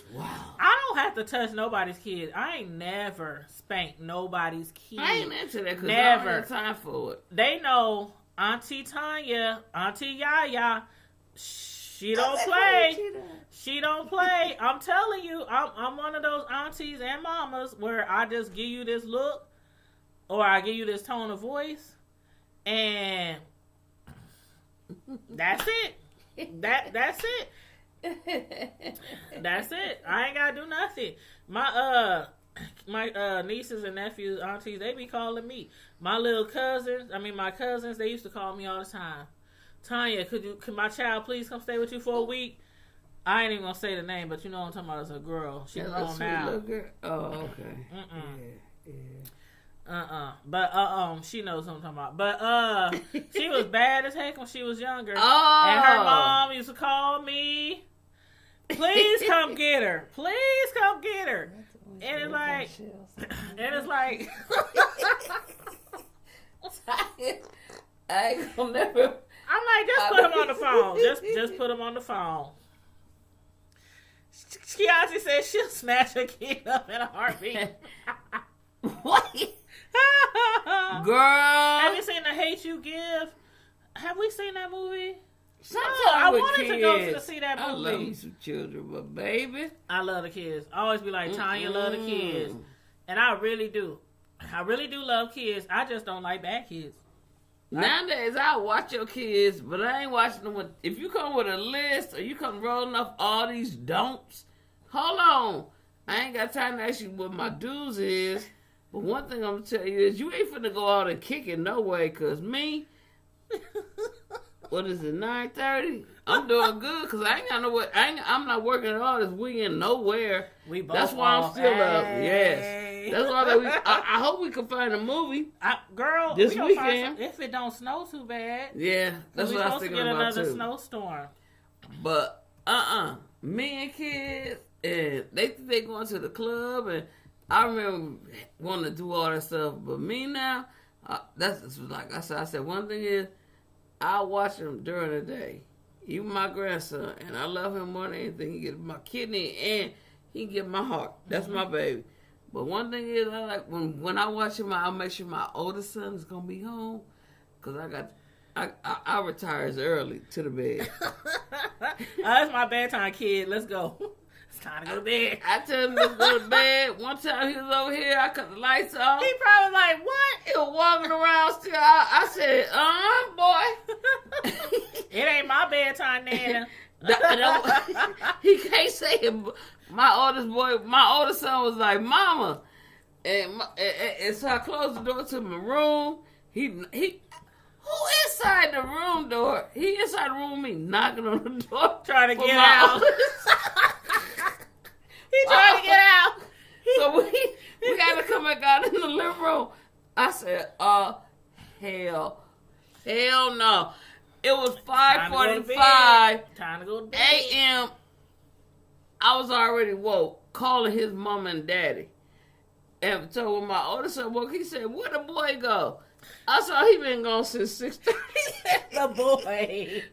I don't have to touch nobody's kid. I ain't never spanked nobody's kid. I ain't into that because I don't have time for it. They know Auntie Tanya, Auntie Yaya, she don't play. She don't play. I'm telling you, I'm one of those aunties and mamas where I just give you this look or I give you this tone of voice and that's it. That's it. That's it. I ain't gotta do nothing. My my nieces and nephews, aunties, they be calling me. My cousins, they used to call me all the time. Tanya, could my child please come stay with you for a week? I ain't even gonna say the name, but you know what I'm talking about. It's a girl. She's grown now. Oh, okay. But she knows what I'm talking about. But she was bad as heck when she was younger. Oh. And her mom used to call me. Please come get her. Please come get her. And it's like, I ain't gonna never. I'm like, just put him on the phone. Just put him on the phone. Kiasi said she'll snatch a kid up in a heartbeat. What? Girl. Have you seen The Hate U Give? Have we seen that movie? Sometimes I with wanted kids, to go to see that movie. I love me some children, but baby. I love the kids. I always be like, Tanya love the kids. And I really do. I really do love kids. I just don't like bad kids. Nowadays, I watch your kids, but I ain't watching them with... If you come with a list or you come rolling off all these don'ts, hold on. I ain't got time to ask you what my dues is. But one thing I'm going to tell you is you ain't finna go out and kick it no way, because me... What is it, 9:30? I'm doing good because I ain't got nowhere. I'm not working at all this weekend nowhere. We both. That's why I'm still up. Yes, that's why I hope we can find a movie, girl. this weekend. If it don't snow too bad. Yeah, that's what I was thinking about too. Another snowstorm. But me and kids, and they going to the club, and I remember wanting to do all that stuff. But me now, that's like I said. One thing is, I watch him during the day. Even my grandson, and I love him more than anything. He gets my kidney and he get my heart. That's my baby. But one thing is, I like when I watch him, I'll make sure my oldest son is gonna be home, cause I retires early to the bed. That's my bedtime, kid. Let's go. It's time to go to bed. I tell him let's go to bed. One time he was over here, I cut the lights off. He probably like, what? He was walking around still. I said, boy. It ain't my bedtime, Nana. He can't say it. My oldest son was like, Mama. And so I closed the door to my room. He who inside the room door? He inside the room with me knocking on the door. Trying to get out. He trying to get out. So we got to come back out in the living room. I said, hell no. It was 5:45 a.m. I was already woke, calling his mama and daddy. And so when my oldest son woke, he said, where the boy go? I saw he been gone since 6:30. The boy.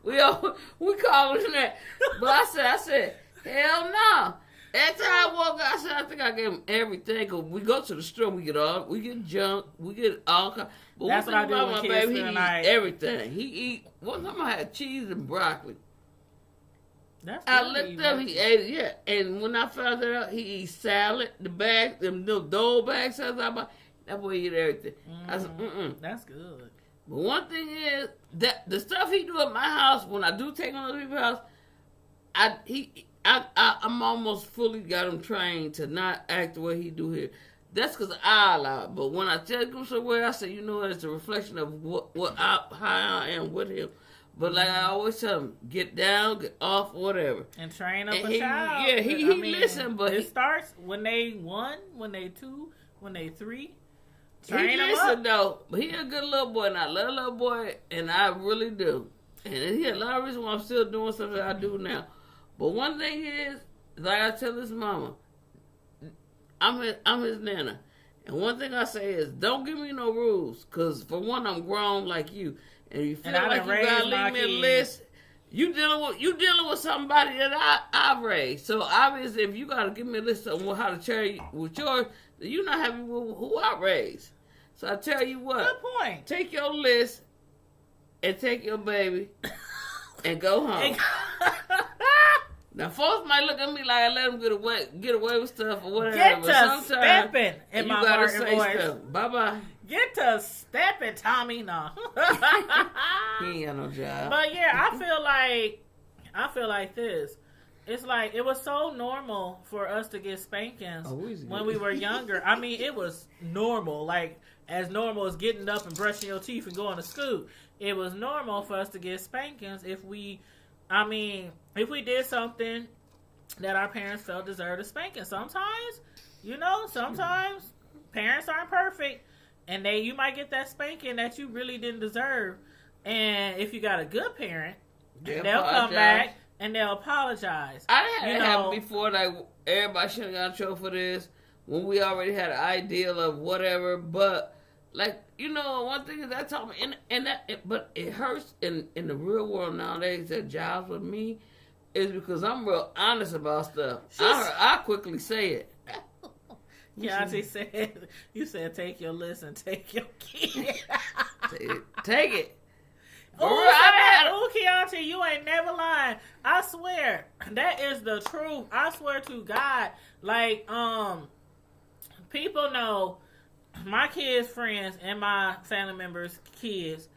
we called him that. But I said, hell no. After I woke up, I said, I think I gave him everything. Cause we go to the store, we get junk, we get all kinds. But that's what I do with kids baby, he eat everything. He eat. One time I had cheese and broccoli. I looked up, he ate it, yeah. And when I found that out, he eat salad, the bag, them little dole bags. That boy eat everything. I said, That's good. But one thing is that the stuff he do at my house, when I do take him to other people's house, I'm almost fully got him trained to not act the way he do here. That's because I allow it. But when I take him somewhere, I say, you know what, it's a reflection of how I am with him. But like I always tell him, get down, get off, whatever. And train up a child. Yeah, he listen, but it starts when they 1, when they 2, when they 3. Train he him listen up. though, but he a good little boy, and I love little boy, and I really do. And he a lot of reasons why I'm still doing something I do now. But one thing is, like I tell his mama, I'm his nana. And one thing I say is, don't give me no rules. Because for one, I'm grown like you. And you feel like you got to leave me a list. You dealing with somebody that I raised. So obviously, if you got to give me a list of how to share with yours, then you're not happy with who I raised. So I tell you what. Good point. Take your list and take your baby and go home. Now, folks might look at me like I let them get away with stuff or whatever. Get to stepping in my heart and voice. Bye-bye. Get to stepping, Tommy. No. He ain't got no job. But yeah, I feel like this. it's like it was so normal for us to get spankings when we were younger. I mean, it was normal, like as normal as getting up and brushing your teeth and going to school. It was normal for us to get spankings if we did something that our parents felt deserved a spanking. Sometimes, sometimes parents aren't perfect, and you might get that spanking that you really didn't deserve. And if you got a good parent, they'll come back and they'll apologize. I had it happen before, like everybody should have got in trouble for this when we already had an ideal of whatever. But like one thing is that taught me, but it hurts in the real world nowadays at jobs with me is because I'm real honest about stuff. I quickly say it. Keontae said, "You said take your list and take your kid. Take it." Oh, Keontae, you ain't never lying. I swear, that is the truth. I swear to God. Like, people know my kids' friends and my family members' kids.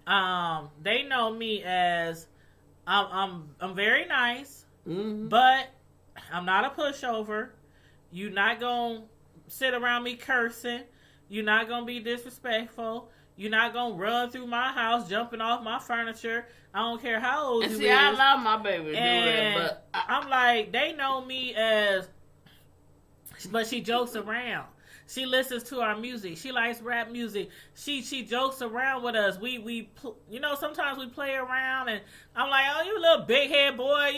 They know me as I'm very nice, but I'm not a pushover. You're not gonna sit around me cursing. You're not gonna be disrespectful. You're not going to run through my house, jumping off my furniture. I don't care how old you is. I love my baby to do that, but I'm like, they know me as, but she jokes around. She listens to our music. She likes rap music. She jokes around with us. We sometimes we play around, and I'm like, oh, you little big head boy,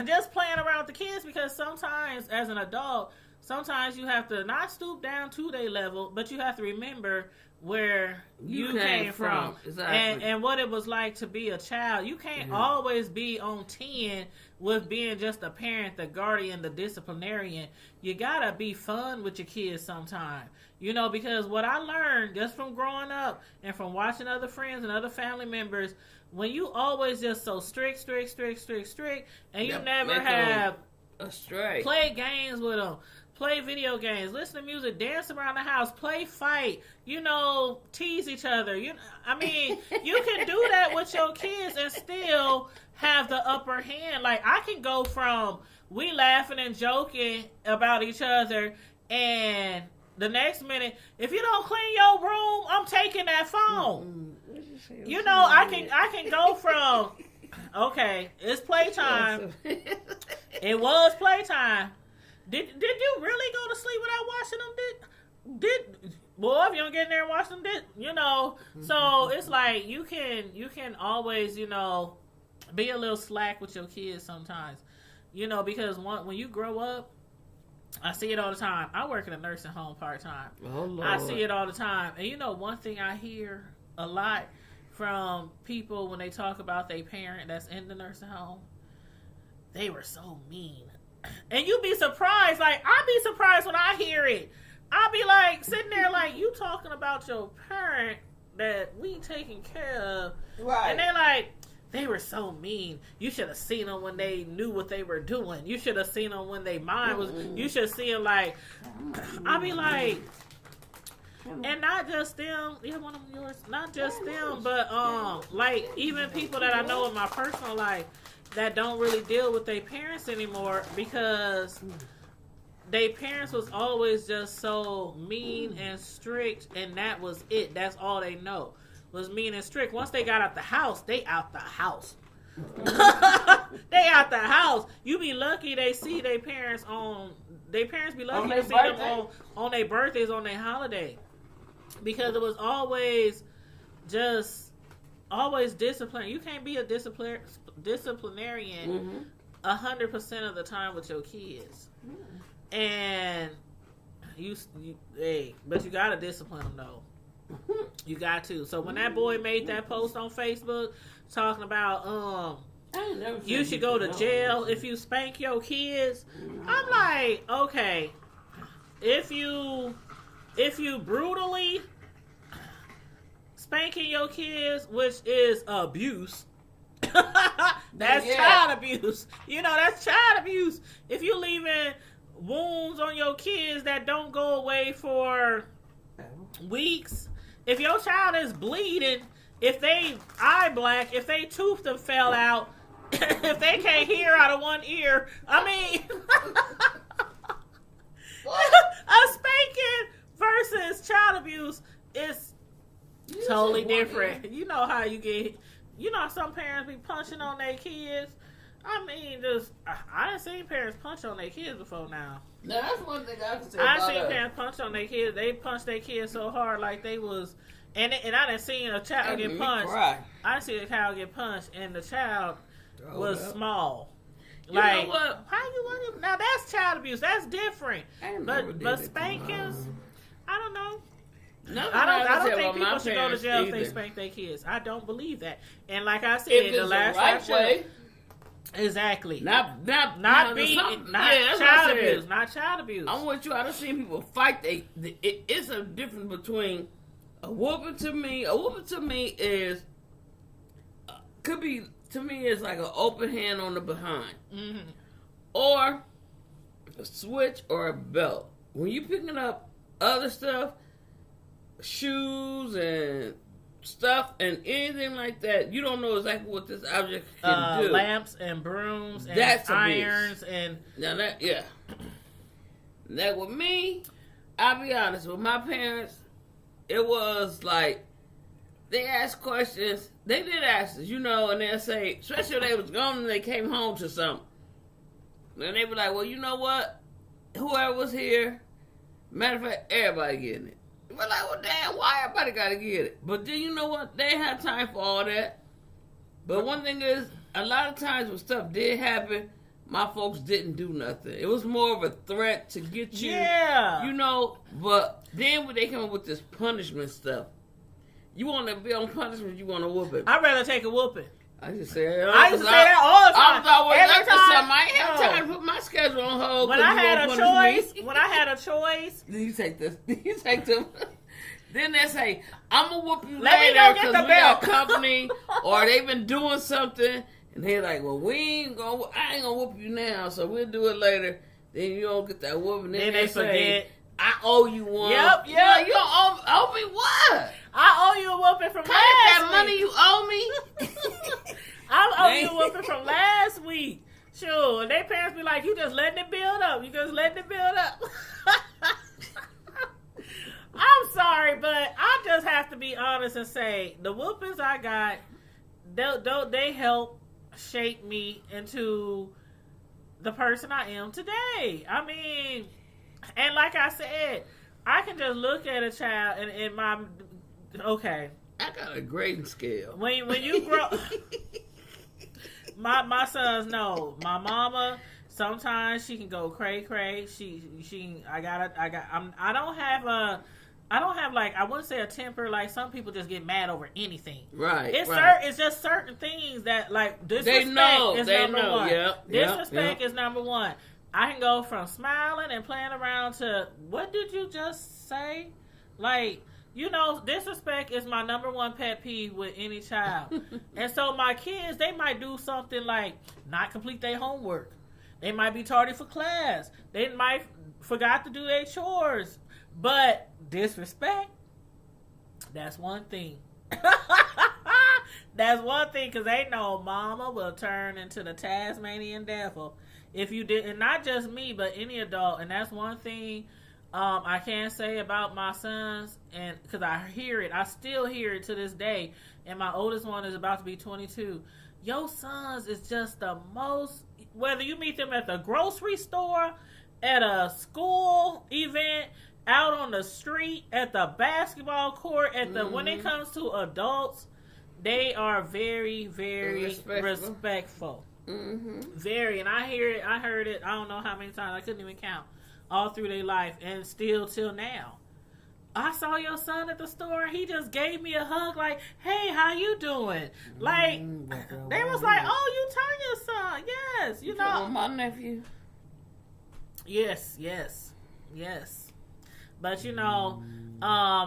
just playing around with the kids, because sometimes as an adult, sometimes you have to not stoop down to their level, but you have to remember where you came from. Exactly. And what it was like to be a child. You can't always be on 10 with being just a parent, the guardian, the disciplinarian. You gotta be fun with your kids sometime. Because what I learned just from growing up and from watching other friends and other family members, when you always just so strict, and you never have play games with them, play video games, listen to music, dance around the house, play fight, tease each other. You can do that with your kids and still have the upper hand. Like, I can go from we laughing and joking about each other, and the next minute, if you don't clean your room, I'm taking that phone. I can go from, okay, it's playtime. It was playtime. Did you really go to sleep without washing them? Boy, if you don't get in there and wash them, So it's like you can always, be a little slack with your kids sometimes, because when you grow up, I see it all the time. I work in a nursing home part-time. Oh, Lord. I see it all the time. And one thing I hear a lot from people when they talk about their parent that's in the nursing home, they were so mean. And you be surprised. Like, I be surprised when I hear it. I'll be like, sitting there like, you talking about your parent that we taking care of. Right. And they're like, they were so mean. You should have seen them when they knew what they were doing. You should have seen them when they mind was. You should see them like. I be like, and not just them. Yeah, one of them yours. Not just them, but like even people that I know in my personal life that don't really deal with their parents anymore because their parents was always just so mean and strict, and that was it. That's all they know. Was mean and strict. Once they got out the house, they out the house. They out the house. You be lucky they see their parents on. Their parents be lucky to see them on their birthdays, on their holiday, because it was always discipline. You can't be a disciplinarian 100% of the time with your kids, and but you gotta discipline them though. You got to. So when that boy made that post on Facebook talking about you should go to jail if you spank your kids, I'm like, okay, if you brutally spanking your kids, which is abuse, that's child abuse. That's child abuse. If you leaving wounds on your kids that don't go away for weeks, if your child is bleeding, if they eye black, if they tooth them fell out, if they can't hear out of one ear, I mean, a spanking versus child abuse is totally different. You know how you get, you know, some parents be punching on their kids. I mean, I done seen parents punch on their kids before now. Now, that's one thing I can say I about seen us. parents punch on their kids. They punched their kids so hard like they was, and I done seen a child get punched. Cry. I done seen a child get punched, and the child was small. You Like, know what? how you want him? Now that's child abuse. That's different. But spankings, I don't know. I don't think people should go to jail if they spank their kids. I don't believe that. And like I said, If the it's last the right way, exactly. not child abuse. Not child abuse. I'm with you. I done seen people fight. It's a difference between a whooping to me. A whooping to me is could be to me is like an open hand on the behind, or a switch or a belt. When you picking up other stuff, shoes and stuff and anything like that, you don't know exactly what this object can do. Lamps and brooms and That's irons and now that that with me, I'll be honest, with my parents, it was like they asked questions. They did ask us, you know, and they'll say, especially if they was gone and they came home to something. And they be like, well, you know what? Whoever was here, matter of fact, everybody getting it. We're like, well, damn, why everybody got to get it? But then you know what? They ain't had time for all that. But one thing is, a lot of times when stuff did happen, my folks didn't do nothing. It was more of a threat to get you. Yeah. You know, but then when they come up with this punishment stuff, you want to be on punishment, you want to whoop it. I'd rather take a whooping. I just say I used to say that all the time. I was always Every up to time. something. I ain't have time to put my schedule on hold. When I had a choice, then you take this. You take them. Then they say, "I'm gonna whoop you Let me later go get because the we belt." got company, or they've been doing something." And they're like, "Well, I ain't gonna whoop you now, so we'll do it later." Then you don't get that whooping. Then they say, forget. "I owe you one." Yep. Yeah, you don't owe me what? I owe you a whooping from Cut last that week. money you owe me. I owe you a whooping from last week. Sure. And their parents be like, you just letting it build up. You just letting it build up. I'm sorry, but I just have to be honest and say the whoopings I got, they help shape me into the person I am today. I mean, and like I said, I can just look at a child and my, okay. I got a grading scale. When you grow, my sons know. My mama, sometimes she can go cray. I don't have like, I wouldn't say a temper. Like some people just get mad over anything. Right. It's just certain things that like disrespect is number one. Yep, Disrespect is number one. I can go from smiling and playing around to what did you just say? Like, you know, disrespect is my number one pet peeve with any child. And so my kids, they might do something like not complete their homework. They might be tardy for class. They might forgot to do their chores. But disrespect, that's one thing. That's one thing, because they know mama will turn into the Tasmanian devil if you did. And not just me, but any adult. And that's one thing I can say about my sons, and because I still hear it to this day, and my oldest one is about to be 22. Your sons is just the most, whether you meet them at the grocery store, at a school event, out on the street, at the basketball court, at the when it comes to adults, they are very, very respectful. Very, and I heard it, I don't know how many times, I couldn't even count, all through their life, and still till now. I saw your son at the store, he just gave me a hug like, hey, how you doing? Like, they was like, oh, you Tanya's son. Yes, you know. My nephew. Yes. But you know,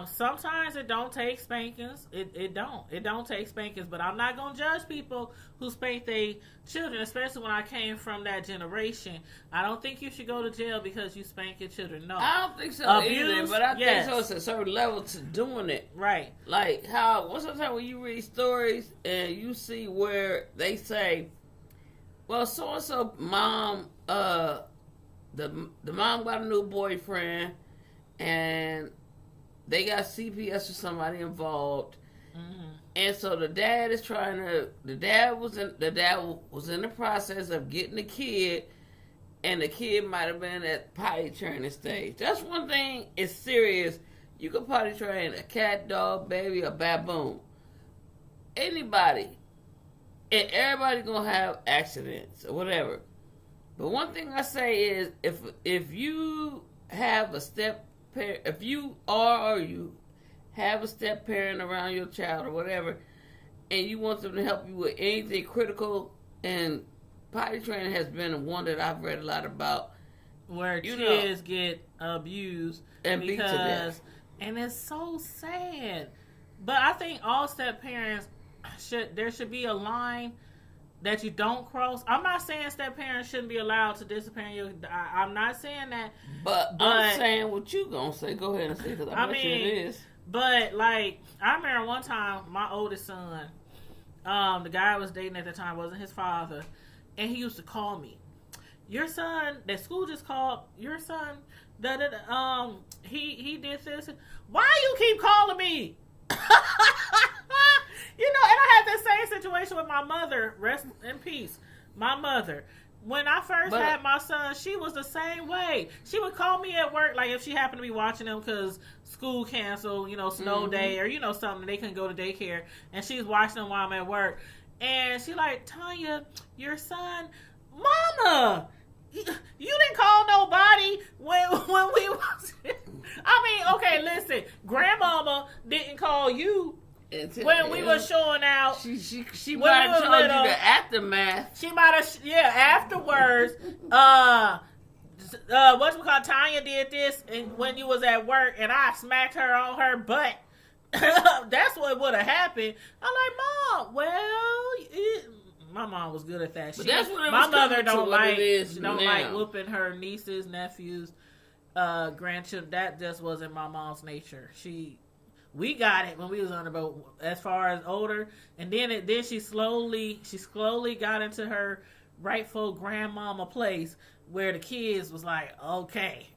sometimes it don't take spankings. It don't take spankings. But I'm not gonna judge people who spank their children, especially when I came from that generation. I don't think you should go to jail because you spank your children. No, I don't think so either. But I think so. It's a certain level to doing it. Right. Like how sometimes when you read stories and you see where they say well, so and so mom, the mom got a new boyfriend, and they got CPS or somebody involved, and so the dad is trying to. The dad was in the process of getting the kid, and the kid might have been at potty training stage. That's one thing. It's serious. You can potty train a cat, dog, baby, a baboon, anybody. And everybody gonna have accidents or whatever. But one thing I say is, if you have a step parent, if you are or you have a step parent around your child or whatever, and you want them to help you with anything critical, and potty training has been one that I've read a lot about, where kids get abused and beat to death, and it's so sad. But I think all step parents there should be a line that you don't cross. I'm not saying step parents shouldn't be allowed to discipline you. I'm not saying that. But I'm saying what you gonna say. Go ahead and say, because I bet you it is. But like, I remember one time my oldest son, the guy I was dating at the time wasn't his father, and he used to call me. Your son, that school just called. Your son, he did this. Why you keep calling me? You know, and I had the same situation with my mother. Rest in peace, my mother. When I first had my son, she was the same way. She would call me at work, like if she happened to be watching them because school canceled, snow day, or something, they couldn't go to daycare, and she's watching them while I'm at work. And she like, Tanya, your son, Mama, you didn't call nobody when we was. I mean, okay, listen, Grandmama didn't call you. When we were showing out, she might have told you the aftermath. She might have, afterwards. Tanya did this, and when you was at work, and I smacked her on her butt. That's what would have happened. I'm like, Mom. Well, my mom was good at that. My mother don't like whooping her nieces, nephews, grandchildren. That just wasn't my mom's nature. We got it when we was on about as far as older, and then she slowly got into her rightful grandmama place where the kids was like, okay,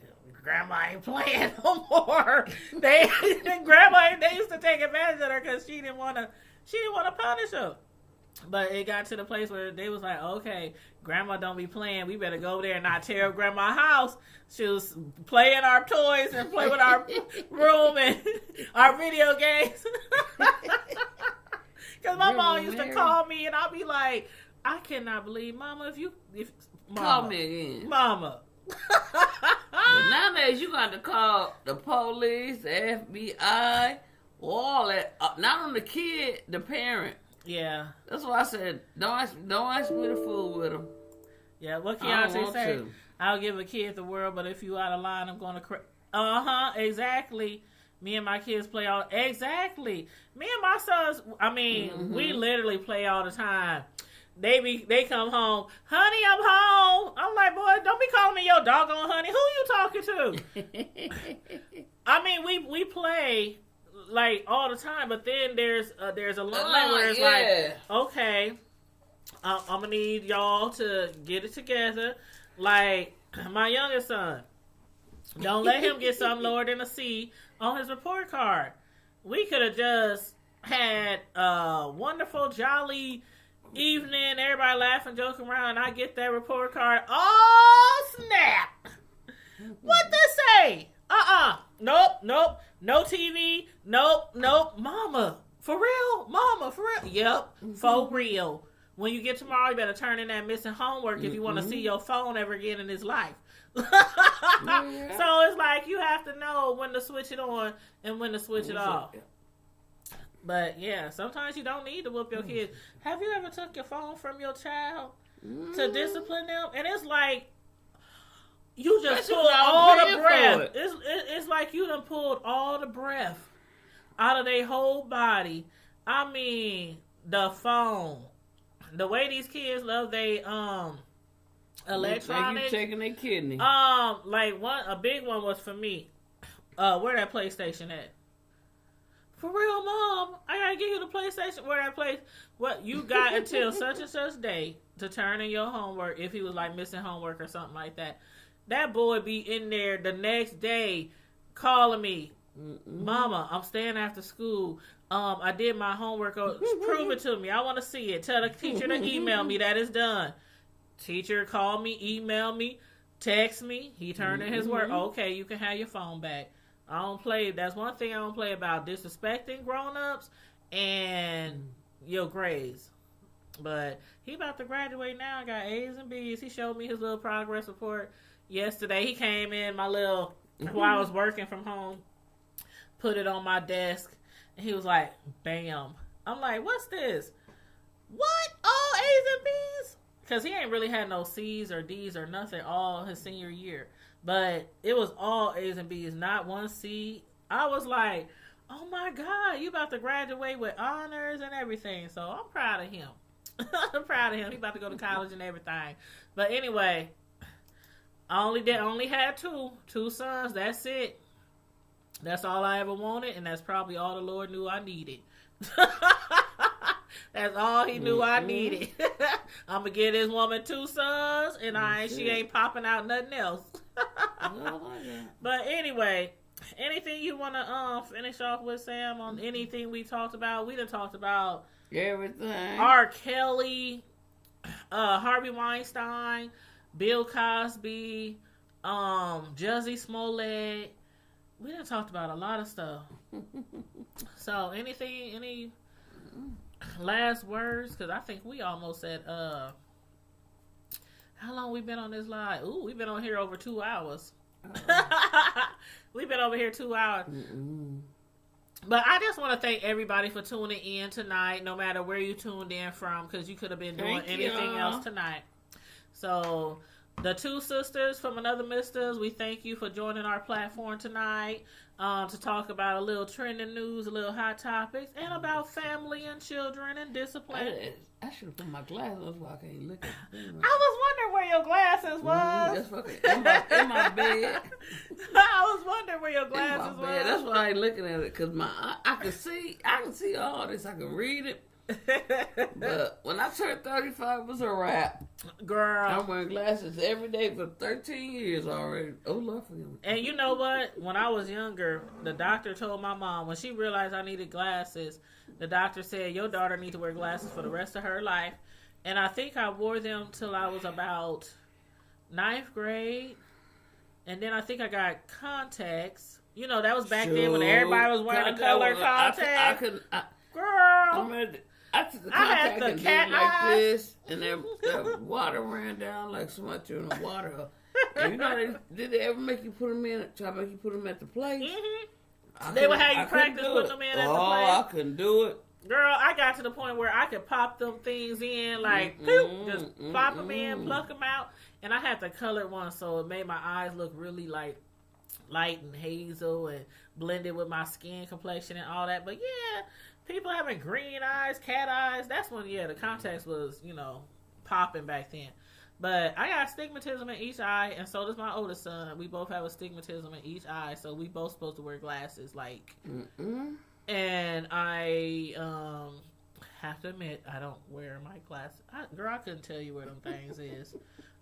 grandma ain't playing no more. They used to take advantage of her because she didn't want to punish her. But it got to the place where they was like, okay, grandma don't be playing. We better go there and not tear up grandma's house. She was playing our toys and play with our room and our video games. Because my mom used to call me and I'd be like, I cannot believe, Mama, if Mama, call me again. Mama. But nowadays you got to call the police, the FBI, all that. Not on the kid, the parent. Yeah, that's why I said don't ask me to fool with him. Yeah, what Keontae say? I'll give a kid the world, but if you out of line, I'm going to exactly. Me and my kids play all exactly. Me and my sons. I mean, we literally play all the time. They come home, honey, I'm home. I'm like, boy, don't be calling me your doggone honey. Who you talking to? I mean, we play like all the time, but then there's a line where it's like, okay, I'm gonna need y'all to get it together. Like my youngest son, don't let him get something lower than a C on his report card. We could have just had a wonderful, jolly evening, everybody laughing, joking around, and I get that report card. Oh, snap! What this say? Nope. No TV. Nope. Mama, for real? Mama, for real? Yep, for real. When you get tomorrow, you better turn in that missing homework if you want to see your phone ever again in his life. So it's like you have to know when to switch it on and when to switch it off. But yeah, sometimes you don't need to whoop your kids. Have you ever took your phone from your child to discipline them? And it's like you just pulled all the breath. It's like you done pulled all the breath out of their whole body. I mean, the phone. The way these kids love they electronics. Like you taking their kidney. Like a big one was for me. Where that PlayStation at? For real, Mom, I gotta give you the PlayStation. Where that place? What you got until such and such day to turn in your homework if he was like missing homework or something like that. That boy be in there the next day calling me, Mama, I'm staying after school. I did my homework. Prove it to me. I want to see it. Tell the teacher to email me that it's done. Teacher called me, email me, text me. He turned in his work. Okay, you can have your phone back. I don't play. That's one thing I don't play about, disrespecting grown-ups and your grades. But he about to graduate now. I got A's and B's. He showed me his little progress report yesterday. He came in while I was working from home, put it on my desk, and he was like, bam. I'm like, what's this? What? All A's and B's? Because he ain't really had no C's or D's or nothing all his senior year. But it was all A's and B's, not one C. I was like, oh my God, you about to graduate with honors and everything. So I'm proud of him. I'm proud of him. He about to go to college and everything. But anyway, I only had two sons. That's it. That's all I ever wanted, and that's probably all the Lord knew I needed. That's all he knew I needed. I'm going to give this woman 2 sons, and she ain't popping out nothing else. But anyway, anything you want to finish off with, Sam, on anything we talked about? We done talked about everything. R. Kelly, Harvey Weinstein, Bill Cosby, Jussie Smollett. We done talked about a lot of stuff. So any last words? Because I think we almost said, how long we been on this live? Ooh, we've been on here over 2 hours. We've been over here 2 hours. But I just want to thank everybody for tuning in tonight, no matter where you tuned in from, because you could have been doing anything else tonight. So the 2 sisters from Another Misters, we thank you for joining our platform tonight to talk about a little trending news, a little hot topics, and about family and children and discipline. I should have put my glasses on so I can't look at them. I was wondering where your glasses was. That's fucking in my bed. I was wondering where your glasses was. That's why I ain't looking at it, because I can see all this. I can read it. But when I turned 35, it was a wrap. Girl, I'm wearing glasses every day for 13 years already. Oh, Lord forgive me. And you know what? When I was younger, the doctor told my mom, when she realized I needed glasses, the doctor said, your daughter needs to wear glasses for the rest of her life. And I think I wore them till I was about 9th grade. And then I think I got contacts. You know, that was back then when everybody was wearing the color contacts. Girl, I took the contact and did like this, and then the water ran down like so much in the water. And you know, did they ever make you put them in? Try to make you put them at the place? Mm-hmm. They would have you practice putting them in at the place. I couldn't do it. Girl, I got to the point where I could pop them things in, like, just pop them in, pluck them out. And I had the colored one, so it made my eyes look really, like, light and hazel and blended with my skin complexion and all that. But, yeah, people having green eyes, cat eyes, that's when, the contacts was, popping back then. But I got astigmatism in each eye, and so does my oldest son. We both have astigmatism in each eye, so we both supposed to wear glasses, like... And I have to admit, I don't wear my glasses. Girl, I couldn't tell you where them things is.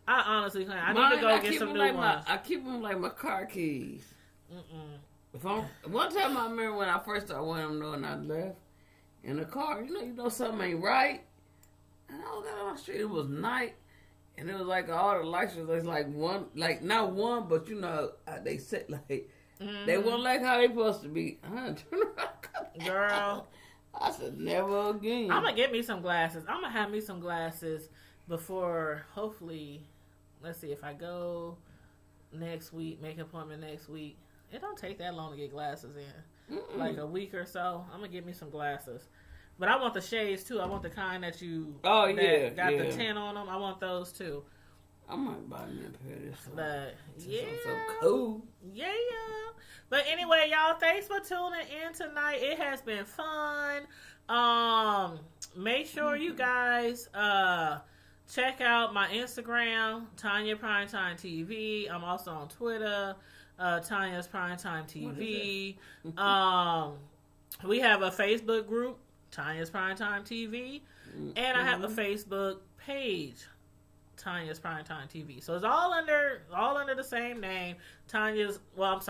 I honestly can't. I need to go get some new ones. I keep them like my car keys. One time I remember when I first started wearing them, and I left in the car. You know something ain't right. And I was out on the street. It was night, and it was like all the lights was like one, like not one, but they set like. They weren't like how they supposed to be. Girl. I said, never again. I'm going to get me some glasses. I'm going to have me some glasses before, hopefully, let's see, if I go next week, make an appointment next week. It don't take that long to get glasses in. Like a week or so. I'm going to get me some glasses. But I want the shades, too. I want the kind that got the tint on them. I want those, too. I might buy me a pair of this. But, yeah. So cool. Yeah. But anyway, y'all, thanks for tuning in tonight. It has been fun. Make sure you guys check out my Instagram, Tanya Primetime TV. I'm also on Twitter, Tanya's Primetime TV. we have a Facebook group, Tanya's Primetime TV, and I have a Facebook page, Tanya's Primetime TV. So it's all under the same name, Tanya's Live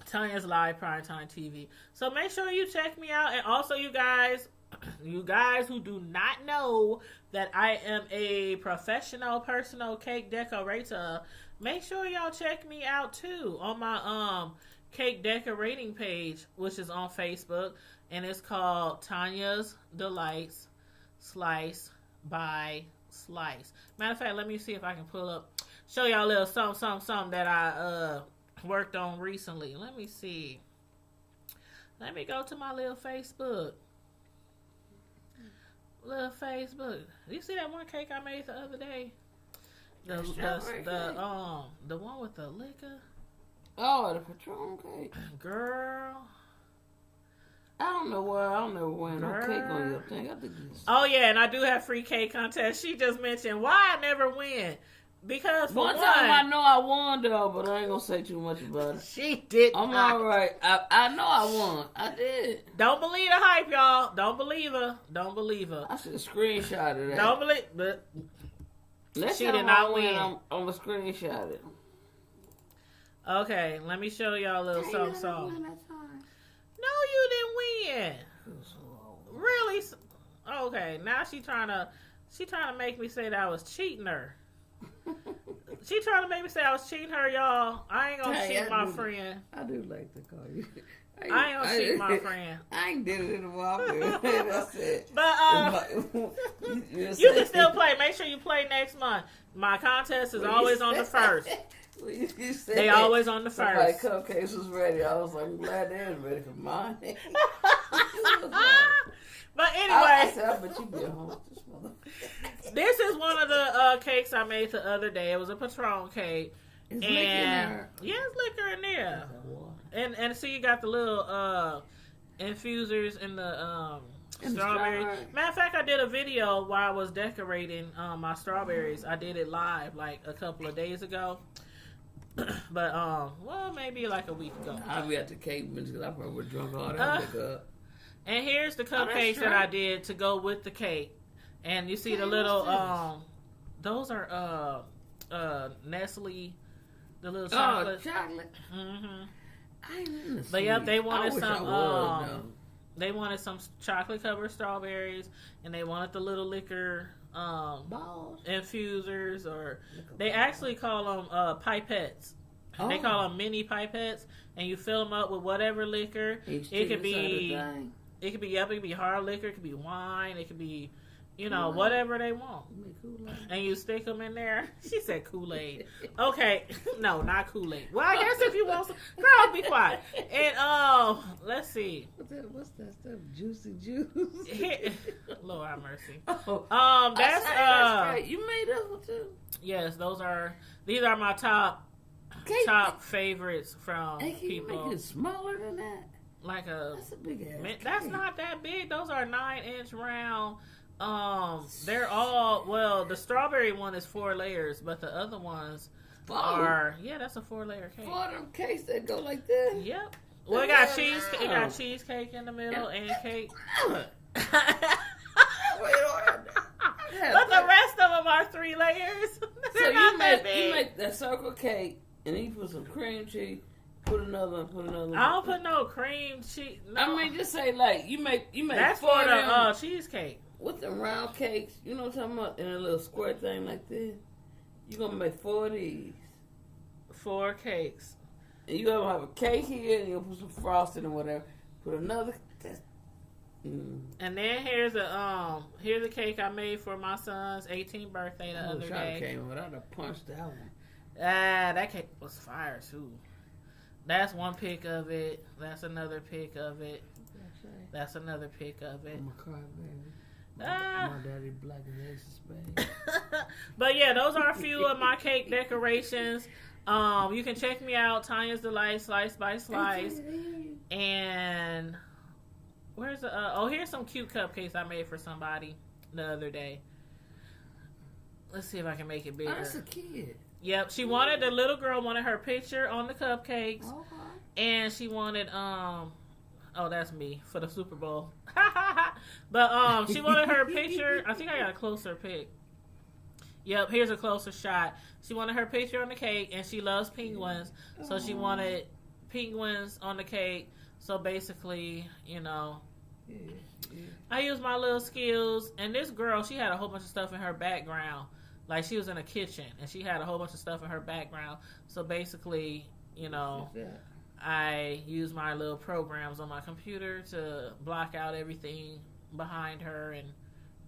Primetime TV. So make sure you check me out, and also you guys who do not know that I am a professional personal cake decorator, make sure y'all check me out too on my cake decorating page, which is on Facebook, and it's called Tanya's Delights Slice by Slice. Matter of fact, let me see if I can show y'all a little something that I worked on recently. Let me see. Let me go to my little Facebook. You see that one cake I made the other day? The one with the liquor. Oh, the Patron cake. Girl. I don't know why I don't never win no cake on your thing. I think oh yeah, and I do have free cake contest. She just mentioned why I never win. Because for one time I know I won though, but I ain't gonna say too much about it. She did. I'm alright. I know I won. I did. Don't believe the hype, y'all. Don't believe her. I should have screenshotted that. Don't believe, but she did not win. I'm gonna screenshot it. Okay, let me show y'all a little something. No, you didn't win. Really? Okay, now she trying to make me say that I was cheating her. She trying to make me say I was cheating her, y'all. I ain't gonna cheat my friend. I do like to call you. I ain't gonna cheat my friend. I ain't did it in a while. That's it. But you can still play. Make sure you play next month. My contest is always on the first. They always on the first. My cupcakes was ready. I was like, I'm glad they was ready for mine. But anyway, I bet you be at home. This is one of the cakes I made the other day. It was a Patron cake. It's liquor in there. Yeah, it's liquor in there. And see, you got the little infusers in the strawberries. Matter of fact, I did a video while I was decorating my strawberries. I did it live like a couple of days ago. But well, maybe like a week ago. I'll be at the cake because I probably would drunk all that liquor. And here's the cupcakes that I did to go with the cake. And you see the little those are Nestle, the little chocolate. Oh, chocolate. Mm-hmm. But yep, they wanted they wanted some chocolate covered strawberries, and they wanted the little liquor balls, infusers, or they actually call them pipettes. Oh. They call them mini pipettes, and you fill them up with whatever liquor. It could be hard liquor, it could be wine, it could be, whatever they want. And you stick them in there. She said Kool-Aid. Okay, no, not Kool-Aid. Well, I guess if you want some, girl, be quiet. And let's see. What's that stuff? Juicy juice. Lord have mercy. That's right. You made that one too. Yes, these are my top favorites from people. Can you make it smaller than that? That's a big ass. That's not that big. Those are 9-inch round. They're all the strawberry one is 4 layers, but the other ones are that's a 4-layer cake. 4 of them cakes that go like this. Yep. Well, it got cheesecake in the middle and cake. But the rest of them are 3 layers. So you make that circle cake and then you put some cream cheese. Put another. I don't put no cream cheese. No. I mean, just say like you make. That's for the cheesecake. With the round cakes, you know what I'm talking about, in a little square thing like this. You gonna make 4 of these. 4 cakes. And you gonna have a cake here, and you'll put some frosting or whatever. Put another. And then here's a cake I made for my son's 18th birthday the other day. Came without a punch that one. That cake was fire too. That's one pic of it. That's another pic of it. That's another pic of it. I'm a crybaby. My daddy black and ace of spades. But yeah, those are a few of my cake decorations. You can check me out, Tanya's Delight, Slice by Slice. And where's here's some cute cupcakes I made for somebody the other day. Let's see if I can make it bigger. That's a kid. Yep, the little girl wanted her picture on the cupcakes. Okay. and she wanted oh, that's me for the Super Bowl. But she wanted her picture. I think I got a closer pic. Yep, here's a closer shot. She wanted her picture on the cake, and she loves penguins, so she wanted penguins on the cake. So basically, you know, I used my little skills, and this girl, she had a whole bunch of stuff in her background. Like, she was in a kitchen, and she had a whole bunch of stuff in her background. So basically, you know, I used my little programs on my computer to block out everything behind her and,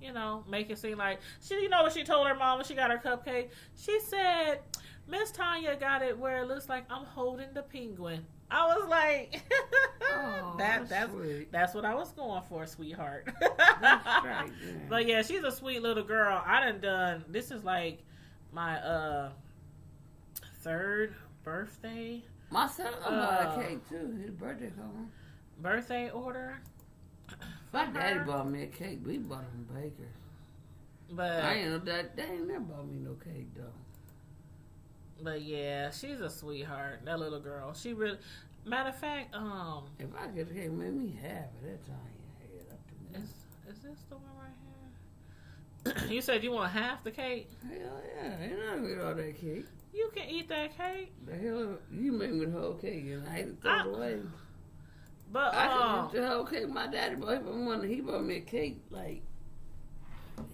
you know, make it seem like you know what she told her mom when she got her cupcake? She said, Miss Tanya got it where it looks like I'm holding the penguin. I was like, Oh, that's what I was going for, sweetheart. That's right, yeah. But yeah, she's a sweet little girl. I done this is like my third birthday. My son bought a cake too. His birthday coming. Birthday order. My daddy bought me a cake, but he bought it from Baker's. But I ain't know that. They ain't never bought me no cake though. But yeah, she's a sweetheart. That little girl. She really. Matter of fact, If I get a cake, make me half of that time. Head up to me. is this the one right here? You said you want half the cake. Hell yeah, ain't nothing with all that cake. You can eat that cake. The hell, you made me the whole cake and I hate to throw it away. But I can eat the whole cake. My daddy bought he bought me a cake. Like,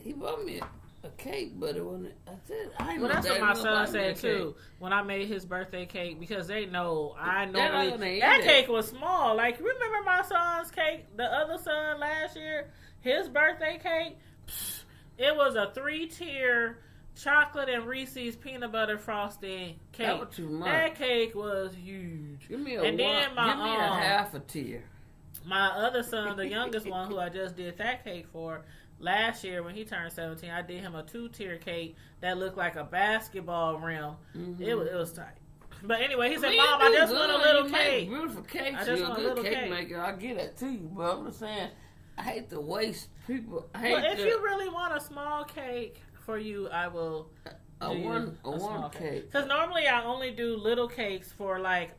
he bought me a cake, but it wasn't. I said, I ain't well, that's what my son said too. Cake. When I made his birthday cake, because they know I They're not normally gonna eat that it. cake was small. Like, remember my son's cake, the other son last year, his birthday cake. It was a 3-tier chocolate and Reese's peanut butter frosting cake. That was too much. That cake was huge. Give me a and then give me a half a tier. My other son, the youngest one, who I just did that cake for last year when he turned 17, I did him a 2-tier cake that looked like a basketball rim. Mm-hmm. It was tight. But anyway, he said, Mom, I just want a little cake. Beautiful cakes. I just You're want a a good little cake cake. maker. I'll get that to you. But I'm just saying, I hate to waste people. But if you really want a small cake for you, I will a one cake. Because normally I only do little cakes for like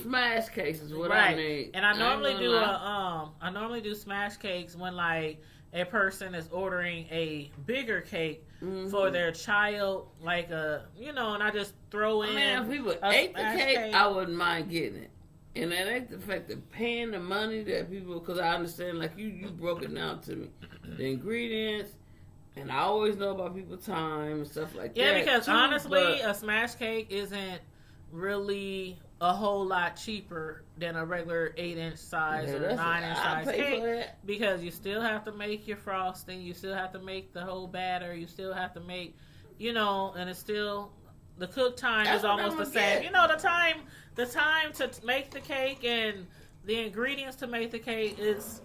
smash cakes is what right. I need. And I normally do I normally do smash cakes when like a person is ordering a bigger cake for their child, like and I just throw in. If people ate the cake, I wouldn't mind getting it. And that ain't the fact of paying the money that people, because I understand, like you broke it down to me, the ingredients. And I always know about people's time and stuff like that. Yeah, because too, honestly, a smash cake isn't really a whole lot cheaper than a regular 8-inch size or 9-inch size cake. Because you still have to make your frosting, you still have to make the whole batter, you still have to make, and it's still, the cook time is almost the same. The time to make the cake and the ingredients to make the cake is.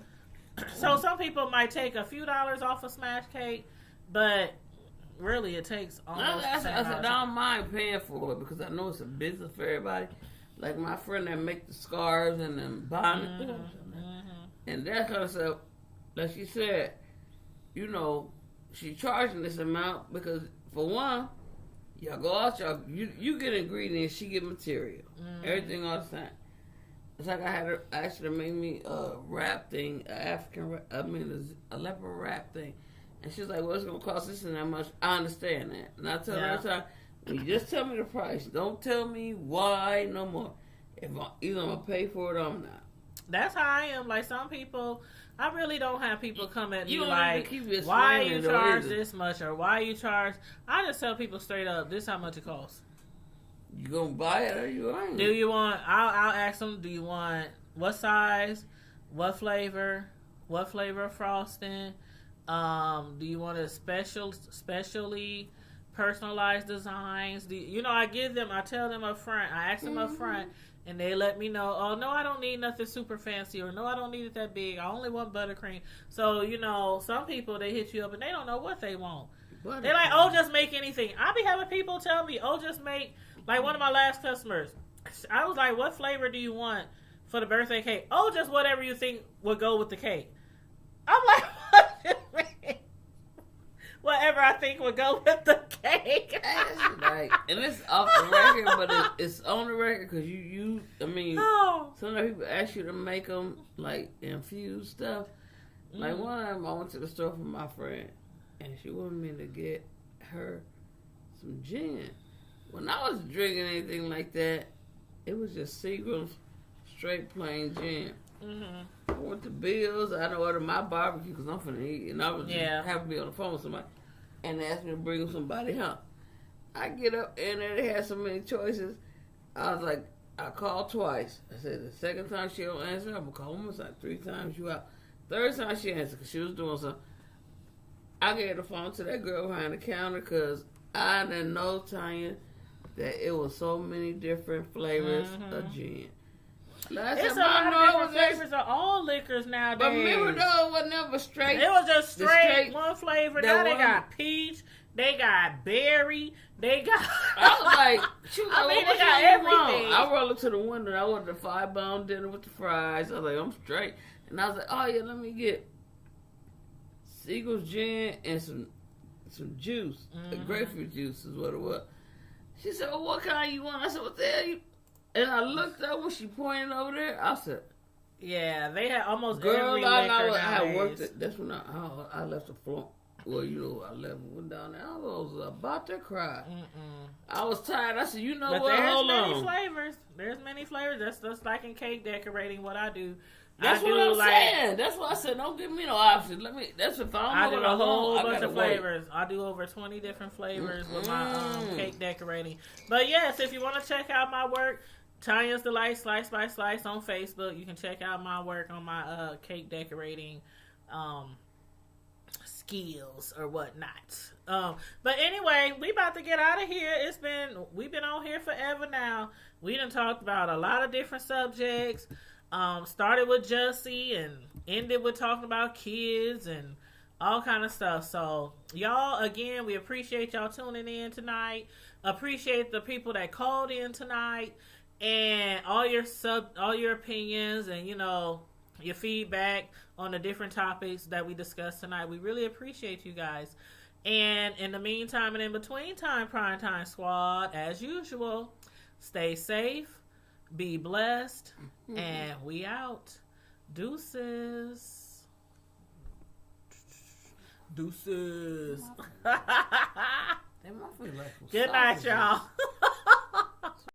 So some people might take a few dollars off a smash cake, but really it takes almost the same I said, amount. I don't mind paying for it because I know it's a business for everybody. Like my friend that make the scarves and them bonnets and that kind of stuff. Like she said, she charging this amount because for one, y'all go out, you get ingredients, she get material, everything all the time. It's like I had her actually make me a wrap thing, a leopard wrap thing. And she's like, well, it's going to cost this and that much. I understand that. And I tell her every time, you just tell me the price. Don't tell me why no more. Either I'm going to pay for it or I'm not. That's how I am. Like some people, I really don't have people come at me You like, why you charge this much or why you charge. I just tell people straight up, this is how much it costs. You gonna buy it or you ain't? Do you want? I'll ask them. Do you want what size, what flavor of frosting? Do you want a specially personalized designs? I tell them up front. I ask them up front, and they let me know. Oh no, I don't need nothing super fancy, or no, I don't need it that big. I only want buttercream. So some people they hit you up and they don't know what they want. They're like, oh, just make anything. I be having people tell me, oh, just make. Like one of my last customers, I was like, what flavor do you want for the birthday cake? Oh, just whatever you think would go with the cake. I'm like, what? Whatever I think would go with the cake. Like, and it's off the record, but it's on the record because I mean, sometimes people ask you to make them like infuse stuff. Like one time I went to the store for my friend, and she wanted me to get her some gin. When I was drinking anything like that, it was just Seagram's straight plain gin. I went to Bill's. I ordered my barbecue because I'm finna eat, and I was just happy to be on the phone with somebody, and they asked me to bring somebody home. I get up and they had so many choices. I was like, I called twice. I said the second time she don't answer, I'm gonna call one like 3 times. You out. Third time she answered because she was doing something. I gave the phone to that girl behind the counter because I didn't know, Tanya, that it was so many different flavors of gin. It's a lot of different flavors of all liquors nowadays. But remember though, it was never straight. It was just straight one flavor. Now they got peach, they got berry, they got... I was like, they got everything. I rolled up to the window and I ordered a 5-pound dinner with the fries. I was like, I'm straight. And I was like, oh yeah, let me get Seagram's gin and some juice. The grapefruit juice is what it was. She said, well, what kind you want? I said, what the hell you... And I looked up when she pointed over there. I said, yeah, they had almost girl, every liquor nowadays. I worked it. That's when I left the floor. Well, I left and went down there. I was about to cry. I was tired. I said, you know what? Hold on. There's many flavors. There's many flavors. That's just like in cake decorating what I do. That's what I'm saying. That's why I said, don't give me no options. That's if I do a whole bunch of flavors. I do over 20 different flavors with my cake decorating. But yes, if you want to check out my work, Tanya's Delight Slice by Slice on Facebook. You can check out my work on my cake decorating skills or whatnot. But anyway, we about to get out of here. We've been on here forever now. We done talked about a lot of different subjects. Started with Jussie and ended with talking about kids and all kind of stuff. So y'all, again, we appreciate y'all tuning in tonight. Appreciate the people that called in tonight and all your opinions and your feedback on the different topics that we discussed tonight. We really appreciate you guys. And in the meantime and in between time, Primetime Squad, as usual, stay safe. Be blessed, and we out. Deuces. Good night, y'all.